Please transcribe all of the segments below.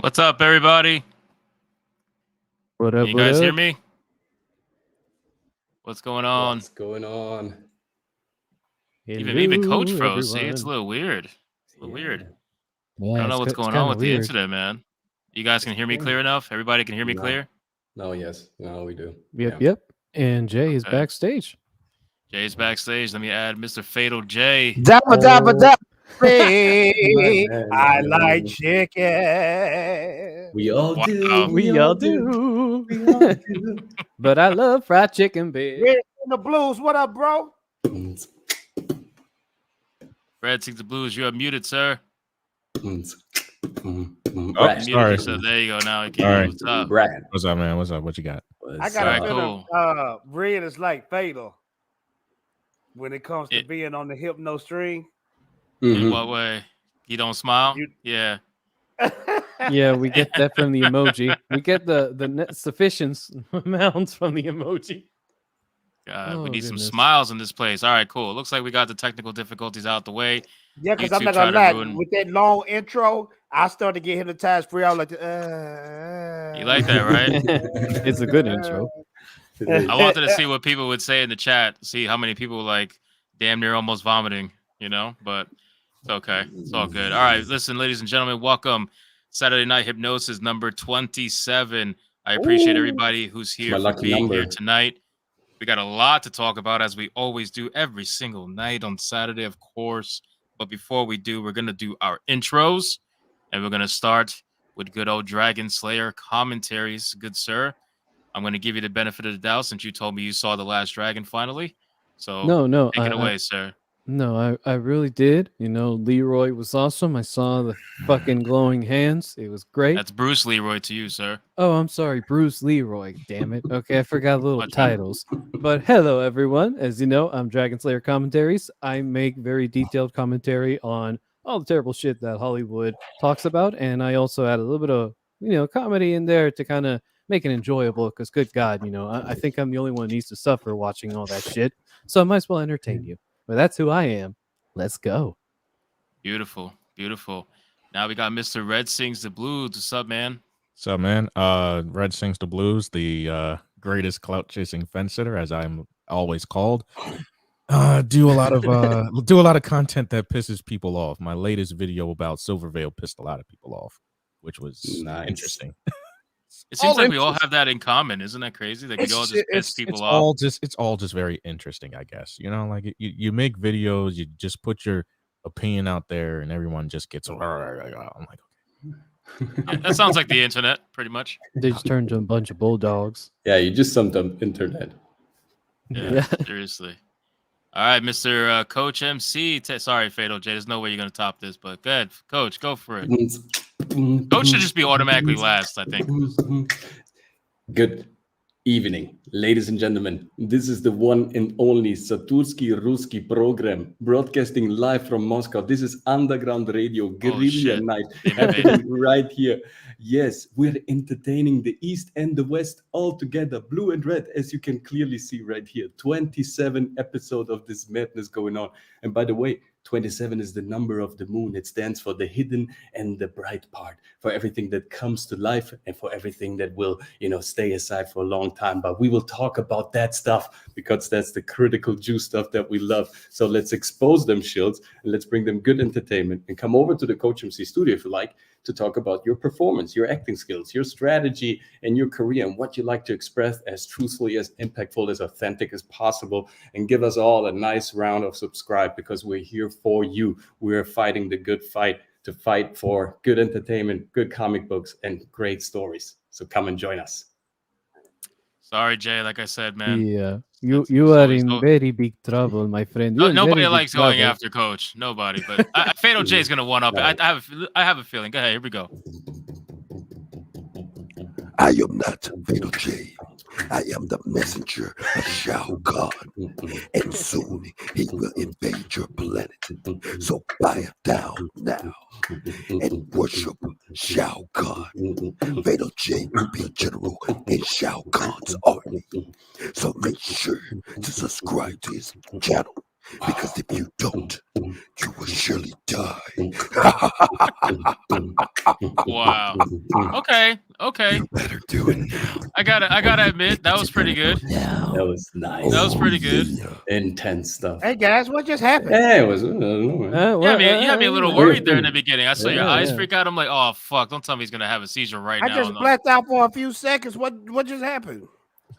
What's up, everybody? What Can up? you What guys up? hear me? What's going on? What's going on? Even Coach froze. See, everyone. it's a little weird. It's a little weird. Yeah, I don't know it's what's it's going on kinda with the weird. internet, man. You guys can hear me clear enough? Everybody can hear me No. clear? No, yes. No, we do. Yep. And Jay is Okay. backstage. Jay's backstage. Let me add Mr. Fatal J. Dabba. My I man. like chicken. We all Wow. do. We all do. We all do. But I love fried chicken, babe. Red in the blues. What up, bro? Red Sings the Blues. You are muted, sir. Oh, Muted sorry. yourself. There you go. Now I can All hear right. you. What's up? Brad. What's up, man? What's up? What you got? I got Alright, a cool. feeling Red is like Fatal when it comes to It- being on the Hypno string. In what way? You don't smile? You- Yeah. Yeah, we get that from the emoji. We get the net sufficient amounts from the emoji. God, we Oh, need some goodness. smiles in this place. All right, cool. Looks like we got the technical difficulties out the way. Yeah, because I'm YouTube not tried gonna to lie. ruin- With that long intro, I started to get hypnotized for y'all like You like that, right? It's a good intro. I wanted to see what people would say in the chat, see how many people like damn near almost vomiting, but it's okay. It's all good. All right, listen, ladies and gentlemen, welcome. Saturday Night Hypnosis number 27. I appreciate everybody who's here my for lucky being here number. tonight. We got a lot to talk about, as we always do every single night on Saturday, of course. But before we do, we're going to do our intros, and we're going to start with good old Dragon Slayer commentaries. Good sir. I'm going to give you the benefit of the doubt since you told me you saw The Last Dragon finally. So No, take it away, sir. No, I really did. Leroy was awesome. I saw the fucking glowing hands. It was great. That's Bruce Leroy to you, sir. Oh, I'm sorry, Bruce Leroy. Damn it. Okay, I forgot little Much better. titles. But hello, everyone. As you know, I'm Dragon Slayer Commentaries. I make very detailed commentary on all the terrible shit that Hollywood talks about, and I also add a little bit of comedy in there to kind of make it enjoyable. Because good God, I think I'm the only one who needs to suffer watching all that shit. So I might as well entertain you. But that's who I am. Let's go. Beautiful, beautiful. Now we got Mr. Red Sings the Blues. What's up, man? What's up, man? Red Sings the Blues, the greatest clout chasing fence sitter, as I'm always called. Do a lot of content that pisses people off. My latest video about Silvervale pissed a lot of people off, which was Nice. interesting. It seems all like we all have that in common. Isn't that crazy? That we all just piss people off. It's all just very interesting, I guess. Like you make videos, you just put your opinion out there, and everyone just gets. I'm like, Yeah, that sounds like the internet, pretty much. They just turned into a bunch of bulldogs. Yeah, you just summed up internet. Yeah, seriously. All right, Mr. Coach MC. Sorry, Fatal J. There's no way you're going to top this, but good. Coach, go for it. Coach should just be automatically last, I think. Good evening, ladies and gentlemen. This is the one and only Satursky Ruski program, broadcasting live from Moscow. This is Underground Radio, Guerrilla shit. Night, Innovative. happening right here. Yes, we're entertaining the East and the West all together, blue and red, as you can clearly see right here. 27 episodes of this madness going on. And by the way, 27 is the number of the moon. It stands for the hidden and the bright part, for everything that comes to life and for everything that will, stay aside for a long time. But we will talk about that stuff because that's the critical juice stuff that we love. So let's expose them shields and let's bring them good entertainment and come over to the Coach MC studio, if you like, to talk about your performance, your acting skills, your strategy, and your career, and what you like to express as truthfully, as impactful, as authentic as possible. And give us all a nice round of subscribe, because we're here for you. We're fighting the good fight, to fight for good entertainment, good comic books, and great stories. So come and join us. Sorry, Jay. Like I said, man. Yeah, That's you are always in very big trouble, my friend. You're in Nobody very big likes going trouble. after Coach. Nobody. But Fatal J is going to one up. Right. I have a feeling. Go ahead. Here we go. I am not Fatal J. I am the messenger of Shao God, and soon he will invade your planet. So bow down now and worship Shao God. Fatal J will be general in Shao God's army. So make sure to subscribe to his channel Because if you don't, you will surely die. Wow. Okay. You better do it now. I gotta admit that was pretty good. That was nice. That was pretty good. Intense stuff. Hey guys, what just happened? Yeah, it was. I don't know, man. Yeah, you had me a little worried there in the beginning. I saw your Yeah, eyes yeah. freak out. I'm like, oh fuck! Don't tell me he's gonna have a seizure right I now. just blacked out for a few seconds. What just happened?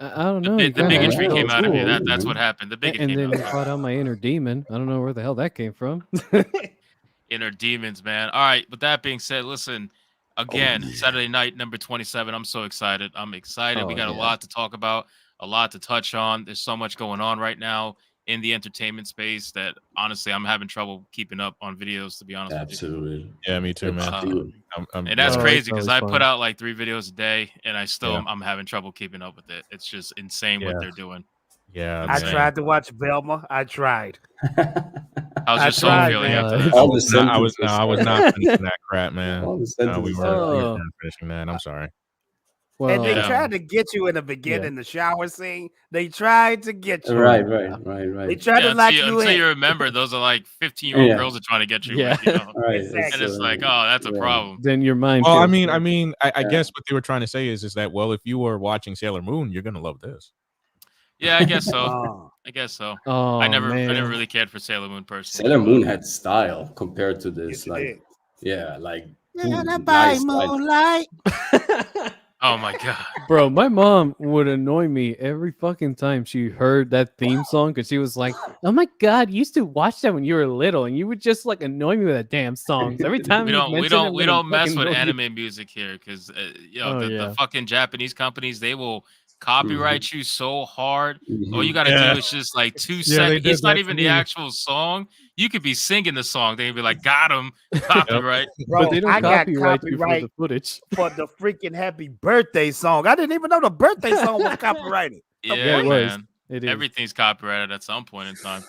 I don't know. The you kinda bigotry felt came out of me. cool. That's what happened. The bigotry And came then out. it brought out my inner demon. I don't know where the hell that came from. Inner demons, man. All right. With that being said, listen. Again, yeah. Saturday night, number 27. I'm so excited. I'm excited. We Oh, got a yeah. lot to talk about, a lot to touch on. There's so much going on right now in the entertainment space that honestly, I'm having trouble keeping up on videos, to be honest with you. Absolutely. Yeah, me too, man. And that's Oh, crazy it's because always I put fun. out like 3 videos a day, and I still Yeah. I'm having trouble keeping up with it. It's just insane what Yeah. they're doing. Yeah, I man. tried to watch Velma. I tried. How's I your soul tried, feeling man. after this? All the I was sentences. not finishing that crap, man. All the We sentences. were Oh. not finishing that. I'm sorry. Well, And they Yeah. tried to get you in the beginning, the shower scene. They tried to get you. Right. They tried Yeah, to lock you until in. you remember, those are like 15-year-old Yeah. girls are trying to get you. Yeah. With, you know? Right. Exactly. And it's like, oh, that's a yeah. problem. then your mind. Well, I feels mean, good. I Yeah. guess what they were trying to say is that, well, if you were watching Sailor Moon, you're gonna love this. Yeah, I guess so. Oh. I guess so. Oh I never man. really cared for Sailor Moon personally. Sailor but- Moon had style compared to this. Yes, you Like, did. yeah, like Yeah, ooh, by nice style. moonlight. Oh my god. Bro, my mom would annoy me every fucking time she heard that theme song because she was like, "Oh my god, you used to watch that when you were little, and you would just like annoy me with that damn songs every time We you don't mention it, I'm we gonna don't mess fucking with annoy you." anime music here because Oh, the yeah. fucking Japanese companies, they will copyright you so hard. All you Mhm. gotta Yeah. do is just like 2 they seconds. did It's not that even to the me. actual song. You could be singing the song. They'd be like, got him, copyright. Bro, But they don't I got copyright you for copyright the footage. for the freaking happy birthday song. I didn't even know the birthday song was copyrighted. Yeah, it was. man. It is. Everything's copyrighted at some point in time.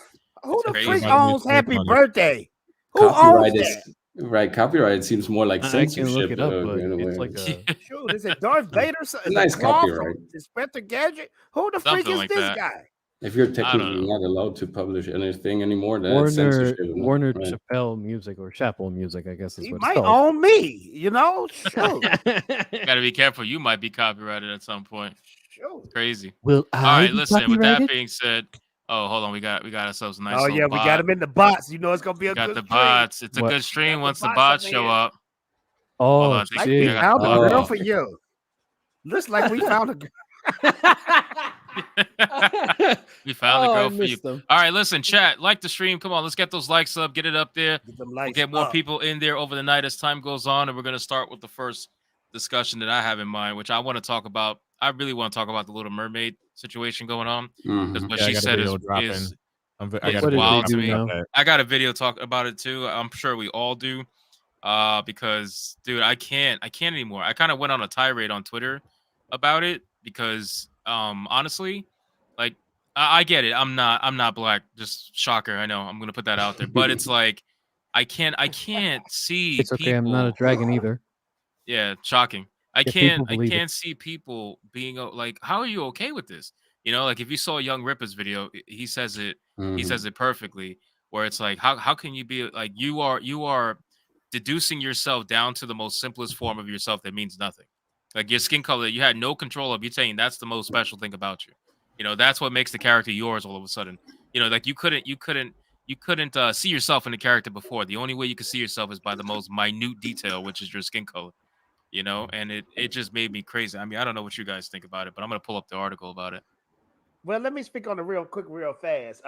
Who It's the crazy. freak Everybody owns gets happy on it. birthday? Who owns Copyright that? is right. Copyright seems more like I can censorship. look it up, but in a way. it's like a Shoot, is it Darth Vader? Is it Nice Claw copyright. from Inspector Gadget? Who the freak Something is like this that. guy? If you're don't technically know. not allowed to publish anything anymore, then it's Warner censorship. isn't it? Warner Right. Chappelle music or Chapel music, I guess is He what might it's called. own me, you know? Shoot. Gotta be careful. You might be copyrighted at some point. Shoot. Crazy. Will All I right, be listen. With that copyrighted? being said, oh, hold on. We got ourselves a nice Oh little yeah, bot. we got him in the bots. You know it's gonna be a We got good the stream. bots. It's a What? good stream Got the once the bots bots up show in. up. Oh on, I think Like we we shit! got found the a girl Oh. for you. Looks like we found a girl. We found the Oh, I girl for you. missed them. All right, listen, chat. Like the stream. Come on, let's get those likes up. Get it up there. Get them We'll lights get more up. people in there over the night as time goes on, and we're gonna start with the first discussion that I have in mind, which I want to talk about. I really want to talk about the Little Mermaid situation going on because Mhm. what Yeah, I she got a said video is dropping. I is got What a did video they dropping do about now? that. I got a video talk about it too. I'm sure we all do. Because dude, I can't anymore. I kind of went on a tirade on Twitter about it because honestly, like I get it. I'm not black. Just shocker. I know. I'm gonna put that out there. But it's like I can't see It's okay. people. I'm not a dragon either. Yeah, shocking. I If people can't believe it. see people being like, how are you okay with this? You know, like if you saw Young Ripper's video, he says it Mhm. perfectly, where it's like, how can you be like you are deducing yourself down to the most simplest form of yourself that means nothing. Like your skin color, you had no control of. You're saying that's the most special thing about you. You know, that's what makes the character yours all of a sudden. You know, like you couldn't see yourself in the character before. The only way you could see yourself is by the most minute detail, which is your skin color. You know, and it just made me crazy. I mean, I don't know what you guys think about it, but I'm gonna pull up the article about it. Well, let me speak on it real quick, real fast.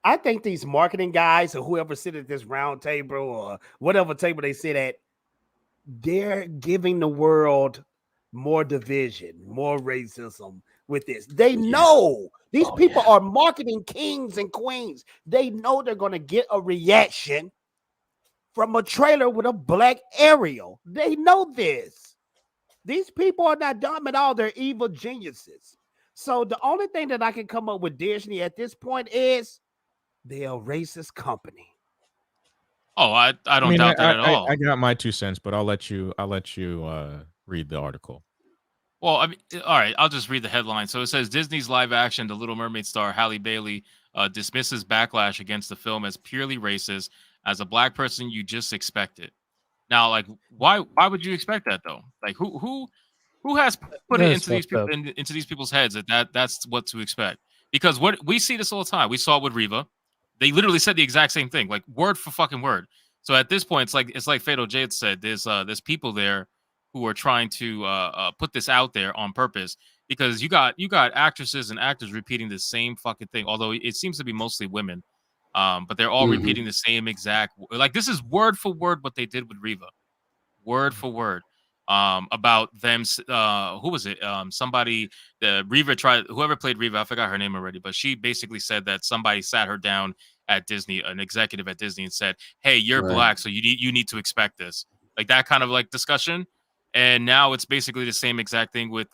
I think these marketing guys or whoever sit at this round table or whatever table they sit at, they're giving the world more division, more racism with this. They know these people are marketing kings and queens. They know they're going to get a reaction from a trailer with a black Ariel. They know this. These people are not dumb at all. They're evil geniuses. So the only thing that I can come up with Disney at this point is they're a racist company. Oh, I don't doubt that at all. I got my 2 cents, but I'll let you read the article. Well, I mean, all right, I'll just read the headline. So it says Disney's live action The Little Mermaid star Halle Bailey dismisses backlash against the film as purely racist. As a black person, you just expect it. Now, like, why would you expect that though? Like, who has put it That is into these fucked people up. into these people's heads that's what to expect? Because what we see this all the time. We saw it with Riva. They literally said the exact same thing, like word for fucking word. So at this point, it's like Fatal Jade said. There's people there who are trying to put this out there on purpose because you got actresses and actors repeating the same fucking thing. Although it seems to be mostly women, but they're all repeating the same exact. Like this is word for word what they did with Riva, word for word. About them. Who was it? Somebody. The Riva tried. Whoever played Riva, I forgot her name already, but she basically said that somebody sat her down at Disney, an executive at Disney, and said, "Hey, you're Right. black, so you need to expect this." Like that kind of like discussion. And now it's basically the same exact thing with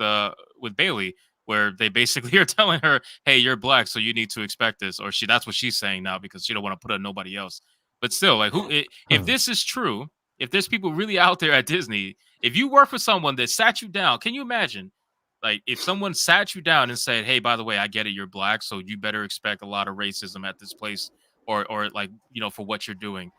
Bailey, where they basically are telling her, "Hey, you're black, so you need to expect this," or that's what she's saying now because she don't want to put on nobody else. But still, like if this is true, if there's people really out there at Disney, if you work for someone that sat you down, can you imagine? Like if someone sat you down and said, "Hey, by the way, I get it, you're black, so you better expect a lot of racism at this place, or like for what you're doing."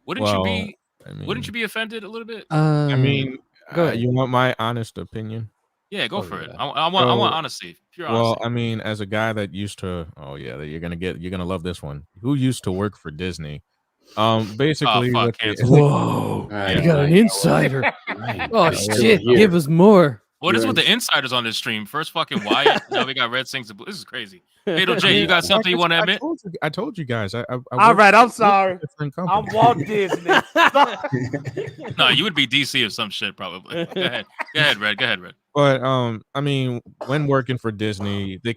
Wouldn't you Well, be? I Wouldn't you mean, be offended a little bit? I mean, go ahead. you want my honest opinion? Yeah, go Oh, for it. yeah. I want So, honesty, pure well, honesty. I mean, as a guy that used to, oh yeah, you're gonna love this one. Who used to work for Disney? Oh Basically, fuck, what they, cancel. Whoa, Right, you got an right, insider. right. Oh You're still shit, here. give us more. What is You're with in- the insiders on this stream? First fucking Wyatt, now we got Red Sings. This is crazy. Fatal J, you yeah, got like something you want to admit? I told you guys, I All worked right, I'm for sorry. different I'm companies. Walt Disney. No, you would be DC or some shit probably. Go ahead, Red. Go ahead, Red. But I mean, when working for Disney, they're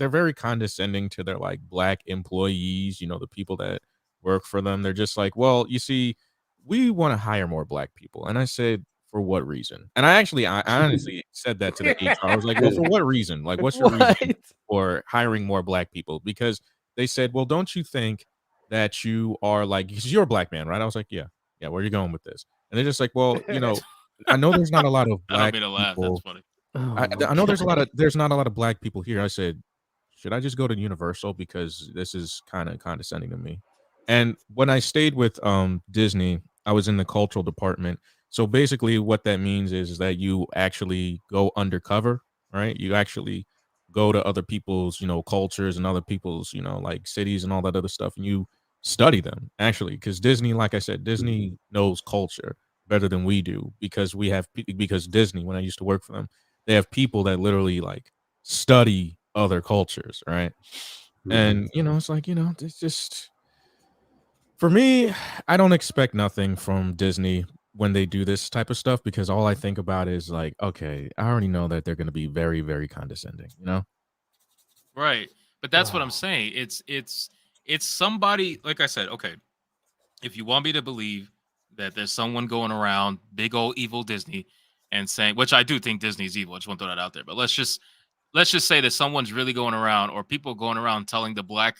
very condescending to their like black employees. You know, the people that work for them. They're just like, well, you see, we want to hire more black people, and I said, for what reason? And I honestly said that to the HR. I was like, well, for what reason? Like, what's your reason What? for hiring more black people? Because they said, well, don't you think that you are like, because you're a black man, right? I was like, yeah, where are you going with this? And they're just like, well, I know there's not a lot of I don't black mean to laugh. That's people. funny. Oh, I know there's not a lot of black people here. I said, should I just go to Universal because this is kind of condescending to me? And when I stayed with Disney, I was in the cultural department. So basically, what that means is that you actually go undercover, right? You actually go to other people's, cultures and other people's, like cities and all that other stuff, and you study them actually. Because Disney, like I said, Disney knows culture better than we do because because Disney, when I used to work for them, they have people that literally like study other cultures, right? And it's like, it's just for me, I don't expect nothing from Disney when they do this type of stuff because all I think about is like, okay, I already know that they're going to be very, very condescending, Right, but that's what I'm saying. It's somebody like I said. Okay, if you want me to believe that there's someone going around big old evil Disney and saying, which I do think Disney's evil. I just want to throw that out there. But let's just say that someone's really going around or people going around telling the black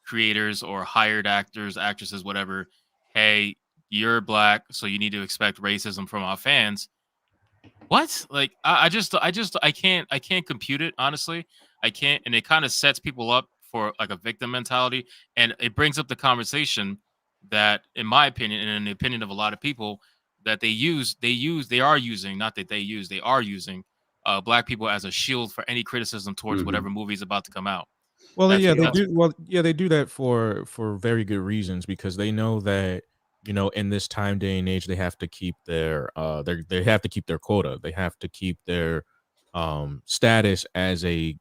creators or hired actors, actresses, whatever, hey, you're black, so you need to expect racism from our fans. What? Like I can't compute it, honestly. I can't, and it kind of sets people up for like a victim mentality, and it brings up the conversation that, in my opinion, and in the opinion of a lot of people, that they are using, not that they are using black people as a shield for any criticism towards whatever movie is about to come out. Well, That's yeah, they that's do. Well, yeah, they do that for very good reasons because they know that in this time, day, and age, they have to keep they have to keep their quota. They have to keep their status as a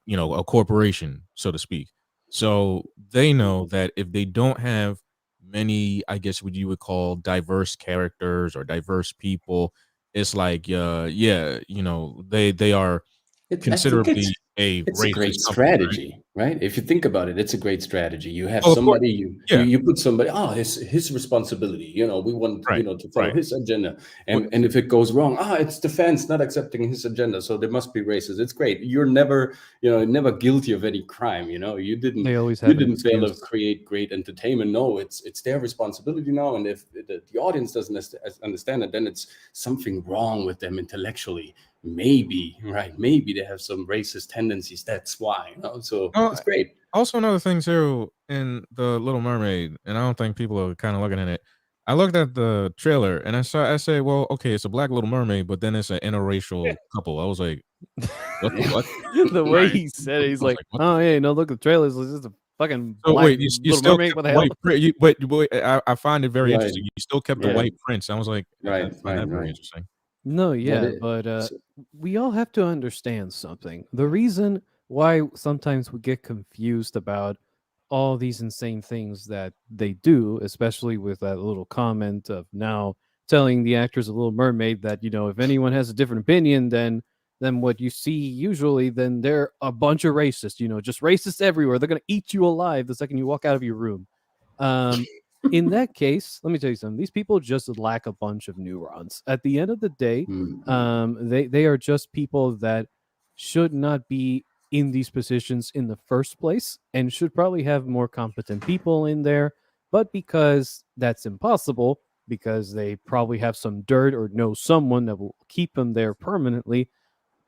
corporation, so to speak. So they know that if they don't have many, I guess what you would call diverse characters or diverse people, it's like yeah, they are I think considerably a it's a great racist company, right? strategy, right? If you think about it, it's a great strategy. You have Oh, of course. somebody, Yeah. you put somebody, his responsibility, we want, Right, to follow right. his agenda. What And if it goes wrong, it's the fans not accepting his agenda, so they must be racist. It's great. You're never, never guilty of any crime, you didn't They always you have an didn't fail to excuse. create great entertainment. No, it's their responsibility now. And if the audience doesn't understand it, then it's something wrong with them intellectually. Maybe they have some racist tendencies. That's why. So No, it's great. Also, another thing too in the Little Mermaid, and I don't think people are kind of looking at it. I looked at the trailer and I say, well, okay, it's a black Little Mermaid, but then it's an interracial couple. I was like, what the fuck? The way Right. he said it, he's I was like, like, what the "Oh yeah, no, look at the trailers. It's just a fucking So black wait, you Little still Mermaid. kept What the the hell?" white prince, but I find it very Right. interesting. You still kept the Yeah. white prince. I was like, I Right, find that right, very right. interesting. No, yeah, it- but so- we all have to understand something. The reason why sometimes we get confused about all these insane things that they do, especially with that little comment of now telling the actors of Little Mermaid that, you know, if anyone has a different opinion than what you see usually, then they're a bunch of racists, you know, just racists everywhere. They're gonna eat you alive the second you walk out of your room. In that case, let me tell you something. These people just lack a bunch of neurons. At the end of the day, they are just people that should not be in these positions in the first place and should probably have more competent people in there. But because that's impossible, because they probably have some dirt or know someone that will keep them there permanently,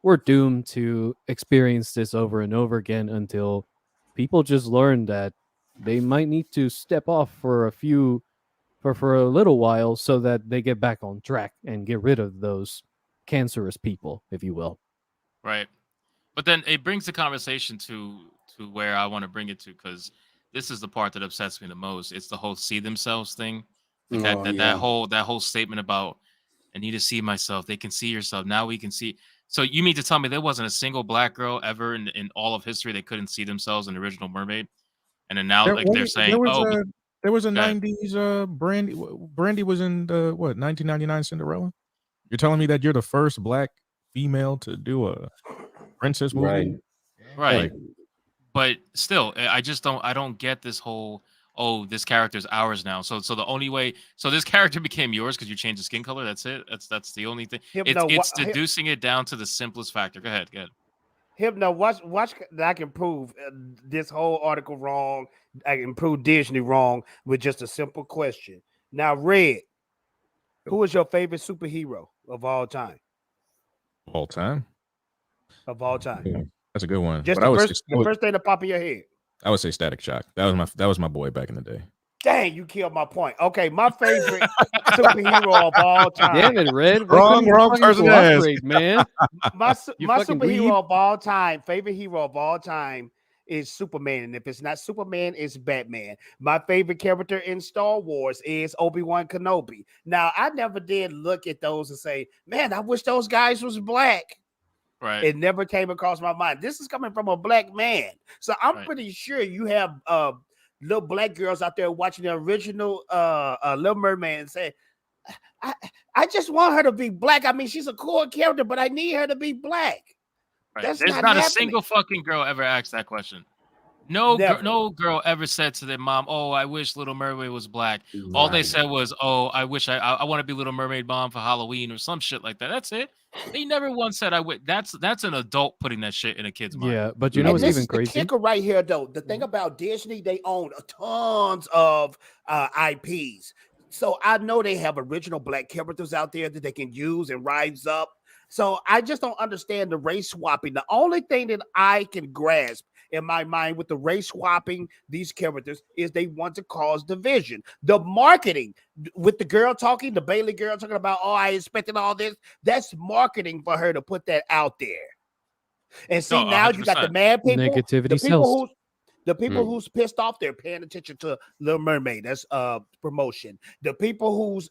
we're doomed to experience this over and over again until people just learn that they might need to step off for a little while so that they get back on track and get rid of those cancerous people, if you will. Right. But then it brings the conversation to where I want to bring it to, because this is the part that upsets me the most. It's the whole see themselves thing. Like Oh, that yeah. whole statement about I need to see myself. They can see yourself. Now we can see. So you mean to tell me there wasn't a single black girl ever in all of history that couldn't see themselves in the original Mermaid? And then now like they're saying, oh, there was a go ahead. 90s Brandy was in the 1999 Cinderella. You're telling me that you're the first black female to do a princess movie? Right. Right. Like, But still, I just don't get this whole, oh, this character's ours now. So the only way, so this character became yours because you changed the skin color. That's it. That's the only thing. It's deducing it down to the simplest factor. Go ahead. Hypno, watch. I can prove this whole article wrong. I can prove Disney wrong with just a simple question. Now, Red, who is your favorite superhero of all time? all time. Of all time, That's a good one. just But the first thing that pop in your head. I would say Static Shock. That was my boy back in the day. Dang, you killed my point. Okay, my favorite superhero of all time. Damn it, Red. Wrong person to ask. Man. My You superhero fucking dweeb. of all time, favorite hero of all time is Superman. And if it's not Superman, it's Batman. My favorite character in Star Wars is Obi-Wan Kenobi. Now, I never did look at those and say, man, I wish those guys was black. Right. It never came across my mind. This is coming from a black man. So I'm Right. pretty sure you have little black girls out there watching the original Little Mermaid and say, I just want her to be black. I mean, she's a cool character, but I need her to be black. Right. That's There's not not a happening. single fucking girl ever asked that question. No, Never. no girl ever said to their mom, "Oh, I wish Little Mermaid was black." All they Right. said was, "Oh, I wish I want to be Little Mermaid mom for Halloween or some shit like that." That's it. They never once said I would. That's an adult putting that shit in a kid's mind. Yeah, but you know And what's this even is the crazy? kicker right here, though. The thing about Disney, they own tons of IPs. So I know they have original black characters out there that they can use and rise up. So I just don't understand the race swapping. The only thing that I can grasp in my mind with the race swapping these characters is they want to cause division. The marketing with the girl talking, the Bailey girl talking about, oh, I expected all this. That's marketing for her to put that out there. And see, No, now you got the 100%. mad people, Negativity sells. the people who's pissed off, they're paying attention to Little Mermaid. That's promotion. The people who's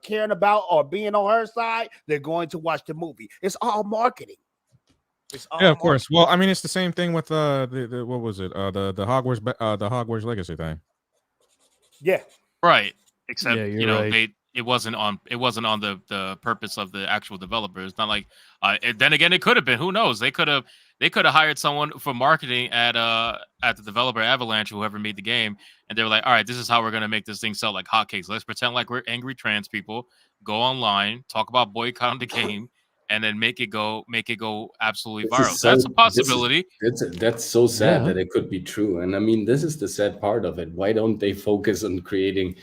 caring about or being on her side, they're going to watch the movie. It's all marketing. It's all Yeah, of course. marketing. Well, I mean, it's the same thing with the what was it? The Hogwarts Legacy thing. Yeah. Right. Except Yeah, you're right. it wasn't on the purpose of the actual developer. It's not like then again it could have been. Who knows? They could have hired someone for marketing at the developer Avalanche, whoever made the game, and they were like, all right, this is how we're gonna make this thing sell like hotcakes. Let's pretend like we're angry trans people, go online, talk about boycotting the game, and then make it go absolutely This is viral. so- That's a this is- possibility. That's so sad Yeah. that it could be true. And I mean, this is the sad part of it. Why don't they focus on creating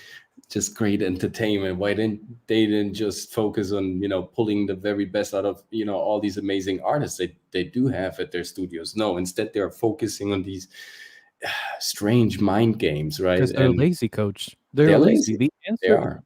just great entertainment? Why didn't they just focus on, pulling the very best out of, all these amazing artists they do have at their studios? No, instead they're focusing on these strange mind games, right? Because they're And lazy, coach. They're they're lazy. lazy. The They answer are. is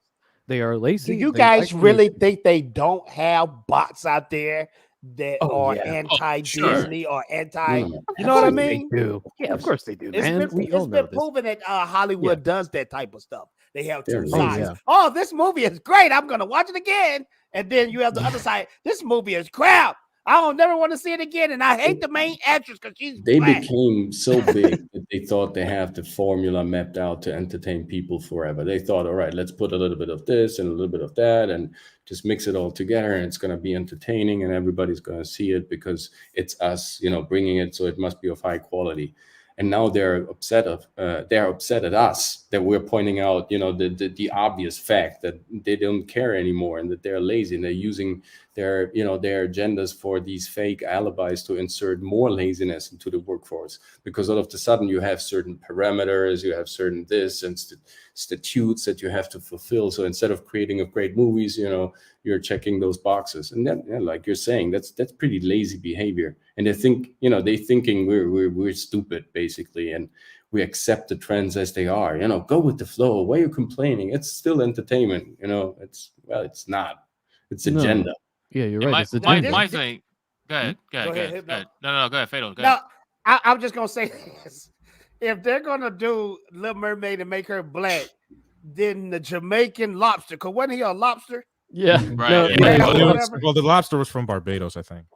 they are Do lazy. you They guys like really lazy. think they don't have bots out there that Oh, are yeah. anti-Disney or anti? No. You know what I Absolutely, mean? they do. Yeah, of course they do, It's man. been We all know this. proven that Hollywood does that type of stuff. They have They're two lazy. Oh, sides. yeah. Oh, this movie is great. I'm gonna watch it again. And then you have the other side. This movie is crap. I don't never want to see it again. And I hate the main actress because she's They black. became so big that they thought they have the formula mapped out to entertain people forever. They thought, all right, let's put a little bit of this and a little bit of that and just mix it all together, and it's going to be entertaining and everybody's going to see it because it's us, bringing it, so it must be of high quality. And now they're upset at us that we're pointing out, the obvious fact that they don't care anymore and that they're lazy and they're using their agendas for these fake alibis to insert more laziness into the workforce. Because all of a sudden you have certain parameters, you have certain this and statutes that you have to fulfill. So instead of creating of great movies, you're checking those boxes, and then, like you're saying, that's pretty lazy behavior. And they think, they thinking we're stupid basically, and we accept the trends as they are. Go with the flow. Why are you complaining? It's still entertainment. It's not. It's No. agenda. Yeah, you're And right. It's agenda. my thing. Go ahead. Go ahead. Go ahead. Hypno. Go ahead. No, go ahead, Fatal. Go No, ahead. I'm just gonna say this: if they're gonna do Little Mermaid and make her black, then the Jamaican lobster, because wasn't he a lobster? Yeah. Right, No, yeah, yeah, yeah. or Well, whatever. the lobster was from Barbados, I think.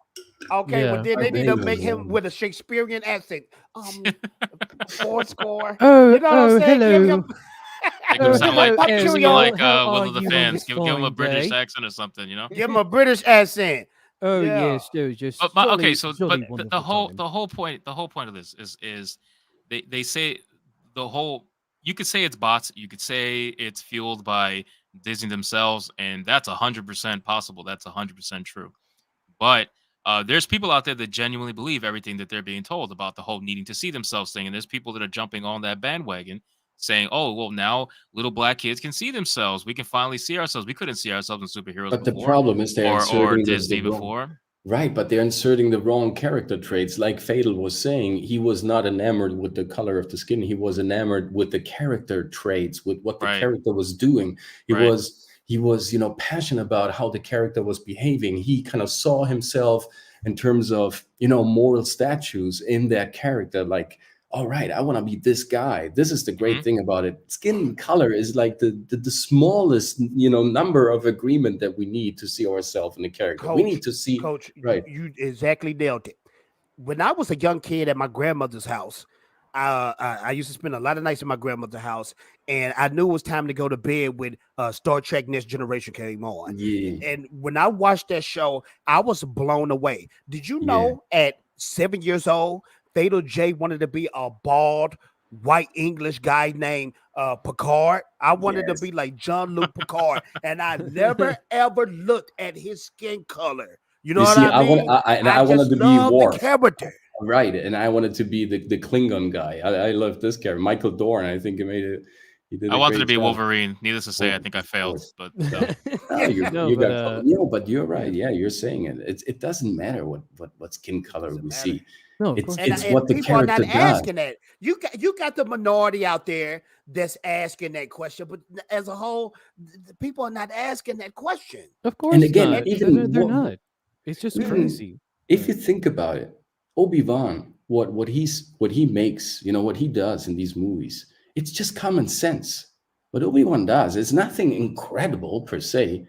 Okay, Yeah. well then they need to Barbados, make him yeah. with a Shakespearean accent. Four score. Oh, You know what I'm saying? Give hello. him Make him sound like, hello, make him sound Ariel. like How one are of the you on fans. this Give him a fine British day? accent or something, give him a British accent. Oh Yeah. yes, there was just But jolly, okay, so jolly but wonderful the whole time. the whole point of this is they say the whole, you could say it's bots, you could say it's fueled by Disney themselves, and that's 100% possible. That's 100% true. But there's people out there that genuinely believe everything that they're being told about the whole needing to see themselves thing, and there's people that are jumping on that bandwagon saying, "Oh, well, now little black kids can see themselves. We can finally see ourselves. We couldn't see ourselves in superheroes But the before, problem is they're or inserting Disney the wrong. before." Right, but they're inserting the wrong character traits. Like Fatal was saying, he was not enamored with the color of the skin. He was enamored with the character traits, with what the Right. character was doing. He Right. was passionate about how the character was behaving. He kind of saw himself in terms of, moral statues in that character. Like, all right, I want to be this guy. This is the great Mhm. thing about it. Skin color is like the smallest, number of agreement that we need to see ourselves in the character. We need to see. Coach, Right. you exactly nailed it. When I was a young kid at my grandmother's house, I used to spend a lot of nights at my grandmother's house, and I knew it was time to go to bed when Star Trek Next Generation came on. Yeah. And when I watched that show, I was blown away. Did you know at 7 years old, Fatal J wanted to be a bald white English guy named Picard? I wanted Yes. to be like Jean-Luc Picard, and I never ever looked at his skin color. You know You what see, I mean? I wanted just to be love the Worf. character. Right, and I wanted to be the Klingon guy. I love this character, Michael Dorn. I think he made it. He did. I a wanted great to be job. Wolverine. Needless to say, I Well, think I of failed. course. But No, you, No, you but, got but you're right. Yeah, you're saying it. It doesn't matter what skin color Doesn't we matter. see. No, of It's course it's not. what the people are not character does. asking that. You got the minority out there that's asking that question, but as a whole, the people are not asking that question. Of course And again, not. even They're what, not. It's just even crazy. if you think about it, Obi-Wan, what he makes, what he does in these movies, it's just common sense. What Obi-Wan does is nothing incredible per se.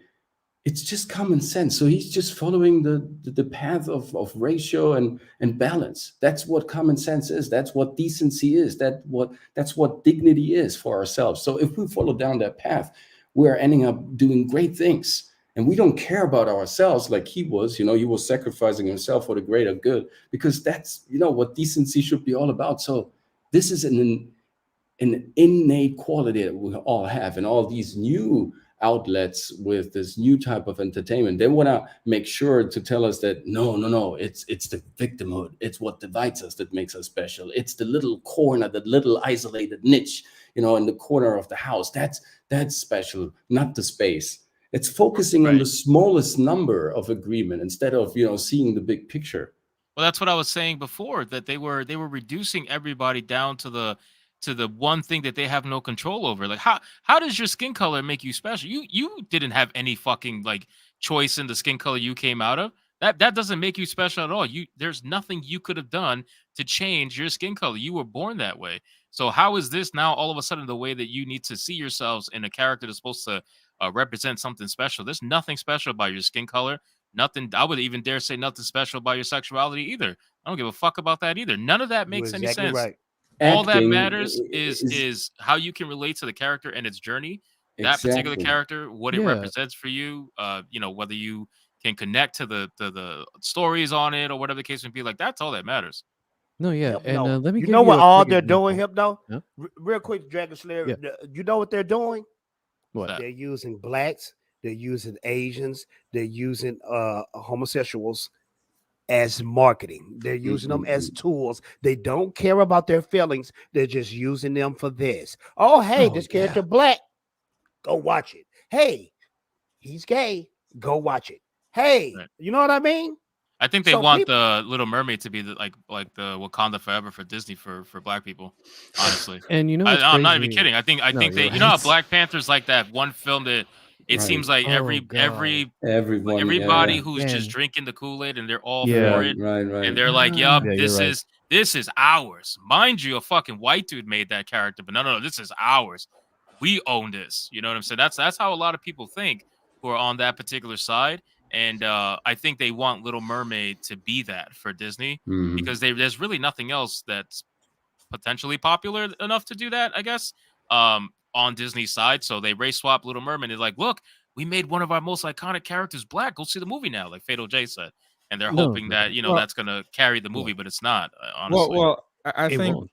It's just common sense. So he's just following the path of ratio and balance. That's what common sense is. That's what decency is. That's what dignity is for ourselves. So if we follow down that path, we're ending up doing great things. And we don't care about ourselves like he was. He was sacrificing himself for the greater good, because that's what decency should be all about. So this is an innate quality that we all have, and all these new outlets with this new type of entertainment, they want to make sure to tell us that no, it's the victimhood, it's what divides us that makes us special, it's the little corner, that little isolated niche, in the corner of the house, that's special, not the space. It's focusing on Right. the smallest number of agreement instead of seeing the big picture. Well, that's what I was saying before, that they were reducing everybody down to the one thing that they have no control over. Like how does your skin color make you special? You didn't have any fucking like choice in the skin color you came out of. That doesn't make you special at all. There's nothing you could have done to change your skin color. You were born that way. So how is this now all of a sudden the way that you need to see yourselves in a character that's supposed to represent something special? There's nothing special about your skin color. Nothing. I would even dare say nothing special about your sexuality either. I don't give a fuck about that either. None of that You're makes any exactly sense. right. All that Acting matters is how you can relate to the character and its journey. That particular exactly. character, what it Yeah. represents for you. Whether you can connect to the stories on it or whatever the case may be. Like that's all that matters. No, yeah, Yep, and no. let me You give know you what a all quick they're doing, example. Hypno? Yeah. Real quick, Dragon Slayer. Yeah. You know what they're doing? What? That. They're using blacks, they're using Asians, they're using homosexuals as marketing. They're using them as tools. They don't care about their feelings. They're just using them for this. Oh, hey, Oh, this character black. Go watch it. Hey, he's gay. Go watch it. Hey, Right. you know what I mean? I think they So want people- the Little Mermaid to be like the Wakanda Forever for Disney for black people. Honestly, And you know what's I'm not even crazy? kidding. I think No, they you're you know how right. Black Panther's like that one film that it Right. seems like Oh, everybody Everybody, yeah. who's just Again. drinking the Kool-Aid and they're all Yeah. for Right, it. right. And they're like, yup, Yeah, you're this right. is ours. Mind you, a fucking white dude made that character, but no, this is ours. We own this. You know what I'm saying? That's how a lot of people think who are on that particular side. And I think they want Little Mermaid to be that for Disney Mhm. because there's really nothing else that's potentially popular enough to do that, I guess, on Disney's side. So they race swap Little Mermaid. They're like, look, we made one of our most iconic characters black. Go see the movie now, like Fatal J said. And they're No, hoping that, Well- that's going to carry the movie, but it's not, honestly. Well, I It think won't.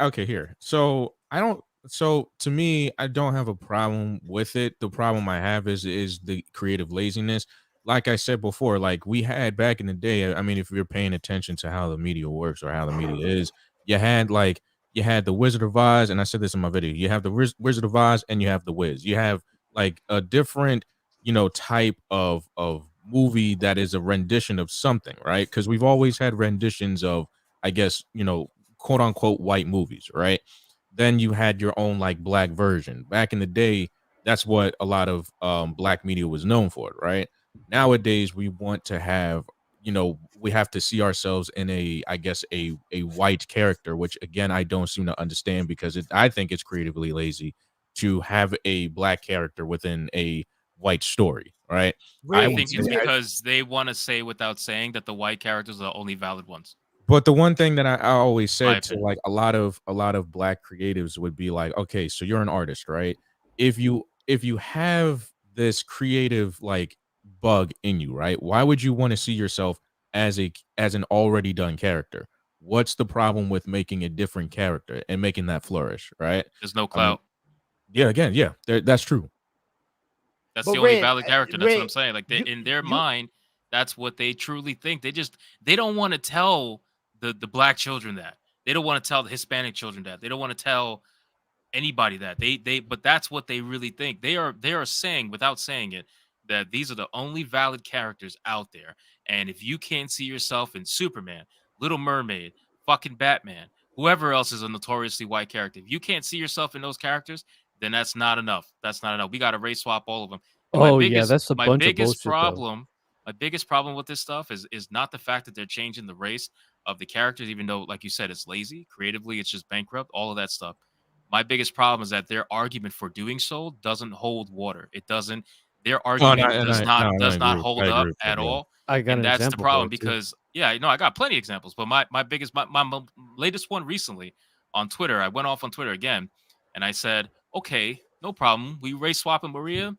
okay here. So I don't. So to me, I don't have a problem with it. The problem I have is the creative laziness. Like I said before, like we had back in the day. I mean, if you're paying attention to how the media works or how the media is, you had the Wizard of Oz, and I said this in my video. You have the Wizard of Oz, and you have the Wiz. You have like a different, type of movie that is a rendition of something, right? Because we've always had renditions of, I guess, quote unquote white movies, right? Then you had your own like black version. Back in the day, that's what a lot of black media was known for, right? Nowadays, we want to have, we have to see ourselves in I guess a white character, which again I don't seem to understand because I think it's creatively lazy to have a black character within a white story, right? I Red, think you- it's because they want to say without saying that the white characters are the only valid ones. But the one thing that I always My said to opinion. like a lot of black creatives would be like, okay, so you're an artist, right? If you have this creative like bug in you, right? Why would you want to see yourself as an already done character? What's the problem with making a different character and making that flourish, right? There's no clout. That's true. That's But the only Red, valid character. That's what I'm Red, saying. Like you- in their you- mind, that's what they truly think. They don't want to tell the black children that. They don't want to tell the Hispanic children that. They don't want to tell anybody that. But that's what they really think. They are saying without saying it that these are the only valid characters out there. And if you can't see yourself in Superman, Little Mermaid, fucking Batman, whoever else is a notoriously white character, if you can't see yourself in those characters, then that's not enough. That's not enough. We got to race swap all of them. And Oh yeah, that's a my bunch of biggest bullshit. problem, my biggest problem with this stuff is not the fact that they're changing the race of the characters, even though, like you said, it's lazy. Creatively, it's just bankrupt. All of that stuff. My biggest problem is that their argument for doing so doesn't hold water. It doesn't. Their argument does not hold up at all. I got And an that's the example problem for it, too. because I got plenty of examples, but my latest one recently on Twitter, I went off on Twitter again and I said, okay, no problem. We race swapping Maria.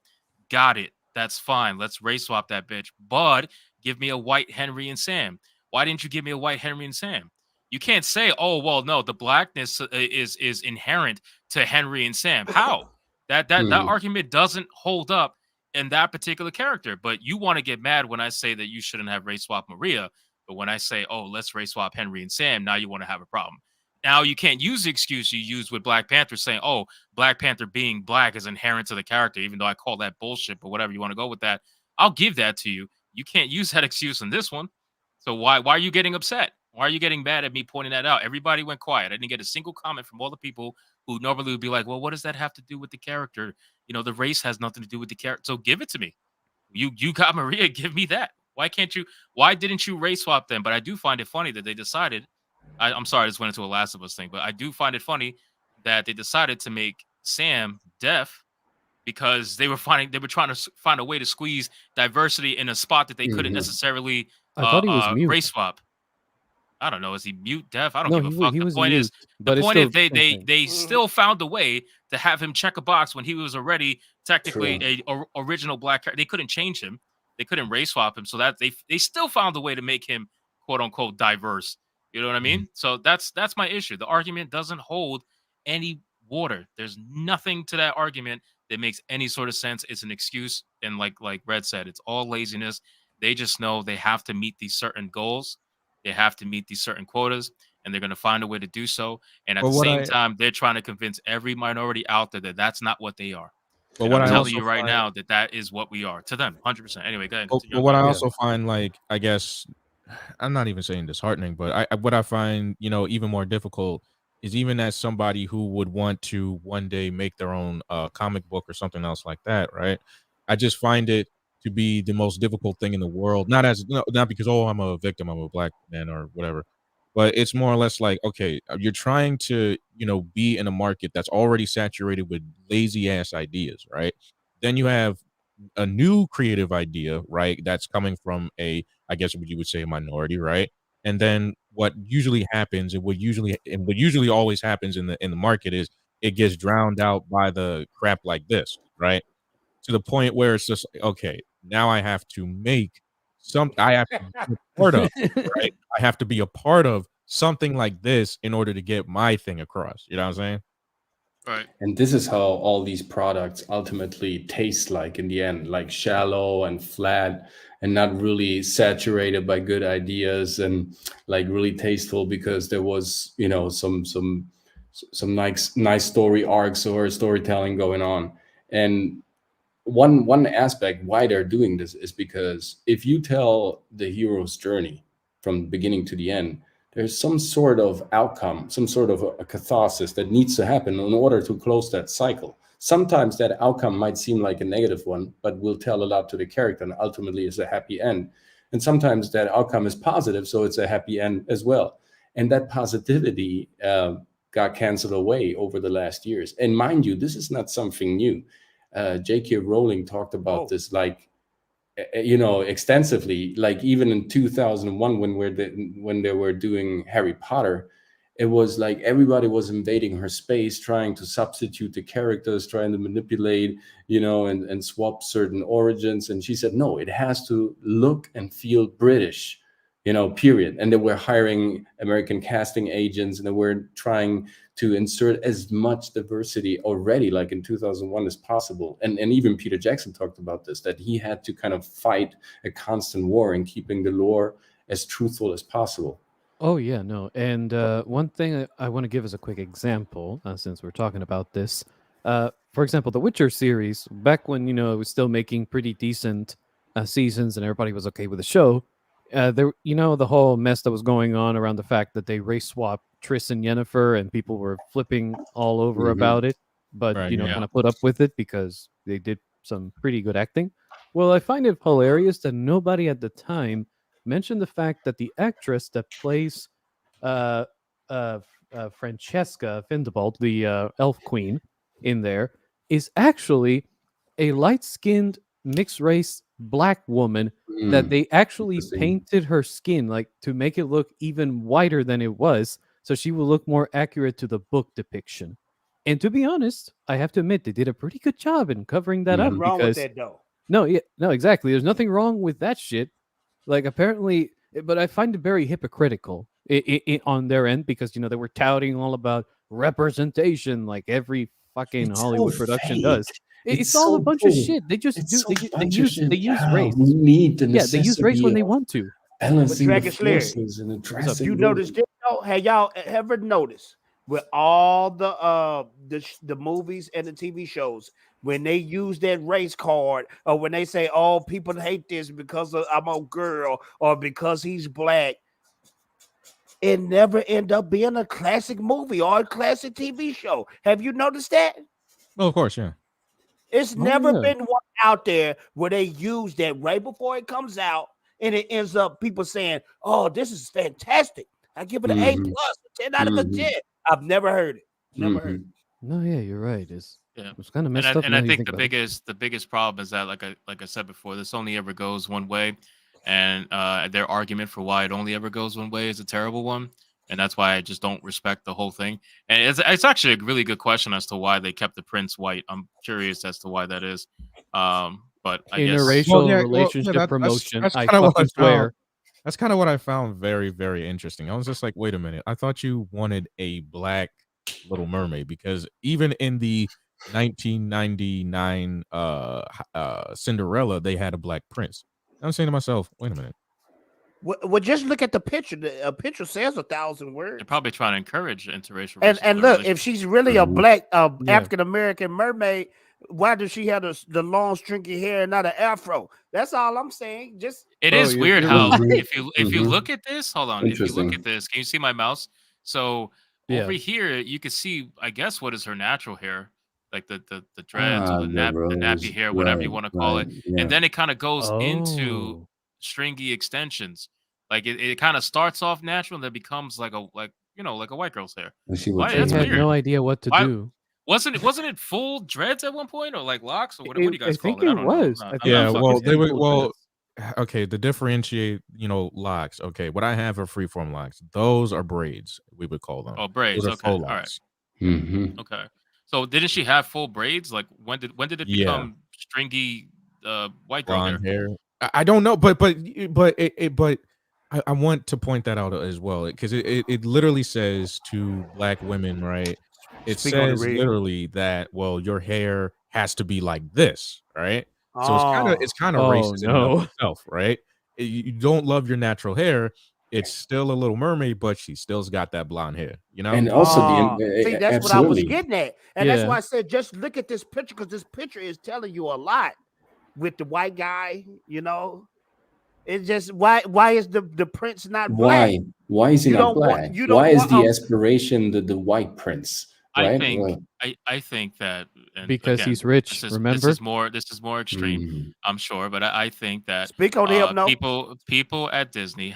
Got it. That's fine. Let's race swap that bitch. But give me a white Henry and Sam. Why didn't you give me a white Henry and Sam? You can't say, oh, well, no, the blackness is inherent to Henry and Sam. How? That argument doesn't hold up in that particular character. But you want to get mad when I say that you shouldn't have race swap Maria. But when I say, oh, let's race swap Henry and Sam, now you want to have a problem. Now you can't use the excuse you used with Black Panther saying, oh, Black Panther being black is inherent to the character, even though I call that bullshit, but whatever you want to go with that. I'll give that to you. You can't use that excuse in this one. So why are you getting upset? Why are you getting mad at me pointing that out? Everybody went quiet. I didn't get a single comment from all the people who normally would be like, well, what does that have to do with the character? The race has nothing to do with the character. So give it to me. You got Maria, give me that. Why didn't you race swap them? But I do find it funny that they decided, I'm sorry, I just went into a Last of Us thing, but I do find it funny that they decided to make Sam deaf because they were trying to find a way to squeeze diversity in a spot that they couldn't necessarily I thought he was mute. race swap. I don't know. Is he mute, deaf? I don't No, give a fuck. he The was point mute, is, but it's they still the same they still found a way to have him check a box when he was already technically a original black character. They couldn't change him. They couldn't race swap him. So that they still found a way to make him quote unquote diverse. You know what I mean? So that's my issue. The argument doesn't hold any water. There's nothing to that argument that makes any sort of sense. It's an excuse, and like Red said, it's all laziness. They just know they have to meet these certain goals. They have to meet these certain quotas, and they're going to find a way to do so. And at the same time, they're trying to convince every minority out there that that's not what they are. But And what I'm I telling also you right find, now that is what we are to them, 100%. Anyway, go ahead. but Continue. what I also find, like, I guess, I'm not even saying disheartening, but what I find, even more difficult is even as somebody who would want to one day make their own comic book or something else like that, right? I just find it to be the most difficult thing in the world. Not because, oh, I'm a victim, I'm a black man or whatever, but it's more or less like, okay, you're trying to, be in a market that's already saturated with lazy ass ideas, right? Then you have a new creative idea, right? That's coming from I guess what you would say, a minority, right? And then what usually happens, and what usually always happens in the market is it gets drowned out by the crap like this, right? To the point where it's just okay, now I have to make I have to be a part of, right? I have to be a part of something like this in order to get my thing across. You know what I'm saying? Right. And this is how all these products ultimately taste like in the end, like shallow and flat and not really saturated by good ideas and like really tasteful because there was, some nice story arcs or storytelling going on. And one aspect why they're doing this is because if you tell the hero's journey from beginning to the end, there's some sort of outcome, some sort of a catharsis that needs to happen in order to close that cycle. Sometimes that outcome might seem like a negative one, but will tell a lot to the character and ultimately is a happy end. And sometimes that outcome is positive, so it's a happy end as well. And that positivity got canceled away over the last years. And mind you, this is not something new. J.K. Rowling talked about this extensively, like even in 2001 when they were doing Harry Potter. It was like everybody was invading her space, trying to substitute the characters, trying to manipulate, and swap certain origins. And she said, no, it has to look and feel British, period. And they were hiring American casting agents, and they were trying to insert as much diversity already, like in 2001, as possible. And even Peter Jackson talked about this, that he had to kind of fight a constant war in keeping the lore as truthful as possible. Oh yeah, no. And one thing I want to give as a quick example, since we're talking about this, for example, the Witcher series, back when it was still making pretty decent seasons and everybody was okay with the show, there, the whole mess that was going on around the fact that they race swapped Triss and Yennefer, and people were flipping all over about it, but Right, kind of put up with it because they did some pretty good acting. Well, I find it hilarious that nobody at the time mentioned the fact that the actress that plays Francesca Findebald, the elf queen in there, is actually a light-skinned mixed-race black woman that they actually painted her skin like to make it look even whiter than it was, so she will look more accurate to the book depiction. And to be honest, I have to admit they did a pretty good job in covering that up. Nothing wrong with Because that though. no, exactly. There's nothing wrong with that shit. Like apparently, but I find it very hypocritical on their end because they were touting all about representation, like every fucking Hollywood production does. It's all a bunch of shit. They just do. They use race. We need the They use race when they want to. balancing the Dragon Slayer. forces and So addressing. if you notice, have y'all ever noticed with all the movies and the TV shows, when they use that race card, or when they say, "Oh, people hate this because I'm a girl or because he's black," it never end up being a classic movie or a classic TV show. Have you noticed that? Well, of course, yeah. It's Oh, never yeah. been one out there where they use that right before it comes out, and it ends up people saying, "Oh, this is fantastic. I give it an A+, Mhm. 10 out of a 10." I've never heard it. Never heard it. No, yeah, you're right. Yeah. It's kind of And messed up. and now I you think think the about it. biggest problem is that like I said before, this only ever goes one way, and their argument for why it only ever goes one way is a terrible one, and that's why I just don't respect the whole thing. And it's actually a really good question as to why they kept the prince white. I'm curious as to why that is. But I guess Interracial yeah, relationship that's promotion. that's I kind of what I fucking swear. found. That's kind of what I found very, very interesting. I was just like, wait a minute. I thought you wanted a black Little Mermaid because even in the 1999 Cinderella, they had a black prince. I'm saying to myself, wait a minute. Well, just look at the picture. A picture says 1,000 words. they're probably trying to encourage interracial. And look, if she's really a black African American mermaid, why does she have the long stringy hair and not an afro? That's all I'm saying. Just It is weird you're how right. if you look at this, hold on. If you look Interesting. at this, can you see my mouse? So Yeah. over here, you can see, I guess, what is her natural hair, like the dreads or the nappy hair, whatever you want to call it, Yeah. and then it kind of goes into Oh, stringy extensions. Like it kind of starts off natural and then becomes like a white girl's hair. And she Why? would they That's had weird. no idea what to Why- do. Wasn't it full dreads at one point or like locks or what do you guys I think call it? I it don't was. know. I I'm think not Yeah, fucking well, with they you. were full okay, to differentiate, locks. Okay, what I have are freeform locks. Those are braids, we would call them. Oh, braids. Those are Okay. faux All right. locks. Okay. So didn't she have full braids? Like when did it Yeah. become stringy white girl hair? Blonde hair. I don't know, but I want to point that out as well because it literally says to black women, right? It Speak on it, says Reed. literally that your hair has to be like this, right? So it's kind of Oh, racist in and no. of itself, right? You don't love your natural hair. It's still a Little Mermaid, but she still's got that blonde hair, And also See, that's what I was absolutely. getting at, and that's Yeah. why I said just look at this picture because this picture is telling you a lot. With the white guy, it's just why is the prince not black? Why is he You not don't want- black? you don't Why is want the a- aspiration the white prince? I Right? think Well, I think that, and Because again, he's rich, this is remember? this is more extreme, mm, I'm sure, but I think that Speak on him, no. people at Disney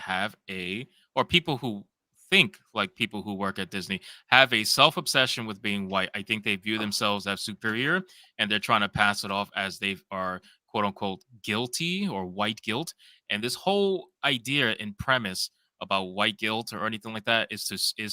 or people who think like people who work at Disney have a self-obsession with being white. I think they view themselves as superior and they're trying to pass it off as they are quote unquote guilty or white guilt. And this whole idea and premise about white guilt or anything like that is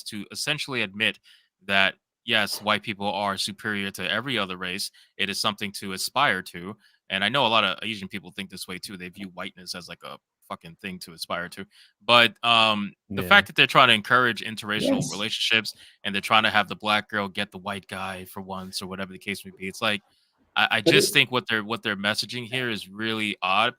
to essentially admit that yes, white people are superior to every other race. It is something to aspire to. And I know a lot of Asian people think this way too. They view whiteness as like a fucking thing to aspire to. But the Yeah. fact that they're trying to encourage interracial Yes. relationships and they're trying to have the black girl get the white guy for once or whatever the case may be, it's like I But just think what they're messaging here is really odd.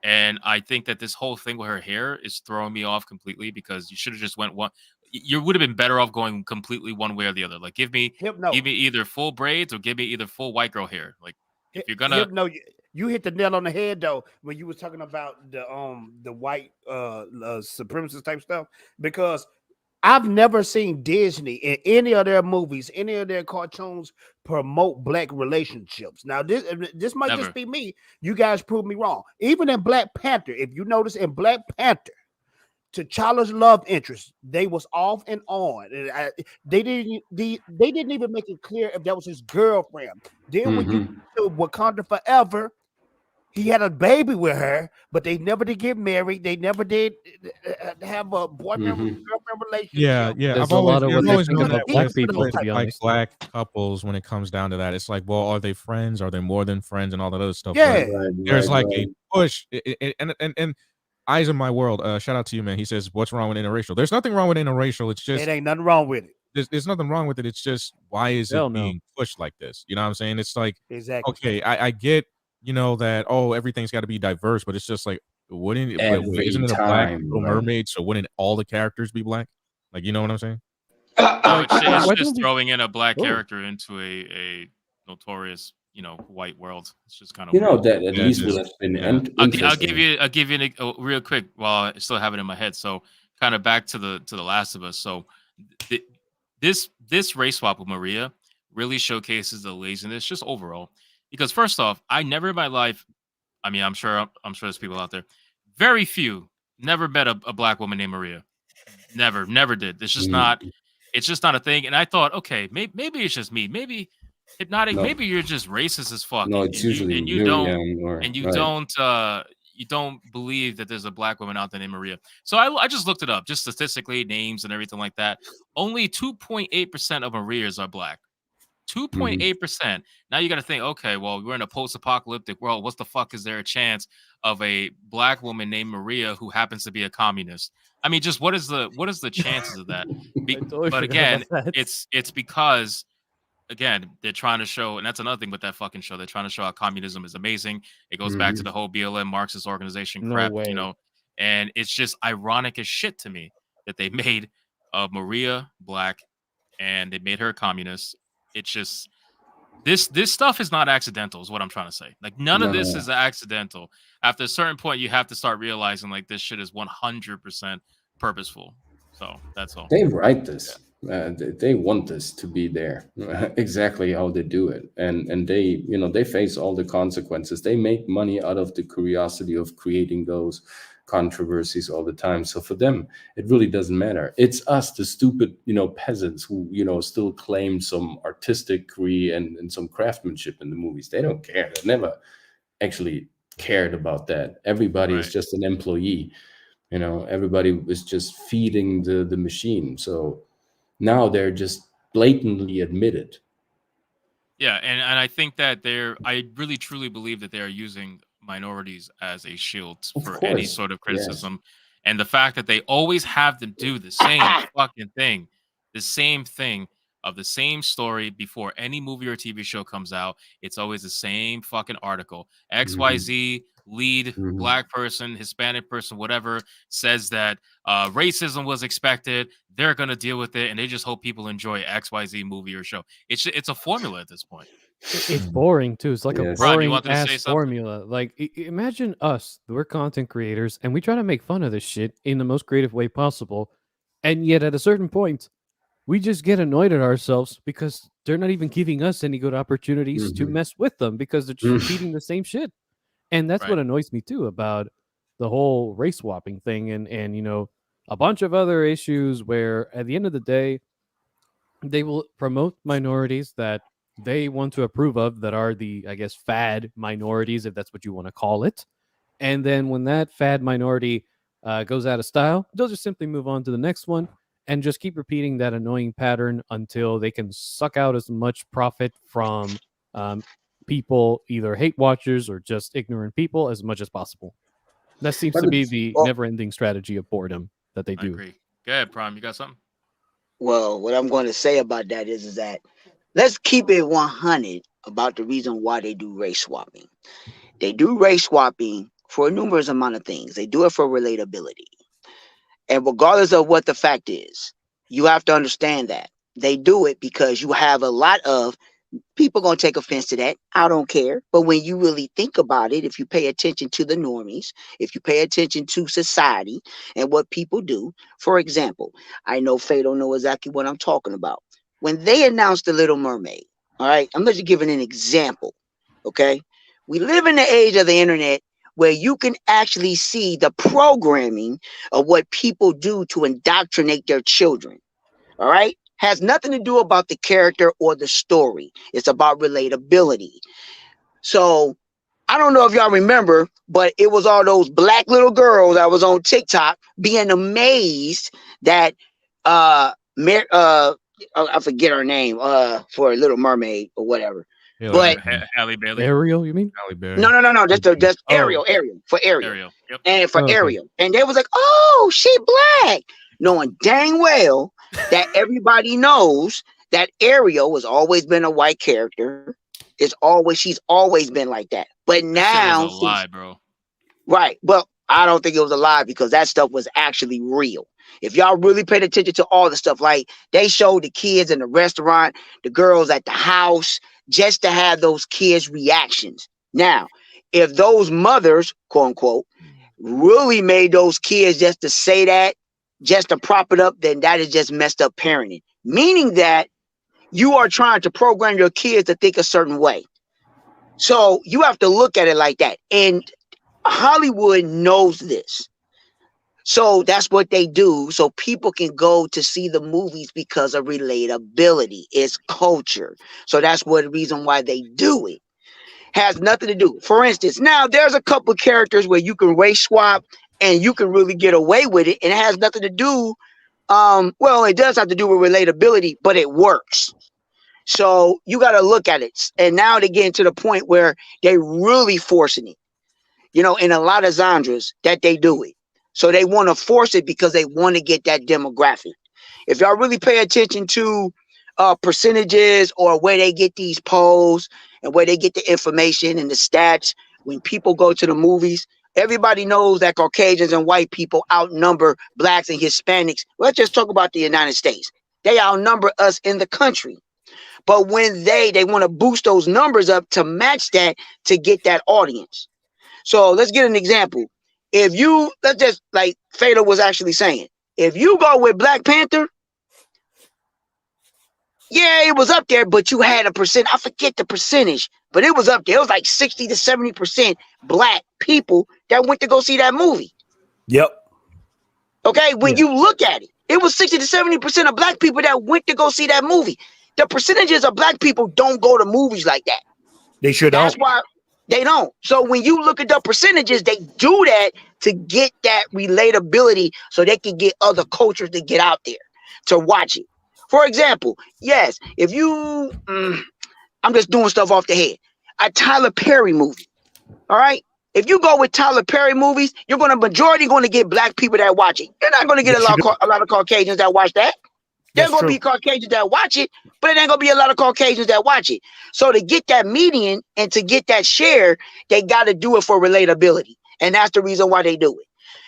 And I think that this whole thing with her hair is throwing me off completely because you should have just went one. You would have been better off going completely one way or the other. Like give me Hypno. either full braids or give me either full white girl hair. Like if you're gonna Hypno, you hit the nail on the head though when you was talking about the white supremacist type stuff, because I've never seen Disney in any of their movies, any of their cartoons promote black relationships. Now, this might Never. just be me. You guys prove me wrong. Even in Black Panther, if you notice in Black Panther, T'Challa's love interest, they was off and on. And they didn't even make it clear if that was his girlfriend. Then when you to Wakanda Forever, he had a baby with her, but they never did get married. They never did have a boyfriend girlfriend relationship. Yeah. There's I've a lot always, of I've what they always think known about that black with, people, with, to be like honest. black couples, when it comes down to that, it's like, well, are they friends? Are they more than friends and all that other stuff? Yeah. But there's like a push, and eyes in my world. Shout out to you, man. He says, "What's wrong with interracial?" There's nothing wrong with interracial. It's just It ain't nothing wrong with it. there's nothing wrong with it. It's just why is Hell it no. being pushed like this? You know what I'm saying? It's like Exactly. okay, I get that everything's got to be diverse, but it's just like wouldn't it, but Every isn't it a black time, Little right? Mermaid? So wouldn't all the characters be black? Like you know what I'm saying? No, it's why just don't we- throwing in a black Oh. character into a notorious white world. It's just kind of You know weird. that at Yeah, least it would is. have been Yeah. I'll give interesting. you real quick while I still have it in my head. So kind of back to the Last of Us. So th- this race swap with Maria really showcases the laziness just overall. Because first off, I never in my life, I mean, I'm sure there's people out there, very few, never met a black woman named Maria. Never did. Mm. It's just not a thing. And I thought, okay, maybe it's just me. Maybe Hypnotic, No, maybe you're just racist as fuck, no, and, it's and you usually and you don't Miriam or and right. you don't believe that there's a black woman out there named Maria. So I just looked it up, just statistically, names and everything like that. Only 2.8% of Marias are black. Mhm. 2.8%. Now you got to think, okay, well, we're in a post-apocalyptic world. What the fuck is there a chance of a black woman named Maria who happens to be a communist? I mean, just what is the chances of that? I totally But forgot again, about that. it's because again, they're trying to show, and that's another thing with that fucking show. They're trying to show how communism is amazing. It goes back to Mhm. the whole BLM Marxist organization No crap, way. and it's just ironic as shit to me that they made Maria black and they made her a communist. It's just this stuff is not accidental, is what I'm trying to say. Like none of this No, is accidental. After a certain point, you have to start realizing like this shit is 100% purposeful. So that's all. they write Yeah. this. They want this to be there, exactly how they do it, and they they face all the consequences. They make money out of the curiosity of creating those controversies all the time. So for them, it really doesn't matter. It's us, the stupid peasants who still claim some artistry and some craftsmanship in the movies. They don't care. They never actually cared about that. Everybody is Right. just an employee. Everybody was just feeding the machine. So now they're just blatantly admitted. Yeah, and I think that I really truly believe that they are using minorities as a shield Of for any course, sort of yes. criticism. And the fact that they always have to do the same fucking thing, the same thing of the same story before any movie or TV show comes out, it's always the same fucking article. Mhm, XYZ lead mhm. black person, Hispanic person, whatever, says that racism was expected. They're gonna deal with it, and they just hope people enjoy XYZ movie or show. It's a formula at this point. It's Mhm. boring too. It's like a Yes. Prime, you boring wanted to say ass something? formula. Like imagine us, we're content creators, and we try to make fun of this shit in the most creative way possible, and yet at a certain point, we just get annoyed at ourselves because they're not even giving us any good opportunities to Mhm. mess with them because they're just repeating the same shit. And that's Right. what annoys me too about the whole race swapping thing and a bunch of other issues where at the end of the day they will promote minorities that they want to approve of that are the I guess fad minorities if that's what you want to call it. And then when that fad minority goes out of style, they'll just simply move on to the next one and just keep repeating that annoying pattern until they can suck out as much profit from um, people, either hate watchers or just ignorant people, as much as possible. That seems But to be it's the Well, never ending strategy of boredom that they I do. agree. Go ahead, Prime. You got something? well, what I'm going to say about that is that let's keep it 100 about the reason why they do race swapping. They do race swapping for a numerous amount of things. They do it for relatability. And regardless of what the fact is, you have to understand that they do it because you have a lot of people gonna take offense to that. I don't care. But when you really think about it, if you pay attention to the normies, if you pay attention to society and what people do, for example, I know Faye don't know exactly what I'm talking about. When they announced the Little Mermaid, all right, I'm just giving an example. Okay. We live in the age of the internet where you can actually see the programming of what people do to indoctrinate their children. All right, has nothing to do about the character or the story. It's about relatability. So I don't know if y'all remember, but it was all those black little girls that was on TikTok being amazed that Mer- uh I forget her name for Little Mermaid or whatever. Haley But Berry. Halle Bailey, Ariel, you mean? Halle Berry. no, just Oh, Ariel for Ariel Ariel. Yep. and for oh, okay. Ariel. And they was like, oh, she black. Knowing dang well that everybody knows that Ariel has always been a white character. She's always been like that. But That shit was a now lie, since bro. right, well, I don't think it was a lie because that stuff was actually real. If y'all really paid attention to all the stuff, like they showed the kids in the restaurant, the girls at the house, just to have those kids' reactions. Now, if those mothers, quote unquote, really made those kids just to say that, just to prop it up, then that is just messed up parenting. Meaning that you are trying to program your kids to think a certain way. So you have to look at it like that. And Hollywood knows this. So that's what they do. So people can go to see the movies because of relatability. It's culture. So that's what the reason why they do it. Has nothing to do. For instance, now there's a couple characters where you can race swap and you can really get away with it. And it has nothing to do. Well, it does have to do with relatability, but it works. So you got to look at it. And now they're getting to the point where they're really forcing it. In a lot of genres that they do it. So they want to force it because they want to get that demographic. If y'all really pay attention to percentages or where they get these polls and where they get the information and the stats, when people go to the movies, everybody knows that Caucasians and white people outnumber blacks and Hispanics. Let's just talk about the United States. They outnumber us in the country. But when they want to boost those numbers up to match that to get that audience. So let's get an example. If you, let's just like Fado was actually saying, if you go with Black Panther, yeah, it was up there, but you had a percent. I forget the percentage, but it was up there. It was like 60 to 70% black people that went to go see that movie. Yep. Okay, when you look at it, it was 60 to 70% of black people that went to go see that movie. The percentages of black people don't go to movies like that. They sure don't. That's why they don't. So when you look at the percentages, they do that to get that relatability so they can get other cultures to get out there to watch it. For example, yes, if you, I'm just doing stuff off the head, a Tyler Perry movie, all right? If you go with Tyler Perry movies, you're going to get black people that watch it. You're not going to get a lot of Caucasians that watch that. There's going to be Caucasians that watch it, but it ain't going to be a lot of Caucasians that watch it. So to get that median and to get that share, they got to do it for relatability. And that's the reason why they do it.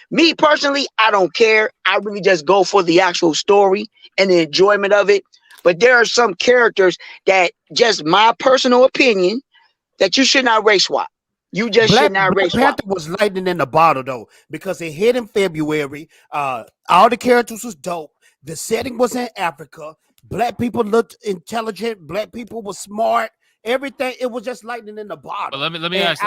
Me personally, I don't care. I really just go for the actual story and the enjoyment of it. But there are some characters that, just my personal opinion, that you should not race swap. You just should not race swap. Black Panther was lightning in the bottle though, because it hit in February. All the characters was dope. The setting was in Africa. Black people looked intelligent. Black people were smart. Everything. It was just lightning in the bottle. But let me ask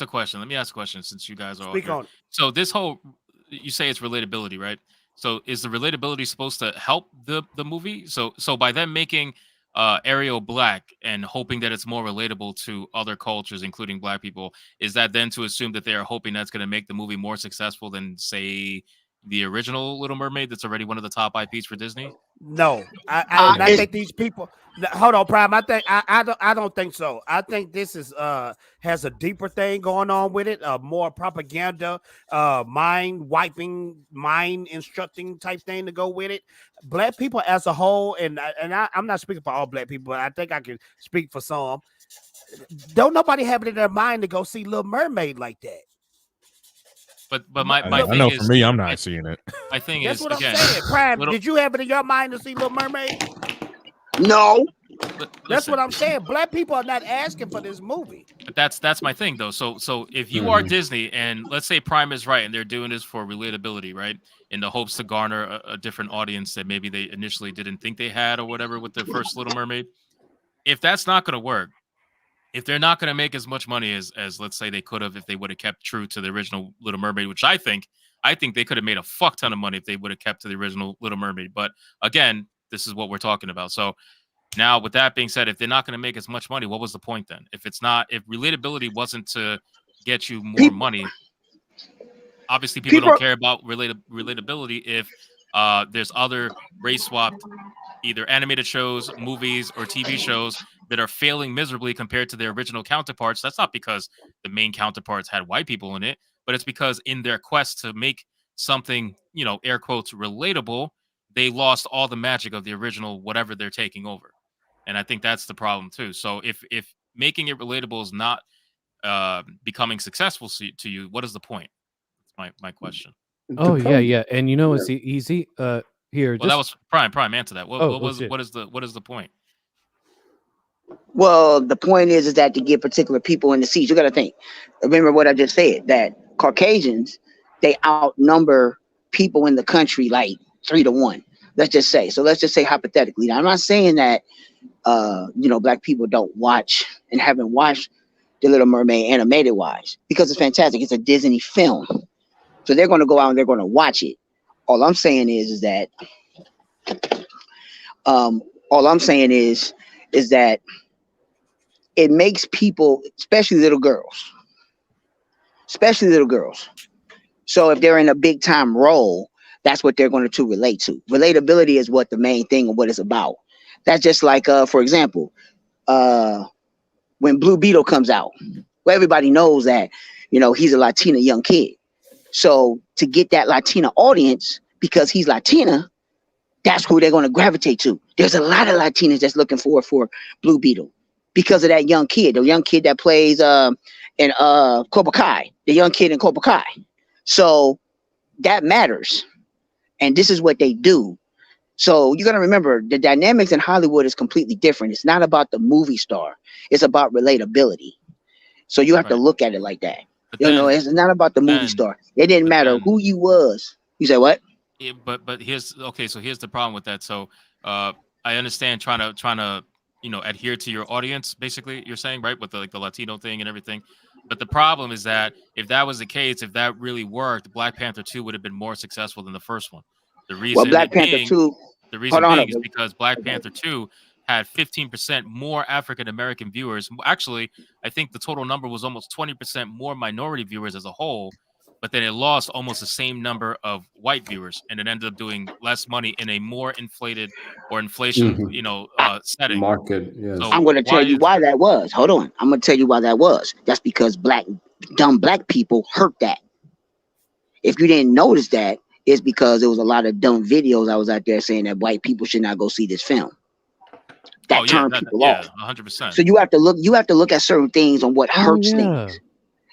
a question. Let me ask a question since you guys are speak all here. on it. So this whole, you say it's relatability, right? So is the relatability supposed to help the movie? So by them making Ariel black and hoping that it's more relatable to other cultures, including black people, is that then to assume that they are hoping that's going to make the movie more successful than, say, the original Little Mermaid that's already one of the top IPs for Disney? No, I think these people. Hold on, Prime. I don't think so. I think this is has a deeper thing going on with it. More propaganda, mind wiping, mind instructing type thing to go with it. Black people as a whole, and I'm not speaking for all black people, but I think I can speak for some. Don't nobody have it in their mind to go see Little Mermaid like that. But my I thing know is, for me, I'm not seeing it. My thing That's is, what again, I'm saying. Prime, did you have it in your mind to see Little Mermaid? No. That's what I'm saying. Black people are not asking for this movie. But that's my thing though. So if you are Disney and let's say Prime is right and they're doing this for relatability, right? In the hopes to garner a different audience that maybe they initially didn't think they had or whatever with the first Little Mermaid. If that's not going to work, if they're not going to make as much money as let's say they could have if they would have kept true to the original Little Mermaid, which I think they could have made a fuck ton of money if they would have kept to the original Little Mermaid. But again, this is what we're talking about. So now, with that being said, if they're not going to make as much money, what was the point then? If relatability wasn't to get you more money, obviously people don't care about relatability if there's other race swapped either animated shows, movies, or TV shows that are failing miserably compared to their original counterparts. That's not because the main counterparts had white people in it, but it's because in their quest to make something, air quotes, relatable, they lost all the magic of the original whatever they're taking over. And I think that's the problem too. So if making it relatable is not becoming successful to you, what is the point? That's my question. Oh yeah. And it's easy. Here, well, that was Prime. Answer that. What is the point? Well, the point is that to get particular people in the seats, you got to think. Remember what I just said, that Caucasians, they outnumber people in the country like 3 to 1. Let's just say. So let's just say hypothetically. Now, I'm not saying that black people don't watch and haven't watched The Little Mermaid animated wise, because it's fantastic. It's a Disney film, so they're going to go out and they're going to watch it. All I'm saying is that it makes people, especially little girls. So if they're in a big time role, that's what they're going to relate to. Relatability is what the main thing of what it's about. That's just like, for example, when Blue Beetle comes out, well, everybody knows that, he's a Latina young kid. So to get that Latina audience, because he's Latina, that's who they're going to gravitate to. There's a lot of Latinas that's looking forward for Blue Beetle because of that young kid, the young kid that plays in Cobra Kai, the young kid in Cobra Kai. So that matters. And this is what they do. So you got to remember, the dynamics in Hollywood is completely different. It's not about the movie star. It's about relatability. So you have to look at it like that. It's not about the movie star. It didn't matter who you was. You say what? Yeah, but here's the problem with that. So I understand trying to adhere to your audience, basically, you're saying, right, with the Latino thing and everything. But the problem is that if that was the case, if that really worked, Black Panther 2 would have been more successful than the first one. The reason Black Panther 2 is because Black Panther 2 had 15% more African American viewers. Actually, I think the total number was almost 20% more minority viewers as a whole. But then it lost almost the same number of white viewers, and it ended up doing less money in a more inflated or inflation, setting. Market, yes. So I'm going to tell you why that was. Hold on. I'm going to tell you why that was. That's because dumb black people hurt that. If you didn't notice that, it's because there was a lot of dumb videos I was out there saying that white people should not go see this film. That turned people off. 100%. So you have to look at certain things on what hurts things.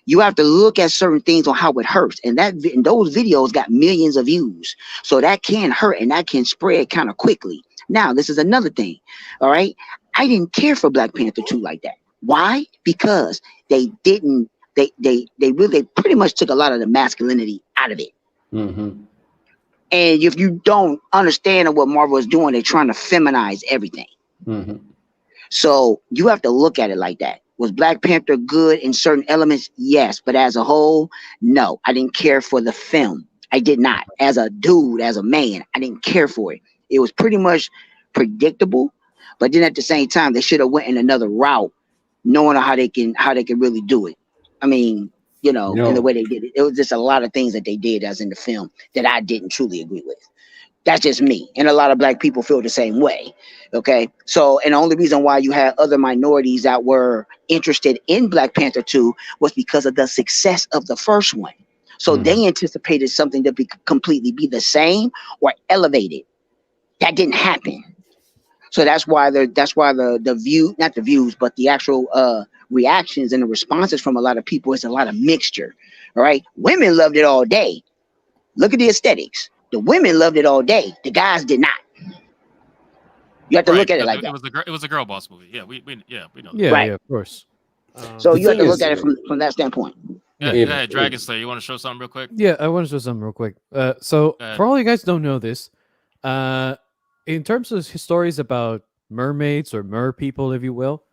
You have to look at certain things on how it hurts. And those videos got millions of views. So that can hurt and that can spread kind of quickly. Now, this is another thing. All right. I didn't care for Black Panther 2 like that. Why? Because they pretty much took a lot of the masculinity out of it. Mm-hmm. And if you don't understand what Marvel is doing, they're trying to feminize everything. Mm-hmm. So you have to look at it like that. Was Black Panther good in certain elements? Yes. But as a whole, no. I didn't care for the film. I did not. As a dude, as a man, I didn't care for it. It was pretty much predictable. But then at the same time, they should have went in another route, knowing how they can really do it. I mean, in the way they did it. It was just a lot of things that they did as in the film that I didn't truly agree with. That's just me. And a lot of black people feel the same way. Okay. So, and the only reason why you had other minorities that were interested in Black Panther 2 was because of the success of the first one. So they anticipated something to completely be the same or elevated. That didn't happen. So that's why the view, not the views, but the actual reactions and the responses from a lot of people is a lot of mixture. All right. Women loved it all day. Look at the aesthetics. The women loved it all day. The guys did not. You have to look at it like that. It was a girl boss movie. Yeah, we know. Yeah, right. Yeah, of course. So you have to look at it from that standpoint. Yeah, Dragon Slayer, you want to show something real quick? Yeah, I want to show something real quick. So for all you guys don't know this, in terms of stories about mermaids or mer people, if you will,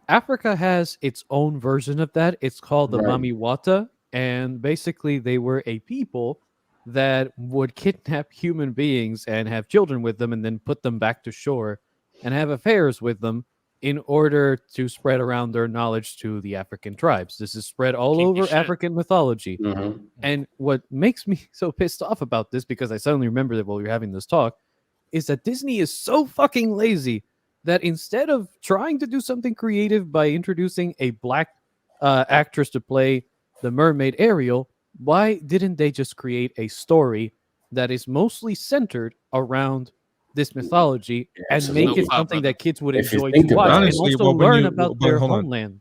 Africa has its own version of that. It's called the Mamiwata, and basically they were a people that would kidnap human beings and have children with them and then put them back to shore and have affairs with them in order to spread around their knowledge to the African tribes. This is spread all over African mythology. And what makes me so pissed off about this, because I suddenly remember that while we were having this talk, is that Disney is so fucking lazy that instead of trying to do something creative by introducing a black actress to play the mermaid Ariel, why didn't they just create a story that is mostly centered around this mythology and make it something that kids would enjoy to watch, honestly, and also learn about their homeland?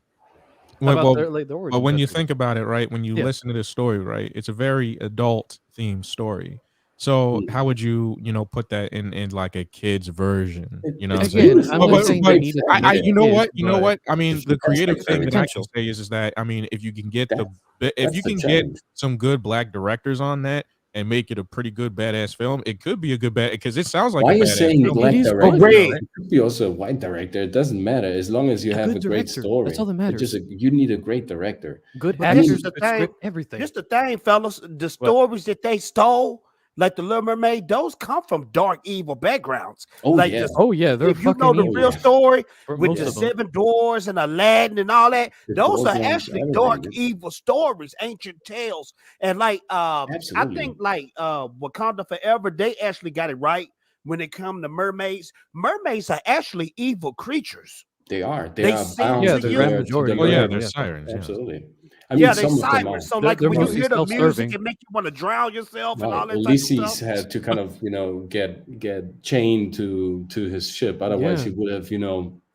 But when you think about it, right, when you listen to this story, right, it's a very adult themed story. So how would you, put that in like a kid's version? You know what I'm Again, saying? I'm not saying they need it to I be you know kids, what? You know but what? I mean, the creative That's thing the that I can potential. say is that I mean, if you can get That's if you the can get challenge. some good black directors on that and make it a pretty good badass film, it could be a good because it sounds like Why a are you badass saying film. black is director? fun. Red. It could be also a white director. It doesn't matter as long as you A have good a great director. story. That's all that It's just matters. you need a great director. Good But this is actors, the good thing. script, everything. This the thing, fellas. The stories that they stole, like the Little Mermaid, those come from dark, evil backgrounds. Oh Like yeah, Oh yeah, they're if you know fucking the evil. real story For with most the of them. seven dwarves and Aladdin and all that, The those are Doorgrounds, actually everything, dark, man. evil stories, ancient tales. And like I Absolutely. think like Wakanda Forever, they actually got it right when it comes to mermaids. Mermaids are actually evil creatures. They are. They They are seem bound Yeah, to the to grand their majority. Oh yeah, lure. they're Yeah. sirens. Yeah. Absolutely. I Yeah, mean, they some of them are. sirens. So They're- like they're when you mostly hear the music, self-serving. it make you want to drown yourself and Right. all that type of Ulysses stuff. had to kind of, get chained to his ship. Otherwise, Yeah. he would have,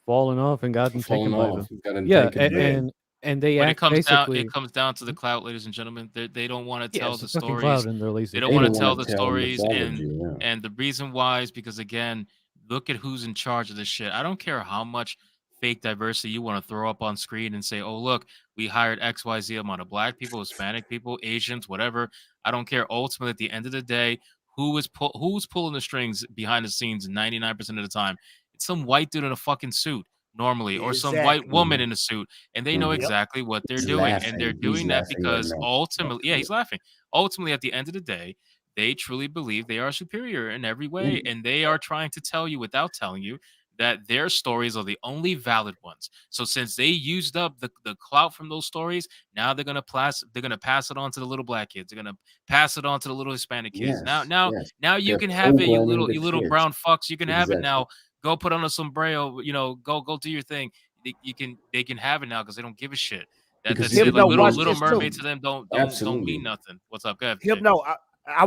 Fallen off and gotten fallen taken by off, them. gotten Yeah, taken by. and they When act basically. it comes down to the clout, ladies and gentlemen. They don't want to Yeah, tell it's the a fucking stories. cloud and they're lazy. They don't They want don't to tell want the to tell stories, mythology. Yeah. and the reason why is because again, look at who's in charge of this shit. I don't care how much fake diversity you want to throw up on screen and say, "Oh, look, we hired XYZ amount of black people, Hispanic people, Asians, whatever." I don't care. Ultimately, at the end of the day, who's pulling the strings behind the scenes 99% of the time? It's some white dude in a fucking suit normally, or some white Exactly. woman in a suit, and they know Mhm. exactly what they're He's doing, and laughing. they're He's doing that laughing right because now. ultimately, yeah, he's laughing. Ultimately, at the end of the day, they truly believe they are superior in every way, and they are trying to tell you without telling you that their stories are the only valid ones. So since they used up the clout from those stories, now they're gonna pass it on to the little black kids. They're gonna pass it on to the little Hispanic kids. Yes. Yes. Now you They're can have it, programming the you little kids. brown fucks. You can have it Exactly. now. Go put on a sombrero. Go do your thing. They can have it now because they don't give a shit. Because That's you it. can Like Hypno, do watch Little this too. Mermaid to them don't Absolutely. mean nothing. What's up? Go ahead, Jay. Hypno, I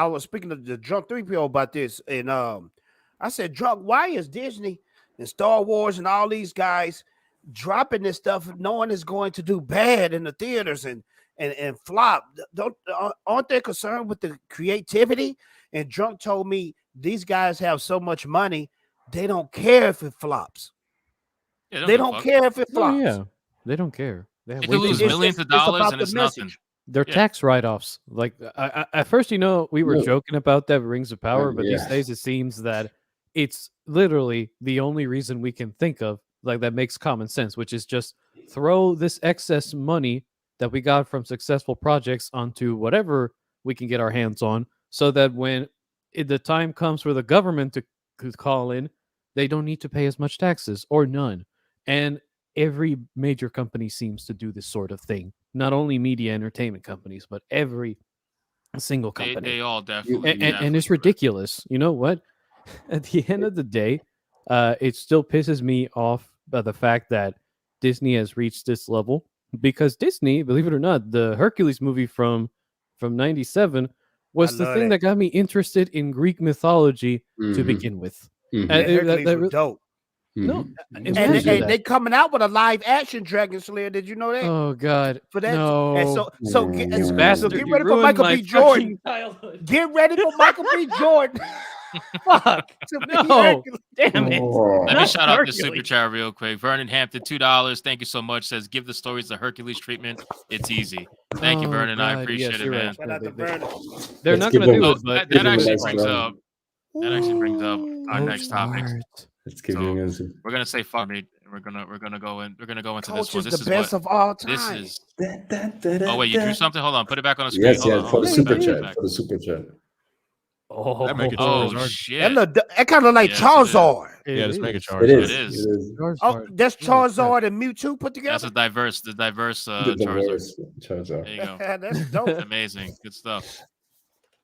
was speaking to the drunk 3PO about this, and I said, drunk, why is Disney and Star Wars and all these guys dropping this stuff knowing it's going to do bad in the theaters and flop? Aren't they concerned with the creativity? And drunk told me these guys have so much money, they don't care if it flops. Yeah, They give a don't fuck. care if it Oh flops. yeah, they don't care. They have They way could too lose much. millions of It's dollars about and the it's nothing. message. They're Yeah. tax write-offs. Like at first, we were Look. joking about that Rings of Power, but these Yeah. days it seems that it's literally the only reason we can think of, like that makes common sense, which is just throw this excess money that we got from successful projects onto whatever we can get our hands on, so that when the time comes for the government to call in, they don't need to pay as much taxes or none. And every major company seems to do this sort of thing. Not only media entertainment companies, but every single company. They all definitely And it's definitely do it. ridiculous. You know what? At the end of the day, it still pisses me off by the fact that Disney has reached this level, because Disney, believe it or not, the Hercules movie from '97 was the love thing that. that got me interested in Greek mythology to Mhm. begin with. Mhm. That Hercules was re- dope. no, Mhm. And, imagine and that. they coming out with a live action Dragon Slayer. Did you know that? Oh God, For that, no, and so get, You so bastard! get You ready for ruined Michael my B. Jordan. fucking childhood. Get ready for Michael B. Jordan Fuck, to be no, Hercules. damn it. Oh. Let me Not shout out this super Hercules. chat real quick. Vernon Hampton, $2. Thank you so much. Says give the stories the Hercules treatment. It's easy. Thank you, Oh, Vernon. I God, appreciate yes, it, you're man. right. Shout No, out to they, Vernon. they're Let's not give gonna him- do Oh, it, but that give him a actually nice brings round. up our next topic. Let's give So, him a We're gonna say fuck me. We're gonna go into Coach this one. is This the is best what of all this time. is. Oh wait, you drew something? Hold on, put it back on the screen. Yes, Hold yes, on, for the put it super back, put it chat. back. For the super chat. Oh, Make it Oh Charizard. shit! That kind of like Yes, it is. Charizard. Yeah, just make it It Charizard. is. It is. It is. Oh, Charizard. that's Holy crap. Charizard and Mewtwo put That's together. the diverse The Charizard. diverse Charizard. There you go. That's dope. Amazing, good stuff.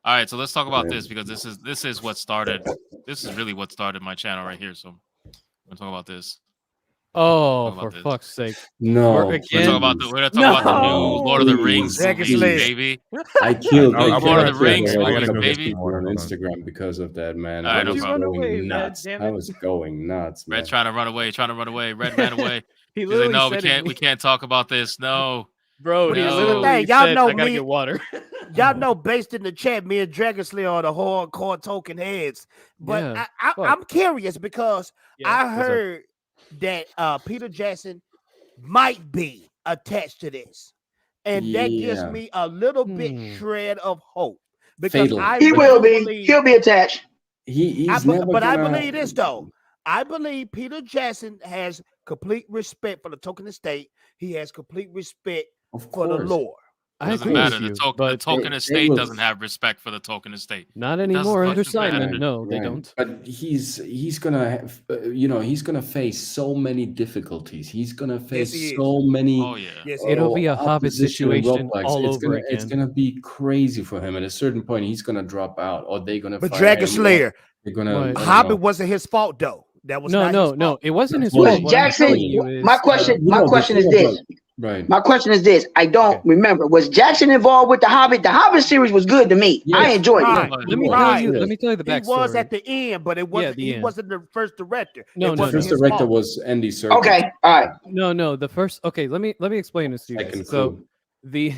All right, so let's talk about Yeah. this because this is what started. This is really what started my channel right here. So we're gonna talk about this. Oh, Talk about for this. fuck's sake. No. We're We're again- gonna talk about the new No. Lord of the Rings Please. movies, Dragon Slayer. baby. I killed I'll- I'll be Lord right of the back. Rings I gotta movies, go get baby. some water. on Hold on. Instagram because of that, man. All right, I no was problem. Why'd you run away, going Red? nuts. Damn I it. was going nuts, man. Red trying to run away. Red ran away. He He's like, literally no, said it. we can't talk about this. No. Bro, But he no. literally Hey, y'all said, know I gotta me- get water. Y'all know, based in the chat, me and Dragon Slayer are the hardcore token heads. But Yeah, I'm curious because Yeah, I what's up? heard that Peter Jackson might be attached to this, and that gives Yeah. me a little bit Hmm. shred of hope because Fatal. I He will do be. believe. He'll be attached. He's never But I gonna. believe this though. I believe Peter Jackson has complete respect for the token estate. He has complete respect Of for the course. lore. I Doesn't agree matter. with you, The but token They estate will- doesn't have respect for the token estate. not It doesn't anymore under fucking matter. Simon. No, they Right. don't. But he's gonna have, he's gonna face so many difficulties. He's gonna face he is. so many. Oh yeah. Yes, It'll be a Hobbit opposition and situation roadblocks. all It's over gonna, It's again. gonna be crazy for him. At a certain point, he's gonna drop out, or they're gonna. But fire Dragon him, or Slayer, they're gonna. What? let him Hobbit go. wasn't his fault though. That was No, not no, his no. fault. It wasn't his Was fault. What I'm Jackson? telling you is, My question. You My know, question is before, this. Right. My question is this. I don't Okay. remember. Was Jackson involved with the Hobbit? The Hobbit series was good to me. I Yes. enjoyed Right. it. But let me Right. tell you. Yes. Let me tell you the He was backstory. at the end, but it wasn't. the He end. wasn't the first director. No, it no, The wasn't first his director fault. was Andy Serkis. Okay. All right. No. The first. Okay, let me explain this to you guys. Second So crew. the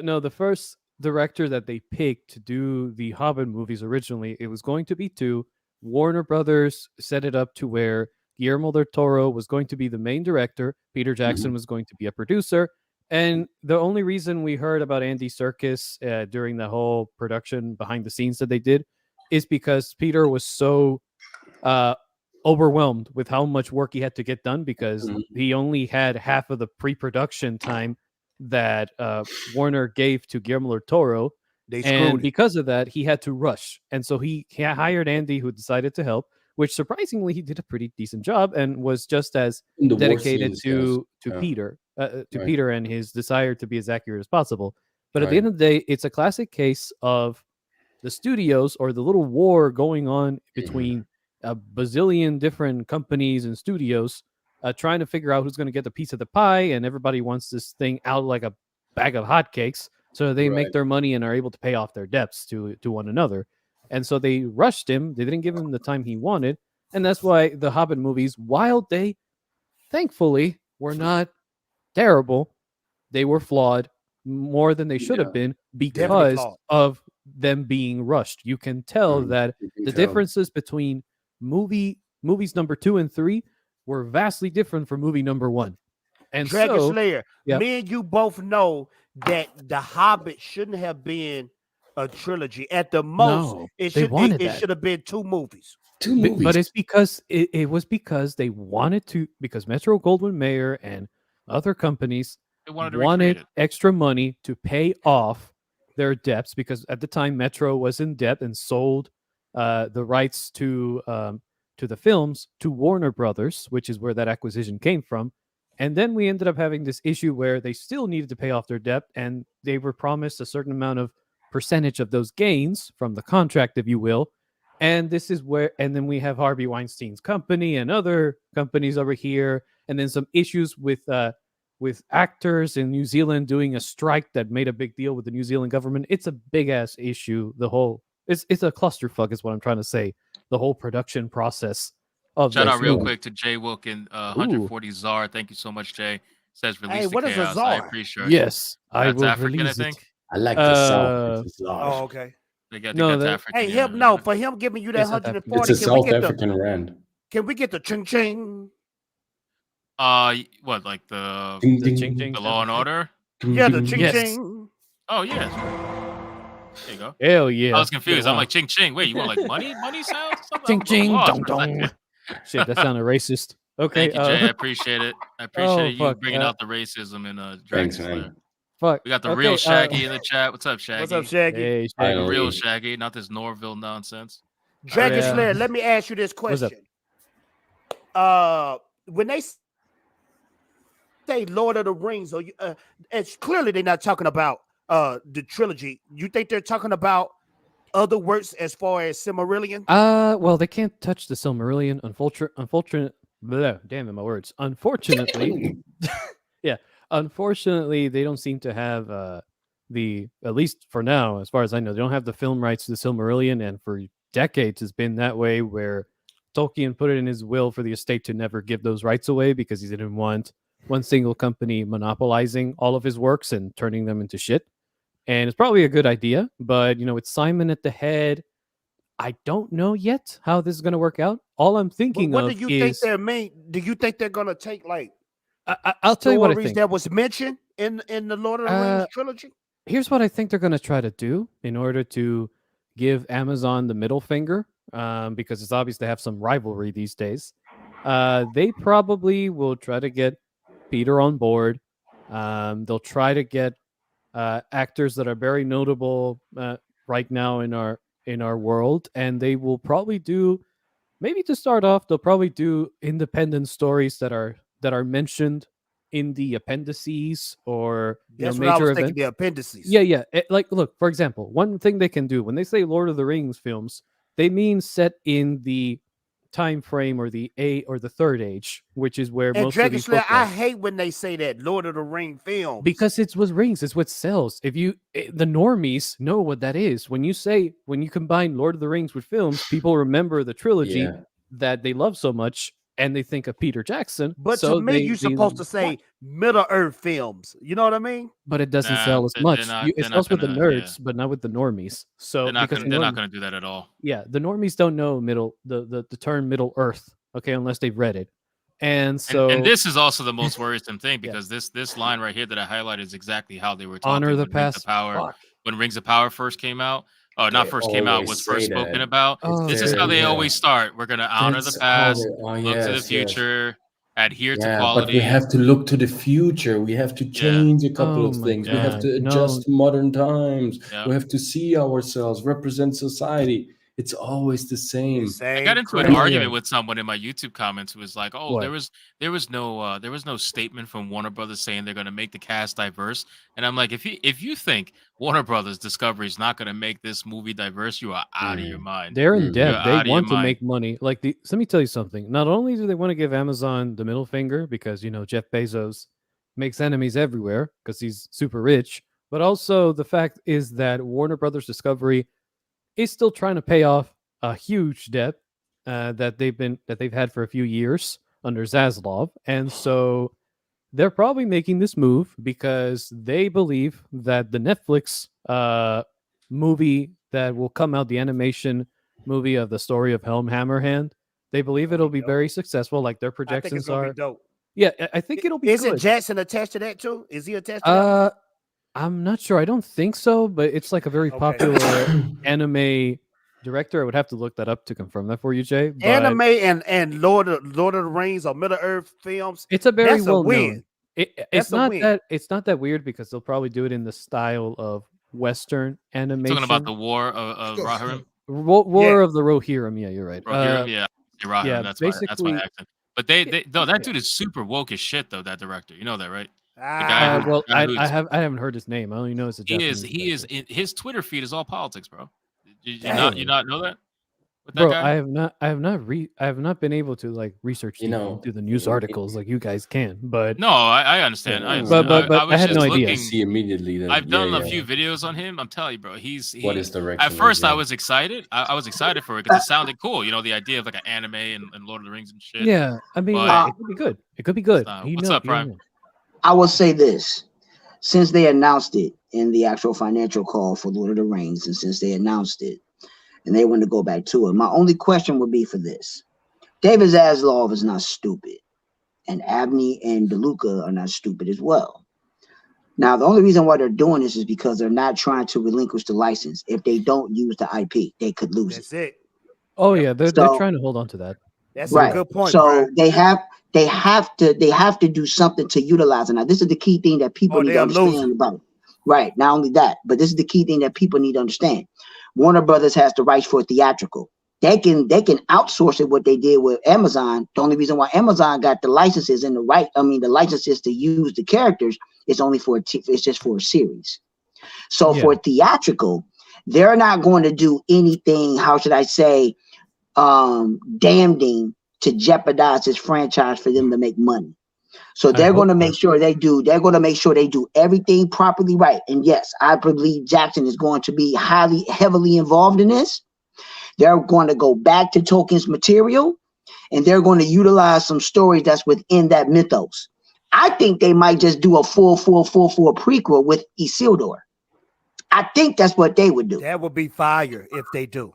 no, the first director that they picked to do the Hobbit movies originally, it was going to be two. Warner Brothers set it up to where Guillermo del Toro was going to be the main director, Peter Jackson was going to be a producer, and the only reason we heard about Andy Serkis during the whole production behind the scenes that they did is because Peter was so overwhelmed with how much work he had to get done because he only had half of the pre-production time that Warner gave to Guillermo del Toro, They and screwed him. because of that, he had to rush, and so he hired Andy, who decided to help. Which surprisingly, he did a pretty decent job and was just as In the war dedicated scenes, to yes. Yeah. Peter, to Right. Peter and his desire to be as accurate as possible. But at the Right. end of the day, it's a classic case of the studios or the little war going on between a bazillion different companies and studios trying to figure out who's going to get the piece of the pie, and everybody wants this thing out like a bag of hotcakes so they make Right. their money and are able to pay off their debts to one another. And so they rushed him. They didn't give him the time he wanted. And that's why the Hobbit movies, while they thankfully were not terrible, they were flawed more than they should have been because flawed. of them being rushed. You can tell that You can the tell. differences between movies number 2 and 3 were vastly different from movie number 1. And Dragon so, Slayer, yeah. me and you both know that The Hobbit shouldn't have been a trilogy. At the most, No, it they should wanted it that. should have been 2 movies. Two But movies. it's because it was because they wanted to, because Metro Goldwyn Mayer and other companies They wanted to recreate it. extra money to pay off their debts, because at the time Metro was in debt and sold the rights to the films to Warner Brothers, which is where that acquisition came from. And then we ended up having this issue where they still needed to pay off their debt, and they were promised a certain amount of percentage of those gains from the contract, if you will. And this is where, and then we have Harvey Weinstein's company and other companies over here, and then some issues with actors in New Zealand doing a strike that made a big deal with the New Zealand government. It's a big ass issue. It's a clusterfuck, is what I'm trying to say. The whole production process of Shout this out real movie. quick to Jay Wilkin, 140 Czar. Thank you so much, Jay. Says release Hey, the what is a chaos. I czar? appreciate it. Yes, I That's will African, I release think. it. I like the sound. It's Oh, okay. I think No, that's that- African. Hey, yeah. him no, for him giving you that It's South African. 140. It's a Can we South get the African rand. Can we get the ching ching? What, like the Ding, The ding, ching ding, ching. Law and Order? ding, Yeah, the ding. ching Yes. ching. Oh yeah. There you go. Hell yeah! I was confused. I'm Wow. like ching ching. Wait, you want like money sounds? ching I'm ching lost dong for a second. dong. Shit, that sounded racist. Okay, Thank you, Jay. I appreciate it. I appreciate you fuck, bringing out the racism in Dragon Thanks, Slayer. man. fuck. We got the Okay, real Shaggy in the chat. What's up, Shaggy? What's up, Shaggy? Hey, I Shaggy. know. The real Hey. Shaggy, not this Norville nonsense. Dragon Yeah. Slayer, let me ask you this What's up? question. When they say Lord of the Rings, or it's clearly they're not talking about the trilogy. You think they're talking about other works as far as Silmarillion? Well, they can't touch the Silmarillion. Unfortunate. Damn it, my words. Unfortunately, unfortunately, they don't seem to have at least for now, as far as I know, they don't have the film rights to the Silmarillion, and for decades it's been that way, where Tolkien put it in his will for the estate to never give those rights away because he didn't want one single company monopolizing all of his works and turning them into shit. and it's probably a good idea. But with Simon at the head, I don't know yet how this is going to work out. All I'm But thinking what do of you think is they're main? Do you think they're gonna take like I'll tell you what I stories think. that was mentioned in the Lord of the Rings trilogy? Here's what I think they're going to try to do in order to give Amazon the middle finger, because it's obvious they have some rivalry these days. They probably will try to get Peter on board. They'll try to get actors that are very notable right now in our world, and they will probably do, maybe to start off, they'll probably do independent stories that are mentioned in the appendices or That's what I major was events. thinking. The appendices. Yeah. Like, look, for example, one thing they can do when they say Lord of the Rings films, they mean set in the time frame or the third age, which is where And most of Dragon these Slayer, books I are. hate when they say that Lord of the Ring films. Because it's what rings, it's what sells. If the normies know what that is. When you combine Lord of the Rings with films, people remember the trilogy Yeah. that they love so much, and they think of Peter Jackson. But so to me, you're they supposed to say Middle Earth films. You know what I mean? but it doesn't Nah, sell as they're much. not. It They're not sells with the gonna. nerds, Yeah, but not with the normies. So they're not because gonna. They're not gonna do that at all. the normies don't know the term Middle Earth, okay, unless they've read it. And so And this is also the most worrisome thing Yeah. because this line right here that I highlighted is exactly how they were honor talking the when Rings of past. Power Fuck. when Rings of Power first came out. Oh, not They first came out, always was say first spoken that. about. Oh, This is okay. how they yeah. always start. We're gonna honor the That's how past, they are. look to the Yes, yes. future, adhere to Yeah, quality. but we have to look to the future. We have to change a couple Oh of my things. We have God, to no. adjust to modern times. Yeah. We have to see ourselves, represent society. It's always the same. I got into an Yeah. argument with someone in my YouTube comments who was like, "Oh, What? there was no statement from Warner Brothers saying they're going to make the cast diverse." And I'm like, if you think Warner Brothers Discovery is not going to make this movie diverse, you are out of your mind. They're in Mhm. debt. You're They out of your want to mind. make money. Like let me tell you something. Not only do they want to give Amazon the middle finger because Jeff Bezos makes enemies everywhere because he's super rich, but also the fact is that Warner Brothers Discovery is still trying to pay off a huge debt that they've had for a few years under Zaslav, and so they're probably making this move because they believe that the Netflix movie that will come out, the animation movie of the story of Helm Hammerhand, they believe it'll be very successful. Like their I think it's projections gonna are. be dope. Yeah, I think it'll be Isn't good. Jackson attached to that too? Is he attached to that? I'm not sure. I don't think so, but it's like a very Okay. popular anime director. I would have to look that up to confirm that for you, Jay. But Anime and Lord of the Rings or Middle Earth films. it's a very That's a well win. known. It's That's a not win. that weird because they'll probably do it in the style of Western animation. Talking about the War of Rohirrim. War of the Rohirrim. Yeah, you're right. Rohirrim, yeah, Rohirrim. yeah, That's my basically- accent. But that dude is super woke as shit though. That director, you know that, right? Ah, who- well, guy who's- I haven't heard his name. I only know it's a Japanese. He is director. his Twitter feed is all politics, bro. You Damn. not know that? With that Bro, guy? I have not been able to like research do the news articles like you guys can, but No, I understand. I Yeah, understand. but I was I had just no idea. looking. See immediately that I've done yeah, a few videos on him. I'm telling you, bro. What his direction At first, is, I yeah. was excited. I was excited for it because it sounded cool. You know, the idea of like an anime and Lord of the Rings and shit. Yeah, I mean, But- it could be good. It could be good. not. You What's know- up, you don't Prime? know. I will say this. Since they announced it in the actual financial call for Lord of the Rings, and since they announced it and they want to go back to it, my only question would be for this. David Zaslav is not stupid, and Abney and DeLuca are not stupid as well. Now, the only reason why they're doing this is because they're not trying to relinquish the license. If they don't use the IP, they could lose it. that's it. Oh yeah, they're So- trying to hold on to that. That's Right. a good point. So Brian. they have to do something to utilize it. Now, this is the key thing that people need to they're understand losing. about it. Right. Not only that, but this is the key thing that people need to understand. Warner Brothers has the rights for theatrical. They can outsource it what they did with Amazon. The only reason why Amazon got the licenses and the licenses to use the characters is only it's just for a series. So Yeah. for theatrical, they're not going to do anything, how should I say, damning to jeopardize this franchise for them to make money. So they're hope going to so. make sure they do everything properly right. And yes, I believe Jackson is going to be heavily involved in this. They're going to go back to Tolkien's material, and they're going to utilize some stories that's within that mythos. I think they might just do a full prequel with Isildur. I think that's what they would do. That would be fire if they do.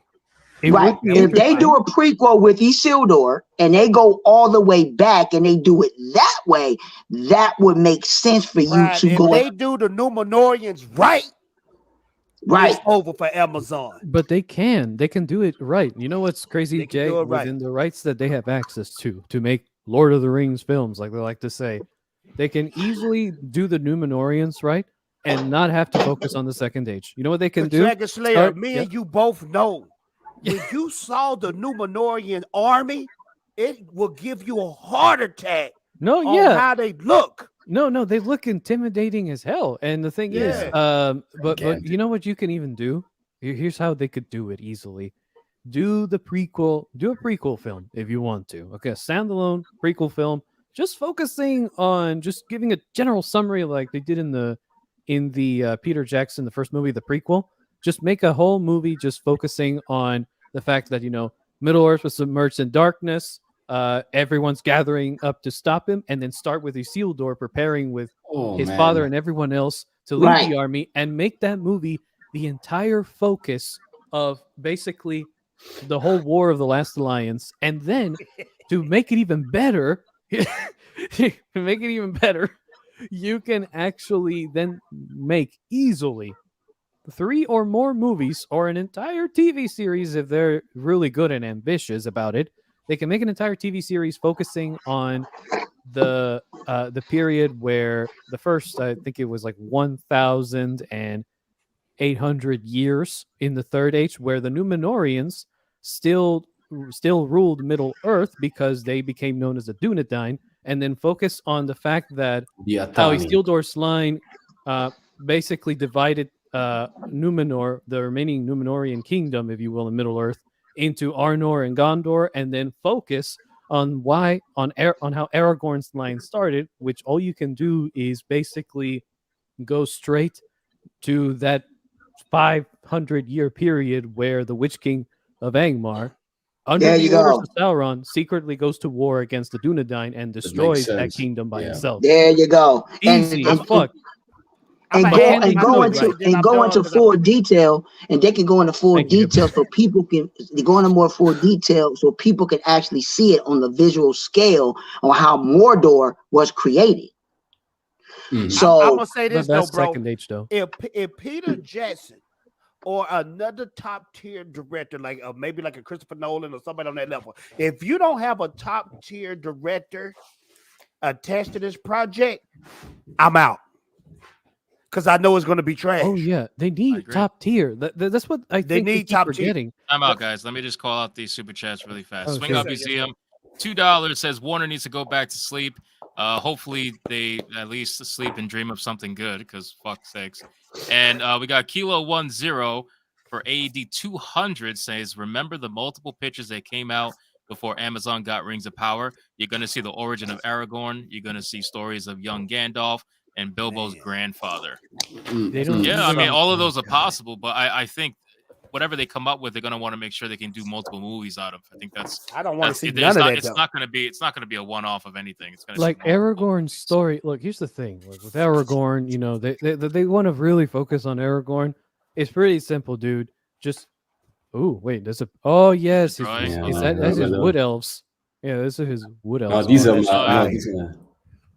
It Right. would be If they do a prequel with Isildur and they go all the way back and they do it that way, that would make sense for you Right. to If go. they do the Numenorians right, Right. it's over for Amazon. But they can do it right. You know what's crazy, They can Jay? do it right. Within the rights that they have access to make Lord of the Rings films, like they like to say, they can easily do the Numenorians right and not have to focus on the second age. You know what they can But do? Dragon Slayer, Start- me yeah. and you both know when you saw the Numenorian army, it will give you a heart attack No, on yeah. how they look. No, they look intimidating as hell. And the thing is, but you know what you can even do? Here's how they could do it easily. Do a prequel film if you want to. Okay, a standalone prequel film, just focusing on just giving a general summary like they did in the Peter Jackson, the first movie, the prequel. Just make a whole movie just focusing on the fact that, Middle Earth was submerged in darkness. Everyone's gathering up to stop him, and then start with Isildur preparing with his father and everyone else to lead Right. the army, and make that movie the entire focus of basically the whole War of the Last Alliance. And then to make it even better, you can actually then make easily 3 or more movies or an entire TV series if they're really good and ambitious about it. They can make an entire TV series focusing on the period where the first, I think it was like 1,800 years in the Third Age, where the Numenorians still ruled Middle Earth because they became known as the Dunedain, and then focus on the fact that how Isildur's line basically divided Numenor, the remaining Numenorian kingdom, if you will, in Middle Earth, into Arnor and Gondor, and then focus on how Aragorn's line started, which all you can do is basically go straight to that 500-year period where the Witch King of Angmar, under There the you orders go. of Sauron, secretly goes to war against the Dunedain and destroys that sense. kingdom by Yeah. itself. There you go. Easy as fuck. And I'ma go hand and my go notes into right, then I'm go done, into 'cause full detail, and they can go into full Thank you. detail so people can they go into more full detail so people can actually see it on the visual scale on how Mordor was created. Mhm. So I'm gonna say But this though, that's bro. second age though. If Peter Jackson or another top tier director, like maybe like a Christopher Nolan or somebody on that level, if you don't have a top tier director attached to this project, I'm out. Because I know it's going to be trash. Oh yeah, they need agree. top tier. That's what I They think they need keep top tier. forgetting. I'm out, guys. Let me just call out these super chats really fast. Oh, Swing sure. Out Museum, $2 says Warner needs to go back to sleep. Hopefully they at least sleep and dream of something good, because fuck's sakes. And we got Kilo 10 for AED 200 says, remember the multiple pictures that came out before Amazon got Rings of Power? You're going to see the origin of Aragorn. You're going to see stories of young Gandalf and Bilbo's grandfather. They don't. Yeah, I even- mean, all of those are possible, but I think whatever they come up with, they're going to want to make sure they can do multiple movies out of. I think that's. I don't want to that's see it's none of not, that. It's though. not going to be. It's not going to be a one-off of anything. It's going to like Aragorn's story. Look, here's the thing. Like with Aragorn, they want to really focus on Aragorn. It's pretty simple, dude. Just wait, there's a yes, his, Drawings? that's his Yeah. wood elves. Yeah, those are his wood elves. No, these are that's my. No, fine. these are,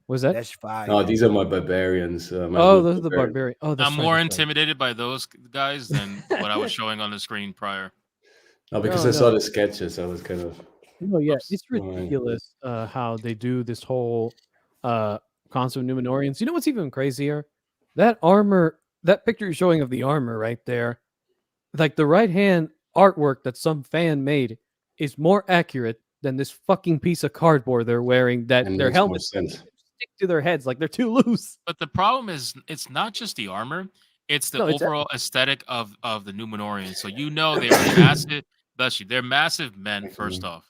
Was that? That's fine. no, these are my barbarians. My Oh, wood those are the barbarian. Oh, that's I'm right, more that's right. intimidated by those guys than what I was showing on the screen prior. No, because No, I saw no. the sketches. I was kind of. No, yeah, it's Right. ridiculous how they do this whole concept of Numenorians. You know what's even crazier? That armor, that picture you're showing of the armor right there, like the right hand artwork that some fan made is more accurate than this fucking piece of cardboard they're wearing that And their makes more helmets sense. stick to their heads like they're too loose. But the problem is, it's not just the armor; it's the No, it's overall aesthetic of the Numenorians. So they're massive. Bless you. They're massive men. First off,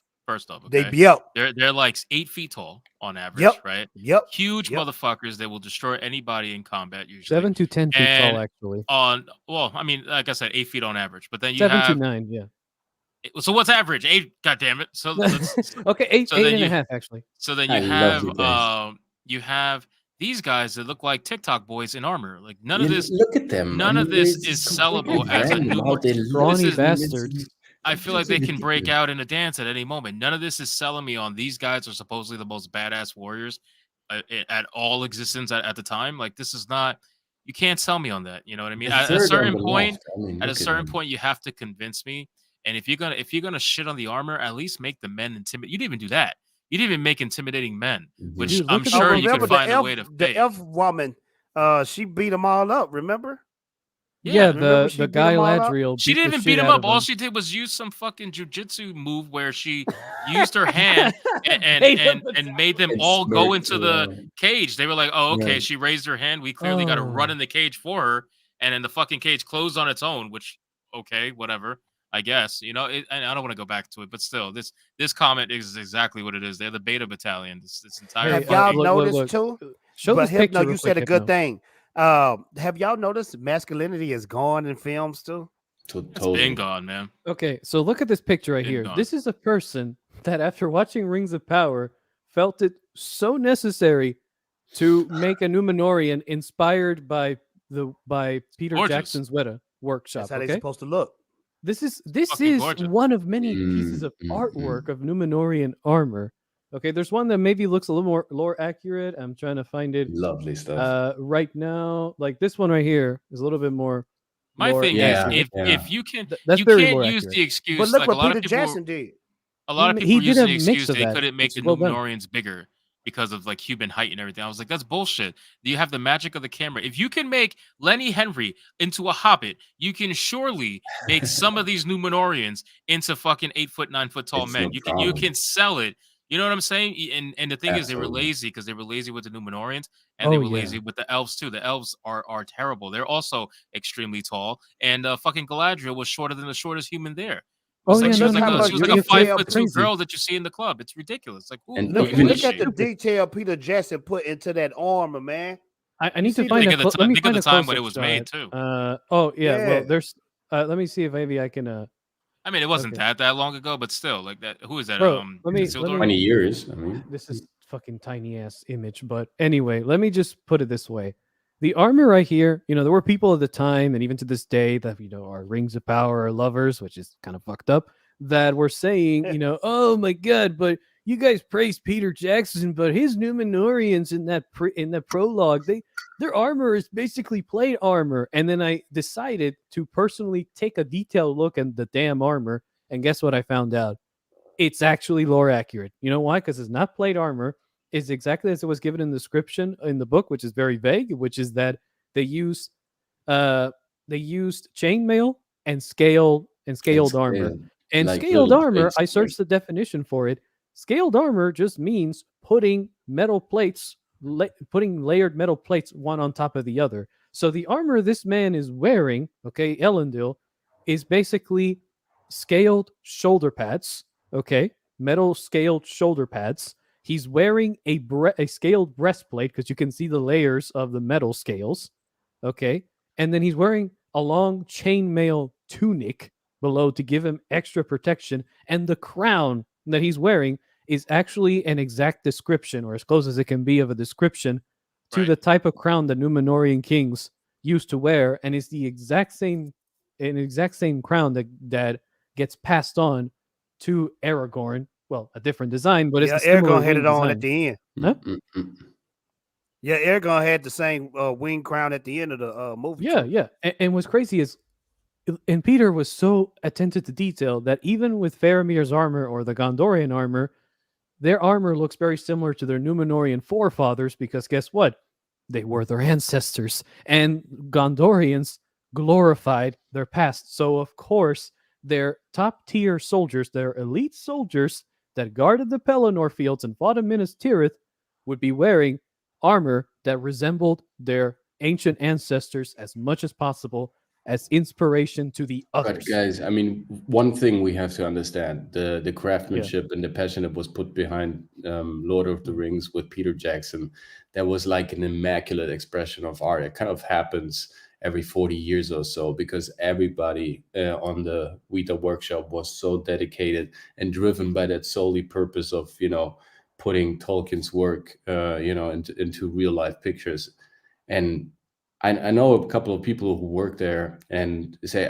They okay? be up. They're like 8 feet tall on average, Yep. right? Yep. Huge Yep. motherfuckers. They will destroy anybody in combat usually. 7 to 10 feet And tall, actually. I mean, like I said, 8 feet on average. But then you 7 to have 9, yeah. so what's average? 8. God damn it. So let's, Okay, eight so then and a you- half actually. so then I you love have you guys. you have these guys that look like TikTok boys in armor. Like none of Yeah, this, look at them. none of this it's is completely sellable as a random new. how they look. Scrawny This is- bastards. I feel like it's they can break ridiculous. out in a dance at any moment. None of this is selling me on these guys are supposedly the most badass warriors at all existence at the time. Like this is not. You can't sell me on that. You know what I mean? The At a third on certain the point, left, I mean, at a look at certain him. point, you have to convince me. And if you're gonna shit on the armor, at least make the men intimidate. You didn't even do that. You didn't even make intimidating men, which Dude, I'm look at sure the you could remember find the a way to the fake. elf woman, she beat them all up. Remember? Yeah, remember she the beat 'em all up? Galadriel She beat didn't the even beat shit him out up. of All him. she did was use some fucking jujitsu move where she used her hand and Made him and made them And all go smirked into the around. cage. They were like, "Oh, okay." Right. She raised her hand. We clearly got to run Oh. in the cage for her, and then the fucking cage closed on its own. Which, okay, whatever. I guess you know. And I don't want to go back to it, but still, this comment is exactly what it is. They're the beta battalion. This entire Hey, Have y'all fucking. noticed too? Show But this picture Hypno, real you said quick, a good Hypno. thing. Have y'all noticed masculinity is gone in films too? It's been Totally. gone, man. Okay, so look at this picture right Been here. gone. This is a person that, after watching Rings of Power, felt it so necessary to make a Numenorian inspired by Peter gorgeous. Jackson's workshop. That's how they're Okay, supposed to look. this is Fucking gorgeous. one of many pieces of artwork of Numenorian armor. Okay, there's one that maybe looks a little more lore accurate. I'm trying to find it Lovely stuff. right now. Like this one right here is a little bit more. My lore thing Yeah, is, accurate. if you can, That's you very can't lore use accurate. the excuse. But look like a what lot Peter of people, Jackson did. a lot of He people were did a using the mix excuse of they that, couldn't make which the is well done. Numenorians bigger because of like human height and everything. I was like, that's bullshit. You have the magic of the camera. If you can make Lenny Henry into a hobbit, you can surely make some of these Numenorians into fucking 8 foot, 9 foot tall It's men. no You problem. can sell it. You know what I'm saying? And the thing is, they were Absolutely. lazy because they were lazy with the Numenorians and they Oh, were yeah. lazy with the elves too. The elves are terrible. They're also extremely tall. And fucking Galadriel was shorter than the shortest human there. Oh, It's like yeah, she no, was no, like no, a, she was you're- like a you're 5 crazy. foot 2 girl that you see in the club. It's ridiculous. Like, And who even- Look at the stupid. detail Peter Jackson put into that armor, man. I need see to find Think a of the clo- time, let me think of find the a time when it close-up was made shot. too. Oh yeah, Yeah. well there's let me see if maybe I can I mean, it wasn't okay. that long ago, but still, like that. Who is that? Bro, let me- Isildur? 20 years. I mean, this is fucking tiny ass image, but anyway, let me just put it this way. The armor right here, there were people at the time and even to this day that are Rings of Power lovers, which is kind of fucked up, that were saying, oh my god, but you guys praise Peter Jackson, but his Numenorians in that prologue, their armor is basically plate armor. And then I decided to personally take a detailed look at the damn armor, and guess what I found out? It's actually lore accurate. You know why? Because it's not plate armor. It's exactly as it was given in the description in the book, which is very vague, which is that they used chainmail and scaled armor. scaled, And like scaled little armor, plates, I right? searched the definition for it. Scaled armor just means putting metal plates, putting layered metal plates one on top of the other. So the armor this man is wearing, okay, Elendil, is basically scaled shoulder pads, okay, metal scaled shoulder pads. He's wearing a scaled breastplate because you can see the layers of the metal scales, okay, and then he's wearing a long chainmail tunic below to give him extra protection, and the crown that he's wearing is actually an exact description, or as close as it can be, of a description to Right. the type of crown that Numenorian kings used to wear, and is the exact same crown that gets passed on to Aragorn. Well, a different design, but it's Yeah, a similar Aragorn had wing it on design. at the end. Huh? Yeah, Aragorn had the same wing crown at the end of the movie. Yeah, too. yeah. And what's crazy is, and Peter was so attentive to detail that even with Faramir's armor or the Gondorian armor, their armor looks very similar to their Numenorian forefathers because guess what? They were their ancestors. And Gondorians glorified their past. So, of course, their top tier soldiers, their elite soldiers that guarded the Pelennor fields and fought in Minas Tirith would be wearing armor that resembled their ancient ancestors as much as possible as inspiration to the But others. guys, I mean, one thing we have to understand: the craftsmanship and the passion that was put behind Lord of the Rings with Peter Jackson. That was like an immaculate expression of art. It kind of happens every 40 years or so because everybody on the Weta workshop was so dedicated and driven by that solely purpose of putting Tolkien's work, into real life pictures. And I know a couple of people who work there and say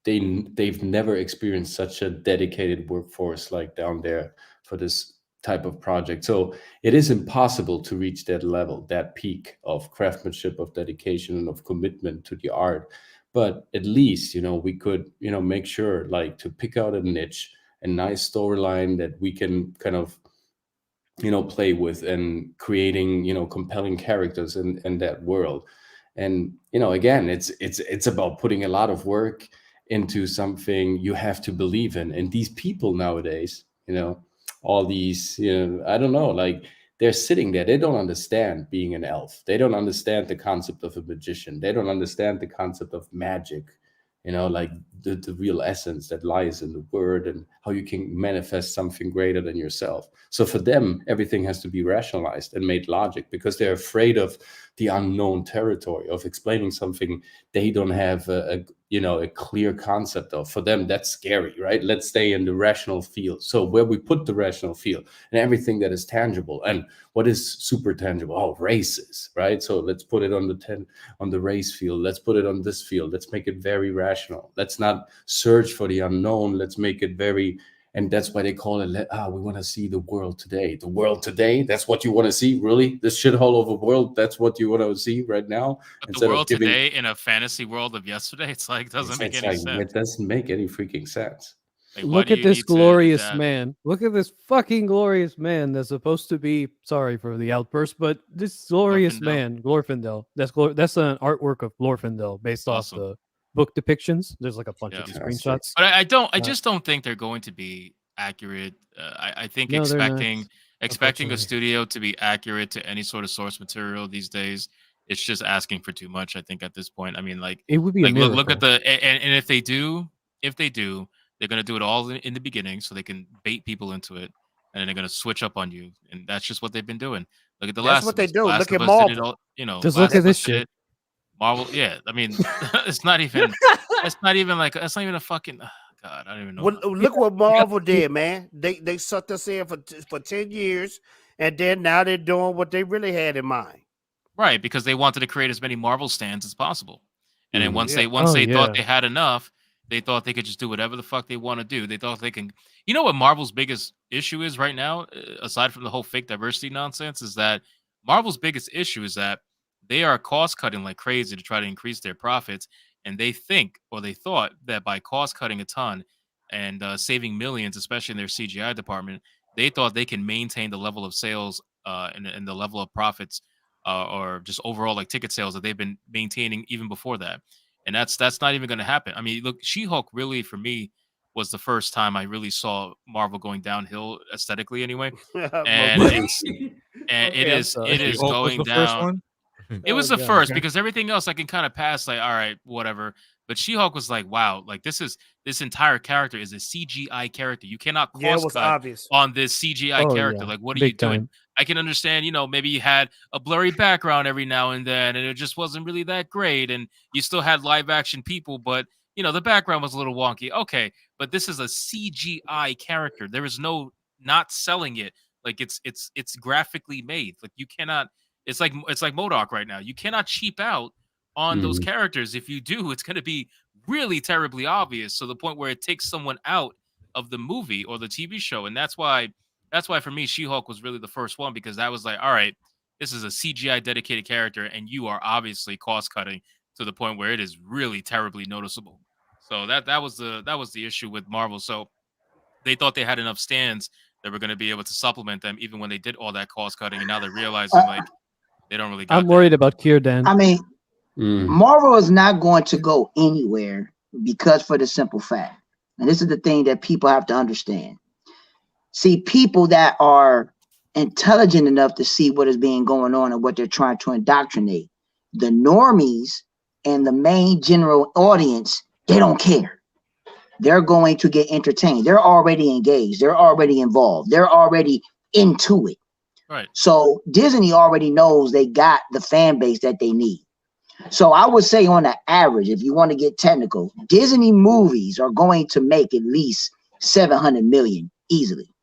they've never experienced such a dedicated workforce like down there for this type of project. So it is impossible to reach that level, that peak of craftsmanship, of dedication, and of commitment to the art. But at least, we could, make sure like to pick out a niche, a nice storyline that we can kind of, play with, and creating, compelling characters in that world. And, again, it's about putting a lot of work into something you have to believe in. And these people nowadays, all these, I don't know, like they're sitting there, they don't understand being an elf. They don't understand the concept of a magician. They don't understand the concept of magic, like the real essence that lies in the word and how you can manifest something greater than yourself. So for them, everything has to be rationalized and made logic, because they're afraid of the unknown territory, of explaining something they don't have a clear concept of. For them, that's scary, right? Let's stay in the rational field. So where we put the rational field and everything that is tangible. And what is super tangible? Oh, races, right? So let's put it on the race field. Let's put it on this field. Let's make it very rational. Let's not search for the unknown. Let's make it very, and that's why they call it, we want to see the world today. The world today, that's what you want to see? Really? This shithole of a world, that's what you want to see right now? But the world today in a fantasy world of yesterday, it's like, doesn't make any sense. It doesn't make any freaking sense. Like, look at this glorious man. Look at this fucking glorious man that's supposed to be, sorry for the outburst, but this glorious man, Glorfindel, that's an artwork of Glorfindel based off the book depictions. There's like a bunch of these screenshots. But I just don't think they're going to be accurate. I think expecting a studio to be accurate to any sort of source material these days, it's just asking for too much. I think at this point, I mean, like, it would be a miracle. Look at and if they do, they're going to do it all in the beginning so they can bait people into it, and then they're going to switch up on you. And that's just what they've been doing. Look at the last. That's what they do. Last Look at Marvel. Just look at this shit. Marvel, yeah. I mean, it's not even. It's not even a fucking. Oh, God, I don't even know. Well, look what Marvel did, man. They sucked us in for 10 years, and then now they're doing what they really had in mind. Right, because they wanted to create as many Marvel stands as possible, and then once they thought they had enough, they thought they could just do whatever the fuck they want to do. They thought they can. You know what Marvel's biggest issue is right now, aside from the whole fake diversity nonsense, is that Marvel's biggest issue is that they are cost cutting like crazy to try to increase their profits, and they thought that by cost cutting a ton and saving millions, especially in their CGI department, they thought they can maintain the level of sales and the level of profits or just overall like ticket sales that they've been maintaining even before that. And that's not even going to happen. I mean, look, She-Hulk really, for me, was the first time I really saw Marvel going downhill aesthetically anyway. And it is going down. It was the first, because everything else I can kind of pass, like, all right, whatever. But She-Hulk was like, wow, like this entire character is a CGI character. You cannot cost cut on this CGI character. Like, what are you doing? I can understand, maybe you had a blurry background every now and then, and it just wasn't really that great, and you still had live action people, but the background was a little wonky. Okay, but this is a CGI character. There is no not selling it. Like it's graphically made. Like you cannot. It's like MODOK right now. You cannot cheap out on those characters. If you do, it's going to be really terribly obvious, to the point where it takes someone out of the movie or the TV show. And that's why for me, She-Hulk was really the first one, because that was like, all right, this is a CGI dedicated character, and you are obviously cost cutting to the point where it is really terribly noticeable. So that was the issue with Marvel. So they thought they had enough stands that were going to be able to supplement them, even when they did all that cost cutting, and now they're realizing like they don't really. I'm worried about Kierdan. I mean, Marvel is not going to go anywhere, because for the simple fact, and this is the thing that people have to understand. See, people that are intelligent enough to see what is being going on and what they're trying to indoctrinate, the normies and the main general audience, they don't care. They're going to get entertained. They're already engaged. They're already involved. They're already into it. Right. So Disney already knows they got the fan base that they need. So I would say on the average, if you want to get technical, Disney movies are going to make at least 700 million easily.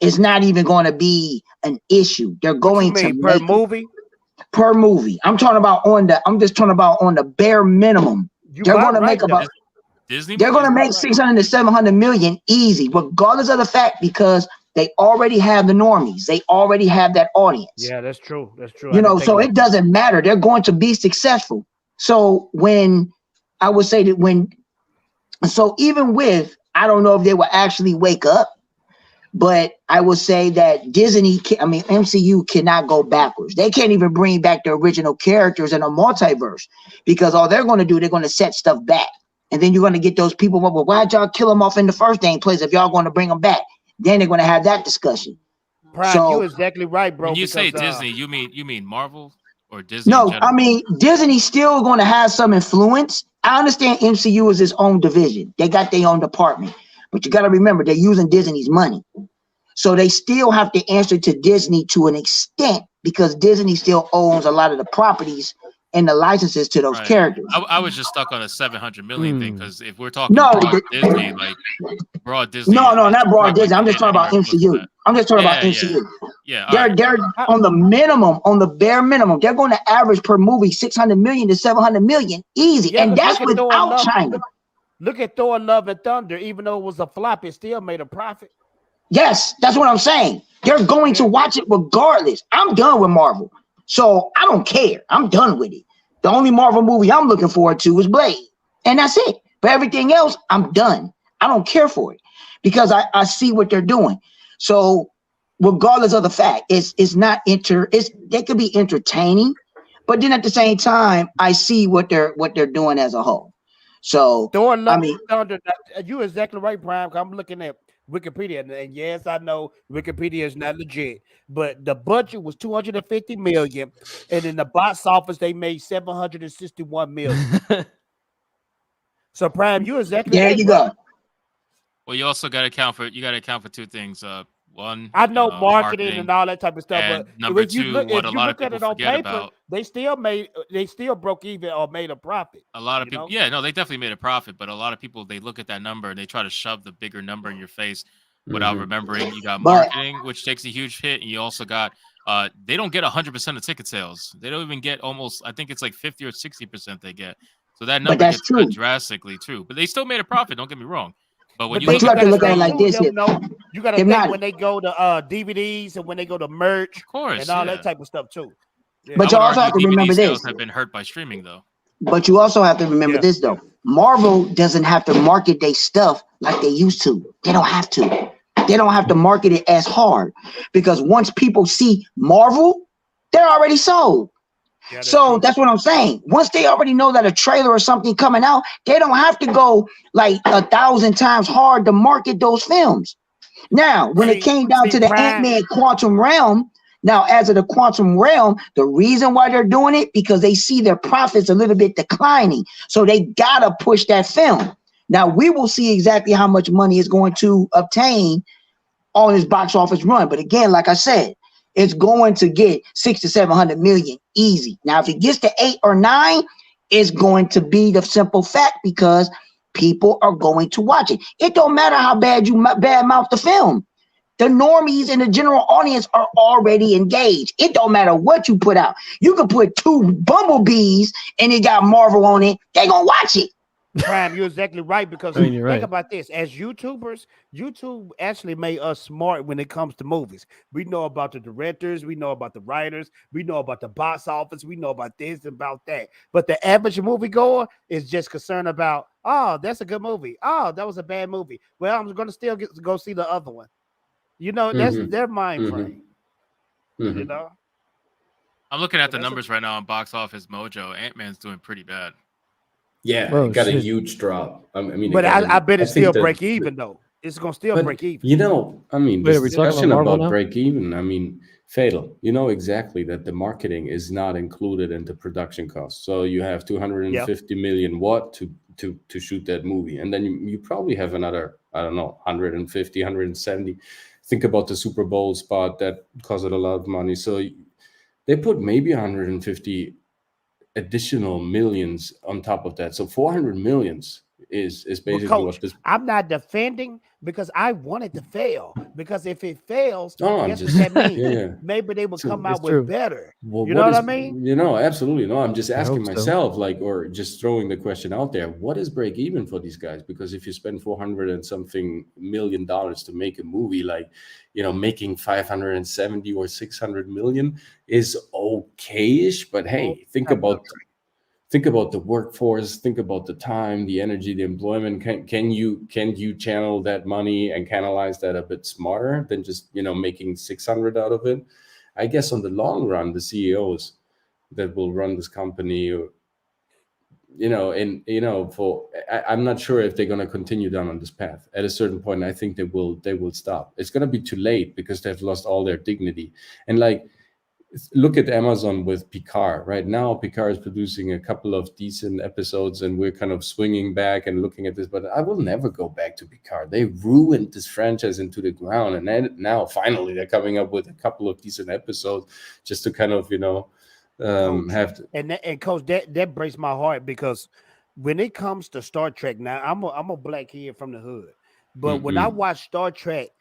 It's not even going to be an issue. They're What you going to mean per make movie? per movie. I'm talking about I'm just talking about on the bare minimum. You They're about going to right make about though. Disney they're going to movies? make 600 to 700 million easy, regardless of the fact, because they already have the normies. They already have that audience. Yeah, that's true. That's true. You know, so it doesn't matter. They're going to be successful. So when I would say that so even with, I don't know if they will actually wake up, but I would say that MCU cannot go backwards. They can't even bring back the original characters in a multiverse, because all they're going to do, they're going to set stuff back. And then you're going to get those people, well, why'd y'all kill them off in the first dang place if y'all going to bring them back? Then they're going to have that discussion. Prime, So- you're exactly right, bro. When you say because, Disney, you mean Marvel or Disney? in No, general? I mean, Disney's still going to have some influence. I understand MCU is its own division. They got their own department. But you got to remember, they're using Disney's money. So they still have to answer to Disney to an extent, because Disney still owns a lot of the properties and the licenses to those Right. characters. I was just stuck on a 700 million thing, because if we're talking No, broad Disney, like broad Disney. No, is not broad probably Disney. I'm just talking about anywhere close to MCU. that. I'm just talking Yeah, about MCU. Yeah, all right. They're on the minimum, on the bare minimum. They're going to average per movie 600 million to 700 million easy, Yeah, and but that's look at Thor without Love- China. Look at Thor: Love and Thunder. Even though it was a flop, it still made a profit. Yes, that's what I'm saying. They're going to watch it regardless. I'm done with Marvel, so I don't care. I'm done with it. The only Marvel movie I'm looking forward to is Blade, and that's it. But everything else, I'm done. I don't care for it, because I see what they're doing. So regardless of the fact, it's not they could be entertaining, but then at the same time, I see what they're doing as a whole. So Thor: Love I mean, and Thunder. You're exactly right, Prime. I'm looking at Wikipedia, and yes, I know Wikipedia is not legit, but the budget was 250 million, and in the box office they made 761 million. So, Prime, you're exactly there right, you bro. go. Well, you also got to account for two things. One, I know marketing and all that type of stuff, and but number if you two, look, what if a you lot look of at it people on forget paper, about. they still broke even or made a profit. A lot of you people, know? yeah, no, they definitely made a profit, but a lot of people, they look at that number and they try to shove the bigger number in your face without remembering you got But- marketing, which takes a huge hit, and you also got they don't get 100% of ticket sales. They don't even get almost, I think it's like 50 or 60% they get. So that number that's gets cut true. drastically too. But they still made a profit. Don't get me wrong. But when But you But look you at have to the look at it true- like this. You got to If think not- when they go to DVDs and when they go to merch, of course, and all yeah. that type of stuff too. Yeah. But I you would also have argue to remember DVD this. sales have been hurt by streaming, though. But you also have to remember Yeah. this, though. Marvel doesn't have to market their stuff like they used to. They don't have to. They don't have to market it as hard, because once people see Marvel, they're already sold. Yeah, that's So true. that's what I'm saying. Once they already know that a trailer or something coming out, they don't have to go like 1,000 times hard to market those films. Now, when it came down to the Prime- Ant-Man Quantum Realm, now as of the Quantum Realm, the reason why they're doing it, because they see their profits a little bit declining. So they gotta push that film. Now we will see exactly how much money is going to obtain on his box office run. But again, like I said, it's going to get 600 to 700 million easy. Now, if it gets to 8 or 9, it's going to be the simple fact, because people are going to watch it. It don't matter how bad you badmouth the film. The normies and the general audience are already engaged. It don't matter what you put out. You could put 2 bumblebees and it got Marvel on it. They gonna watch it. Prime, you're exactly right, because I mean, you're think right. about this. As YouTubers, YouTube actually made us smart when it comes to movies. We know about the directors, we know about the writers, we know about the box office, we know about this and about that. But the average moviegoer is just concerned about, oh, that's a good movie. Oh, that was a bad movie. Well, I'm gonna still go see the other one. You know, that's their mind frame. You know. I'm looking at the that's numbers right now on Box Office Mojo. Ant-Man's doing pretty bad. Yeah, Oh, it got a shit. huge drop. I mean, But I bet it think still that- break even though. It's gonna still But, break even. you know, I mean, Wait, this are we talking about discussion Marvel about now? break even, I mean, Fatal, you know exactly that the marketing is not included in the production cost. So you have 250 million watt to shoot that movie. And then you probably have another, I don't know, 150, 170. Think about the Super Bowl spot that costed a lot of money. So they put maybe 150 additional millions on top of that. So 400 millions is Well, basically coach, what this. I'm not defending because I want it to fail. Because if it fails, No, I'm guess what just that means? yeah. Maybe they will So come It's out with true. better. well, You know what what I is mean? absolutely no. I'm just I asking hope so. myself, like, or just throwing the question out there. What is break even for these guys? Because if you spend 400 and something million dollars to make a movie, like, making 570 or 600 million is okay-ish. But Oh, hey, I'm not- think about the workforce, think about the time, the energy, the employment. Can you channel that money and canalize that a bit smarter than just making 600 out of it? I guess on the long run, the CEOs that will run this company, I'm not sure if they're going to continue down on this path. At a certain point, I think they will stop. It's going to be too late because they've lost all their dignity. And like, look at Amazon with Picard. Right now, Picard is producing a couple of decent episodes, and we're kind of swinging back and looking at this. But I will never go back to Picard. They ruined this franchise into the ground, and then now finally they're coming up with a couple of decent episodes just to kind of Coach. have to. And coach, that breaks my heart because when it comes to Star Trek, now I'm a black kid from the hood, but when I watch Star Trek,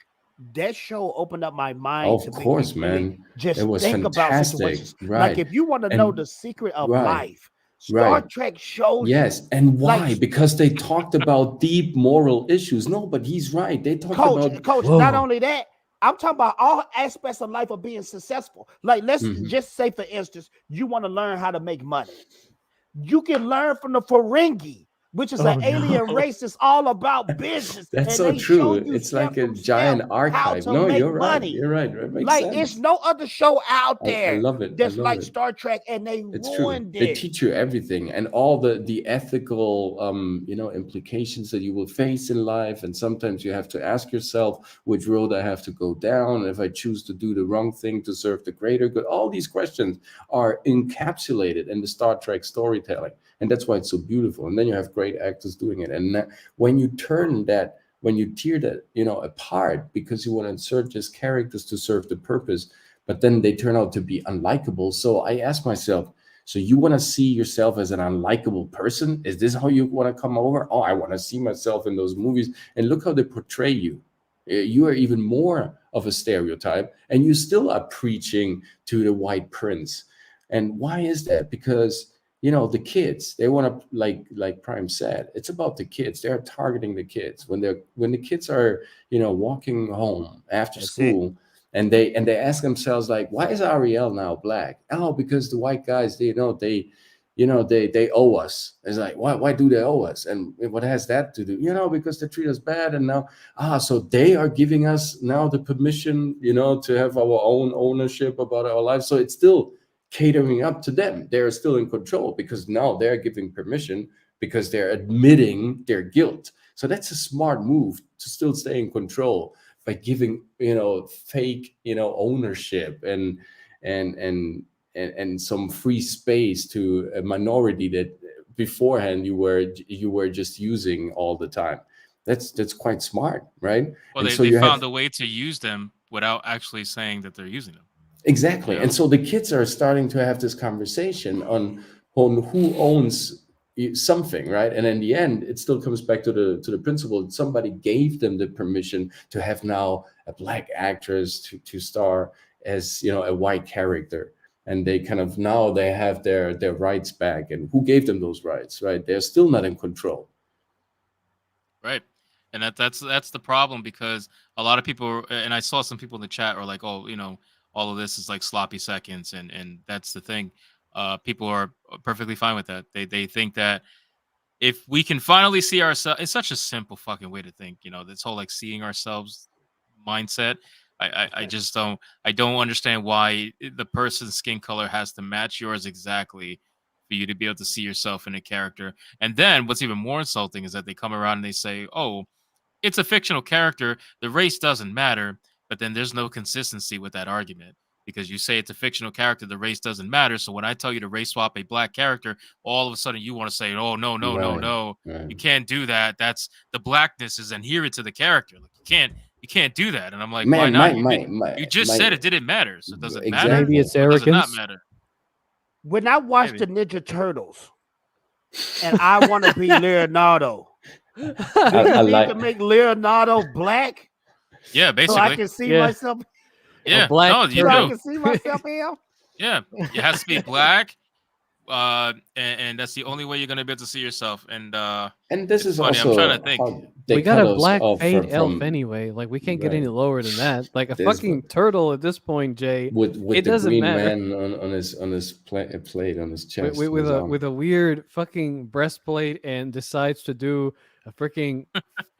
that show opened up my mind to Of make me course, really man, it just was think about fantastic. situations. Like Right. if you want to know And the secret of right. life, Star Right. Trek shows Yes. you. And Like why? Because they talked about deep moral issues. No, but he's right. They talked about. coach, Whoa. not only that, I'm talking about all aspects of life of being successful. Like let's Mhm. just say, for instance, you want to learn how to make money. You can learn from the Ferengi, which is Oh, an alien no. race. It's all about business, That's and so they show true. you It's step like a from step giant how archive. to No, make you're right. money. You're right. That makes Like sense. it's no other show out I there love it. I that's love like it. Star Trek, and they It's true. ruined They it. teach you everything and all the ethical implications that you will face in life. And sometimes you have to ask yourself which road I have to go down. And if I choose to do the wrong thing to serve the greater good, all these questions are encapsulated in the Star Trek storytelling. And that's why it's so beautiful. And then you have great actors doing it. And when you tear that, apart because you want to insert just characters to serve the purpose, but then they turn out to be unlikable. So I ask myself, so you want to see yourself as an unlikable person? Is this how you want to come over? Oh, I want to see myself in those movies. And look how they portray you. You are even more of a stereotype, and you still are preaching to the white prince. And why is that? Because the kids, they want to, like Prime said, it's about the kids. They're targeting the kids when the kids are walking home after That's it. school, and they ask themselves, like, why is Ariel now black? Oh, because the white guys, they owe us. It's like, why do they owe us? And what has that to do? Because they treat us bad, and now so they are giving us now the permission to have our own ownership about our lives. So it's still catering up to them. They're still in control because now they're giving permission because they're admitting their guilt. So that's a smart move to still stay in control by giving fake ownership and some free space to a minority that beforehand you were just using all the time. That's quite smart, right? Well, And they, so they you found have a way to use them without actually saying that they're using them. exactly. Yeah. And so the kids are starting to have this conversation on who owns something, right? And in the end, it still comes back to the principle that somebody gave them the permission to have now a black actress to star as a white character. And they kind of now they have their rights back. And who gave them those rights, right? They're still not in control. Right. And that's the problem, because a lot of people, and I saw some people in the chat are like, oh, all of this is like sloppy seconds, and that's the thing. People are perfectly fine with that. They think that if we can finally see ourselves, it's such a simple fucking way to think. This whole like seeing ourselves mindset. I just don't understand why the person's skin color has to match yours exactly for you to be able to see yourself in a character. And then what's even more insulting is that they come around and they say, oh, it's a fictional character, the race doesn't matter. But then there's no consistency with that argument, because you say it's a fictional character, the race doesn't matter. So when I tell you to race swap a black character, all of a sudden you want to say, oh, no, Right. you can't do that. That's the blackness is inherent to the character. Like you can't do that. And I'm like, why Man, not? You just said it didn't matter. So does it matter? Maybe it's Or does it not arrogance. matter? When I watched Maybe. the Ninja Turtles, and I want to be Leonardo, Do I you need like- to make Leonardo black Yeah, so I basically. can see Yeah. myself? Yeah, black no, you So I do. can see myself here. Yeah, it has to be black. And that's the only way you're gonna be able to see yourself. And this it's is funny. I'm also trying to think. how they We got cut a us black off fade elf from anyway. Like we can't get any Right. lower than that. Like a There's fucking turtle at this point, Jay. with It the doesn't green matter. man on his plate on his chest With his a arm. with a weird fucking breastplate and decides to do a freaking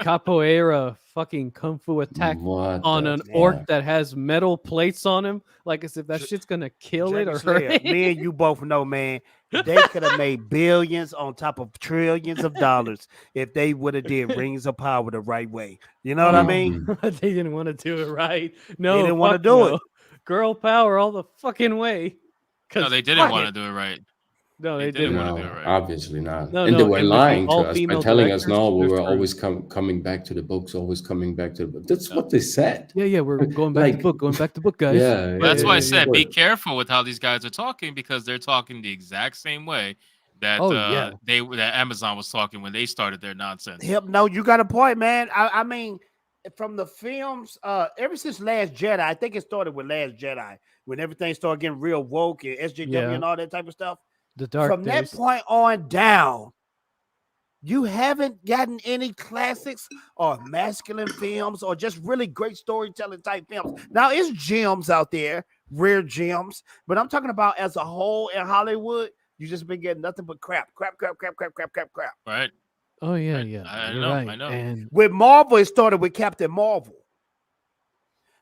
capoeira fucking kung fu attack What on the an fuck? orc that has metal plates on him, like as if that shit's gonna kill it Dragon or Slayer, hurt it. me and you both know, man, they could have made billions on top of trillions of dollars if they would have did Rings of Power the right way. You know what I mean? Mhm. They didn't want to do it right. No, didn't wanna fuck do no. it. Girl power all the fucking way. No, 'Cause they didn't fuck want to it. do it right. No, they they didn't didn't. wanna No, do it right. obviously not. No, and no, they were and with the lying to us by all-female telling us, directors, no, we they're were always screwed. coming back to the books, always coming back to the book. That's Yeah. what they said. Yeah, we're going back to Like- the book, going back to the book, guys. Yeah, Well, that's yeah, why I yeah, said be sure. careful with how these guys are talking, because they're talking the exact same way that Oh, yeah. that Amazon was talking when they started their nonsense. No, you got a point, man. I mean, from the films, ever since Last Jedi, I think it started with Last Jedi when everything started getting real woke and SJW Yeah. and all that type of stuff. The dark From days. that point on down, you haven't gotten any classics or masculine films or just really great storytelling type films. Now, it's gems out there, rare gems, but I'm talking about as a whole in Hollywood, you just been getting nothing but crap. Right? Oh yeah, Right. yeah. I You're know, right. I know. And With Marvel, it started with Captain Marvel.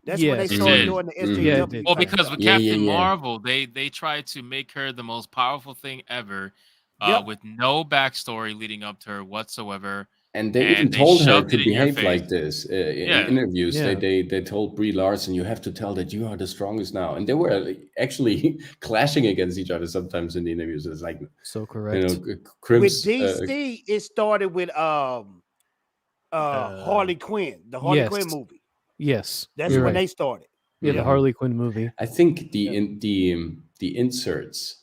That's when they Yes, it started did. doing the Mhm. SJW. Yeah, it did. Well, type because stuff. with Yeah, yeah, Captain yeah. Marvel, they tried to make her the most powerful thing ever, Yep. with no backstory leading up to her whatsoever. And they And even they told her shoved to it in your behave like face. this in Yeah. interviews. Yeah. They told Brie Larson, you have to tell that you are the strongest now. And they were actually clashing against each other sometimes in the interviews. It's like, so correct. With Crims, DC, it started with Harley Quinn, the Harley yes. Quinn movie. Yes. That's you're when right. they started. Yeah, the Yeah. Harley Quinn movie. I think the inserts,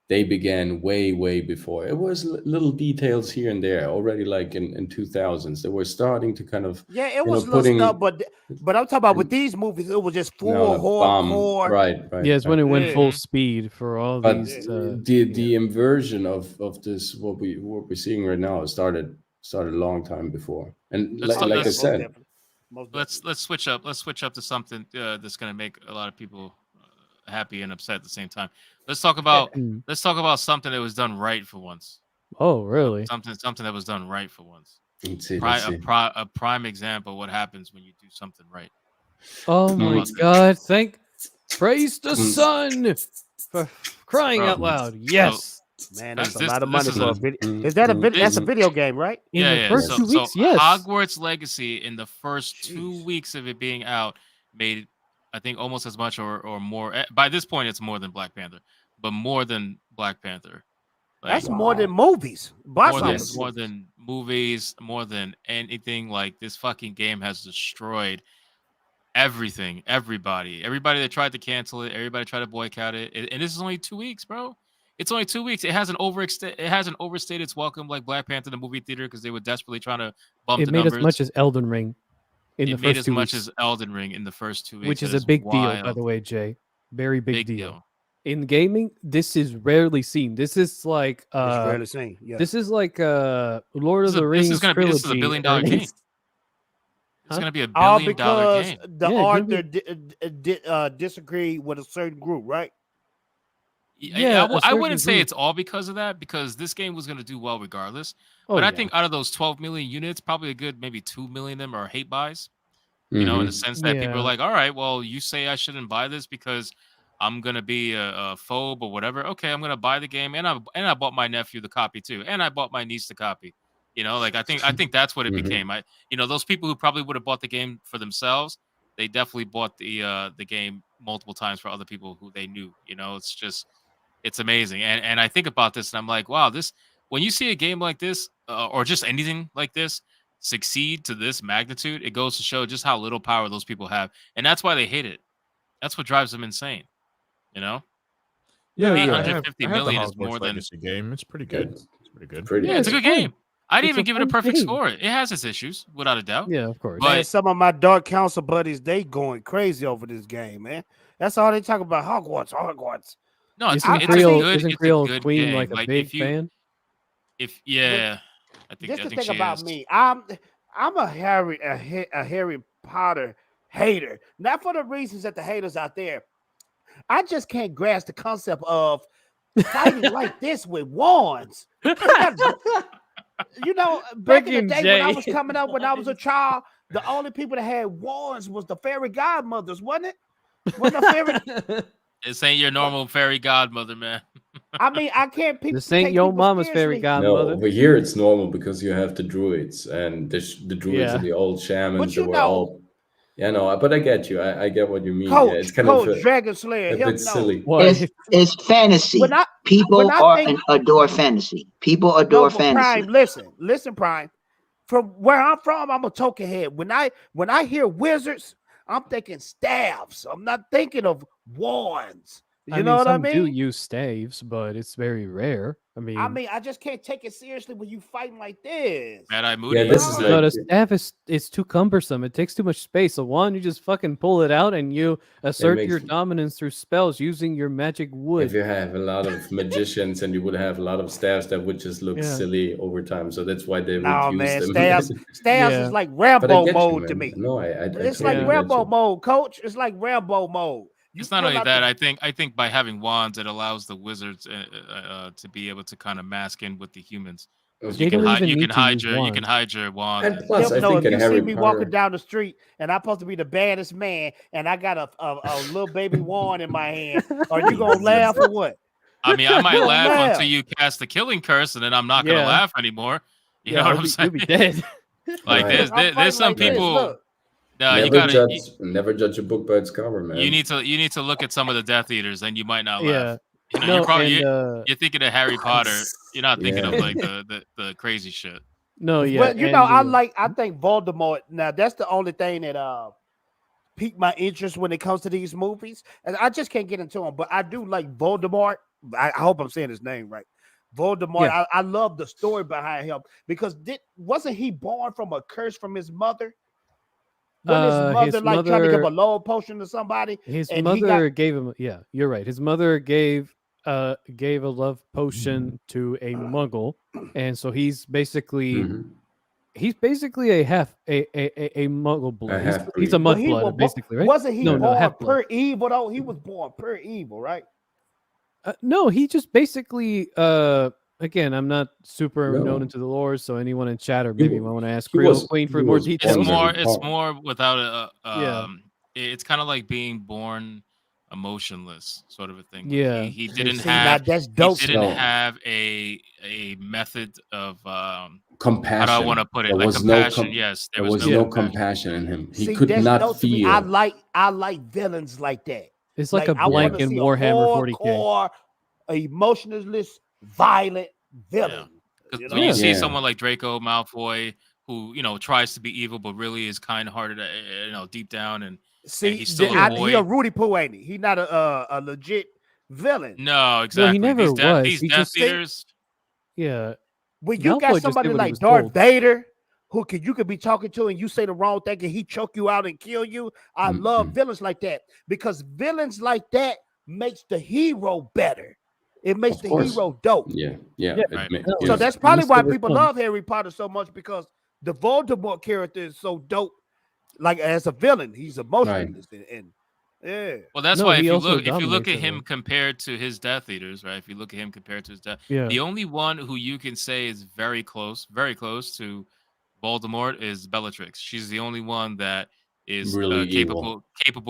they began way before. It was little details here and there already, like in 2000s. They were starting to kind of Yeah, it was little stuff, but I'm talking about with these movies, it was just full hardcore. Right. Yeah, it's when it went Yeah. full speed for all But these. the inversion of this what we're seeing right now started a long time before. And Let's like I let's- said, Let's switch up. Let's switch up to something that's going to make a lot of people happy and upset at the same time. Let's talk about Mm. something that was done right for once. Oh, really? Something that was done right for once. let's see. A prime example of what happens when you do something right. Oh my about that? God! Praise the sun for crying Bro, out loud. Yes. Man, that's This- a lot of this money is for a- a video. Is that a video? That's a video game, right? In the Yeah. first So, 2 weeks, so yes. Hogwarts Legacy in the first 2 Jeez. weeks of it being out made, I think, almost as much or more. By this point, it's more than Black Panther, but more than Black Panther. Like, That's more than movies. Box more than office. more than movies, more than anything. Like, this fucking game has destroyed everything, everybody that tried to cancel it, everybody tried to boycott it, and this is only 2 weeks, bro. It's only 2 weeks. It hasn't overstayed its welcome like Black Panther in the movie theater, because they were desperately trying to bump It the made numbers. as much as Elden Ring in the It made first as 2 much weeks, as Elden Ring in the first 2 weeks, which is That a big deal, by wild. the way, Jay. Very big, Big deal. deal. In gaming. This is rarely seen. This is like It's rarely seen. Yeah. this is like Lord of This is the a- Rings this is a trilogy. billion-dollar game. earnings. It's Huh? gonna be a All billion-dollar because game. the Yeah, it's author disagreed with a certain group, right? Yeah, a I certain wouldn't say group. it's all because of that, because this game was gonna do well regardless. Oh, But I yeah. think out of those 12 million units, probably a good maybe 2 million of them are hate buys. You know, in the sense that people are Yeah. like, all right, well, you say I shouldn't buy this because I'm gonna be a phobe or whatever. Okay, I'm gonna buy the game, and I bought my nephew the copy too, and I bought my niece the copy. You know, like I think that's what it Mhm. became. Those people who probably would have bought the game for themselves, they definitely bought the game multiple times for other people who they knew. You know, it's amazing. And I think about this, and I'm like, wow, when you see a game like this, or just anything like this succeed to this magnitude, it goes to show just how little power those people have, and that's why they hate it. That's what drives them insane. You know, Yeah, Yeah, I have 850 the million is Hogwarts more than. Legacy game. It's pretty good. It's pretty good. Pretty Yeah, it's a it's good fun. game. I didn't It's even a give it a fun perfect game. score. It has its issues, without a doubt. Yeah, of course. But- Man, some of my Dark Council buddies, they going crazy over this game, man. That's all they talk about. Hogwarts. No, it's, Isn't it's Creole, a good, isn't it's a Creole good Queen game. like a big if you, fan? yeah, I This think the thing she about is. me. I'm a Harry Potter hater. Not for the reasons that the haters out there. I just can't grasp the concept of fighting like this with wands. You know, back in the Freaking day when I Jay. was coming up, when I was a child, the only people that had wands was the fairy godmothers, wasn't it? Wasn't the fairy? This ain't your normal fairy godmother, man. I mean, I can't This ain't take your people mama's fairy seriously. No, godmother. over here it's normal because you have the druids, and the druids Yeah. are the old shamans But that you were know- all. Yeah, no, but I get you. I get what you mean. Coach, Yeah, it's kind Coach, of a Dragon Slayer, help bit no. silly. What? It's fantasy. When I People I think- adore fantasy. People No, adore but fantasy. Prime, listen, Prime. From where I'm from, I'm a token head. When I hear wizards, I'm thinking staffs. I'm not thinking of wands. You know what I some do mean? use staves, but it's very rare. I mean, I just can't take it seriously when you fighting like this. Mad Eye Moody. Yeah, this is is like- but a like- staff it's too cumbersome. It takes too much space. A wand, you just fucking pull it out and you assert makes- your dominance through spells using your magic If wood. you have a lot of magicians and you would have a lot of staffs, that would just look Yeah. silly over time. So that's why they No, would use man, them. staffs Yeah. is like But I Rambo get you, mode to man. me. No, I It's totally like Yeah. get Rambo you. mode, Coach. It's like Rambo mode. You It's not pull only out that. the- I think by having wands, it allows the wizards to be able to kind of mask in with the humans. They You can don't hide. even You need can to hide use your. You can wands. hide your wand. And plus, I no, think if in you Harry see me Potter, walking down the street and I'm supposed to be the baddest man and I got a little baby wand in my hand, are you gonna laugh or what? I mean, I might You'll laugh laugh. until you cast the killing curse, and then I'm not gonna Yeah. laugh anymore. You know Yeah, what you'll I'm be- saying? You'll be dead. Like Right. there's I'm there's fighting some like this, people. look. You never gotta. never judge a book by its cover, man. You need to look at some of the Death Eaters, and you might not Yeah. laugh. You know, No, you're probably and, you're thinking of Harry Potter. You're not thinking of Yeah. like the crazy shit. no, yeah. Well, you and, know, I think Voldemort. Now that's the only thing that piqued my interest when it comes to these movies, and I just can't get into them. But I do like Voldemort. I hope I'm saying his name right. Voldemort. Yeah. I love the story behind him because wasn't he born from a curse from his mother? When his mother like trying to give a love potion to somebody, His and he mother gave him. Yeah, you're right. His mother gave a love potion to a Muggle, and so he's basically Mhm. a half a Muggle blood. He's half-breed. a Well, mud he blood, was bo- basically, right? wasn't he No, born half-blood. pure evil though? He was born pure evil, right? No, he just basically. Again, I'm not super No. known into the lore, so anyone in chat or maybe you might want to ask he Creole was- Queen for he more was details. It's born more. very It's far. more without a. Yeah. It's kind of like being born emotionless, sort of a thing. Like, Yeah. he See, didn't now have. that's He dope. didn't No. have a method of Compassion. how do I want to put it? There like was compassion. no Yes, there was no compassion in him. He See, could that's not dope to me. feel. I like villains like that. It's like a I wanna blank in see a Warhammer 40K. hardcore, emotionless, violent villain. Because You when know? you see Yeah. someone like Draco Malfoy, who tries to be evil but really is kind-hearted, deep down, and See, he's still he a a boy. Rudy Poo, ain't he? He not a legit villain. No, exactly. never these Death, was. these He Death just- Eaters. Yeah, When you Malfoy got just somebody did what he like was Darth told. Vader, who you could be talking to and you say the wrong thing and he choke you out and kill you. I love Mhm. villains like that because villains like that makes the hero better. It makes Of the course. hero dope. Yeah. Yeah. Right. So So yeah. that's probably Mr. why people Fun. love Harry Potter so much because the Voldemort character is so dope. Like as a villain, he's emotionless and yeah. Well, that's No, why he if also you look at dominates him everyone. compared to his Death Eaters, right? If you look at him compared to his Death, yeah. the only one who you can say is very close to Voldemort is Bellatrix. She's the only one that is Really capable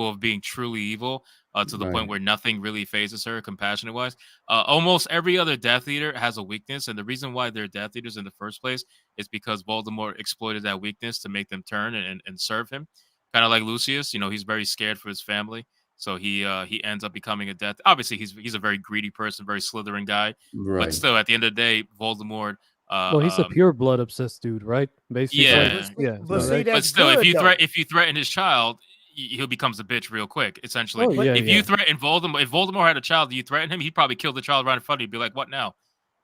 of being truly evil to the point Right. where nothing really phases her, compassionate wise. Almost every other Death Eater has a weakness, and the reason why they're Death Eaters in the first place is because Voldemort exploited that weakness to make them turn and serve him. Kind of like Lucius, he's very scared for his family, so he ends up becoming a Death. Obviously, he's a very greedy person, very Slytherin guy, Right. but still, at the end of the day, Voldemort. Well, he's a pure blood obsessed dude, right? Basically. Yeah. But see, right? that's But still, good, though. if you threaten his child, he becomes a bitch real quick. Essentially, Oh, yeah, if yeah. you threaten Voldemort, if Voldemort had a child, you threaten him, he'd probably kill the child right in front of you. Be like, what now?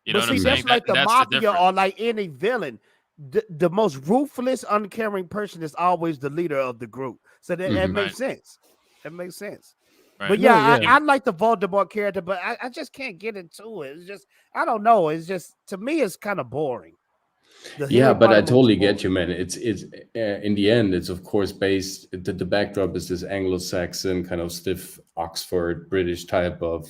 You know But what I'm see, saying? that's like the That's the mafia difference. or like any villain. The most ruthless, uncaring person is always the leader of the group. So that Mhm. makes sense. That makes sense. Right. But No, yeah, yeah. I like the Voldemort character, but I just can't get into it. It's just I don't know. It's just to me, it's kind of boring. The Yeah, Harry but I Potter movie's totally boring. get you, man. It's in the end, it's of course based. The backdrop is this Anglo-Saxon kind of stiff Oxford British type of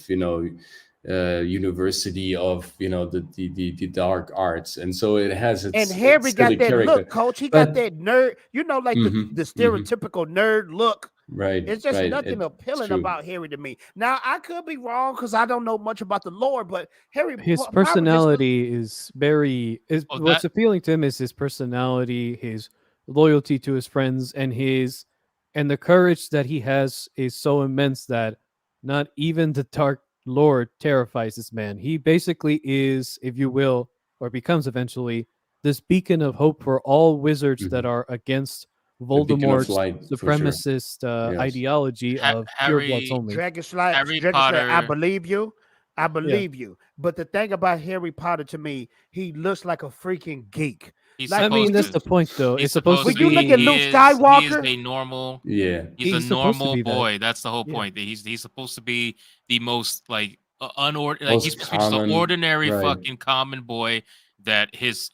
university of the dark arts, and so it has And its Harry got silly that character. look, coach. He got But that nerd, like Mhm, the mhm. stereotypical nerd look. Right, It's just right. nothing It's appealing true. about Harry to me. Now I could be wrong because I don't know much about the lore, but Harry His Potter just personality is Oh, what's that appealing to him is his personality, his loyalty to his friends, and the courage that he has is so immense that not even the Dark Lord terrifies this man. He basically is, if you will, or becomes eventually this beacon of hope for all wizards that Mhm. are against A beacon of Voldemort's light for sure. supremacist Yes. ideology of purebloods Harry only. Harry Dragon Slayer, I Potter. believe you. I Yeah. believe you. But the thing about Harry Potter to me, he looks like a freaking geek. He's Like I mean, supposed that's to. the point, though. He's It's supposed to supposed when to. you look be. at He Luke is Skywalker, a normal. Yeah. He's a He's supposed to normal be that. boy. That's the whole Yeah. point. He's supposed to be the most like like Most he's supposed to be just an common, ordinary right. fucking common boy that his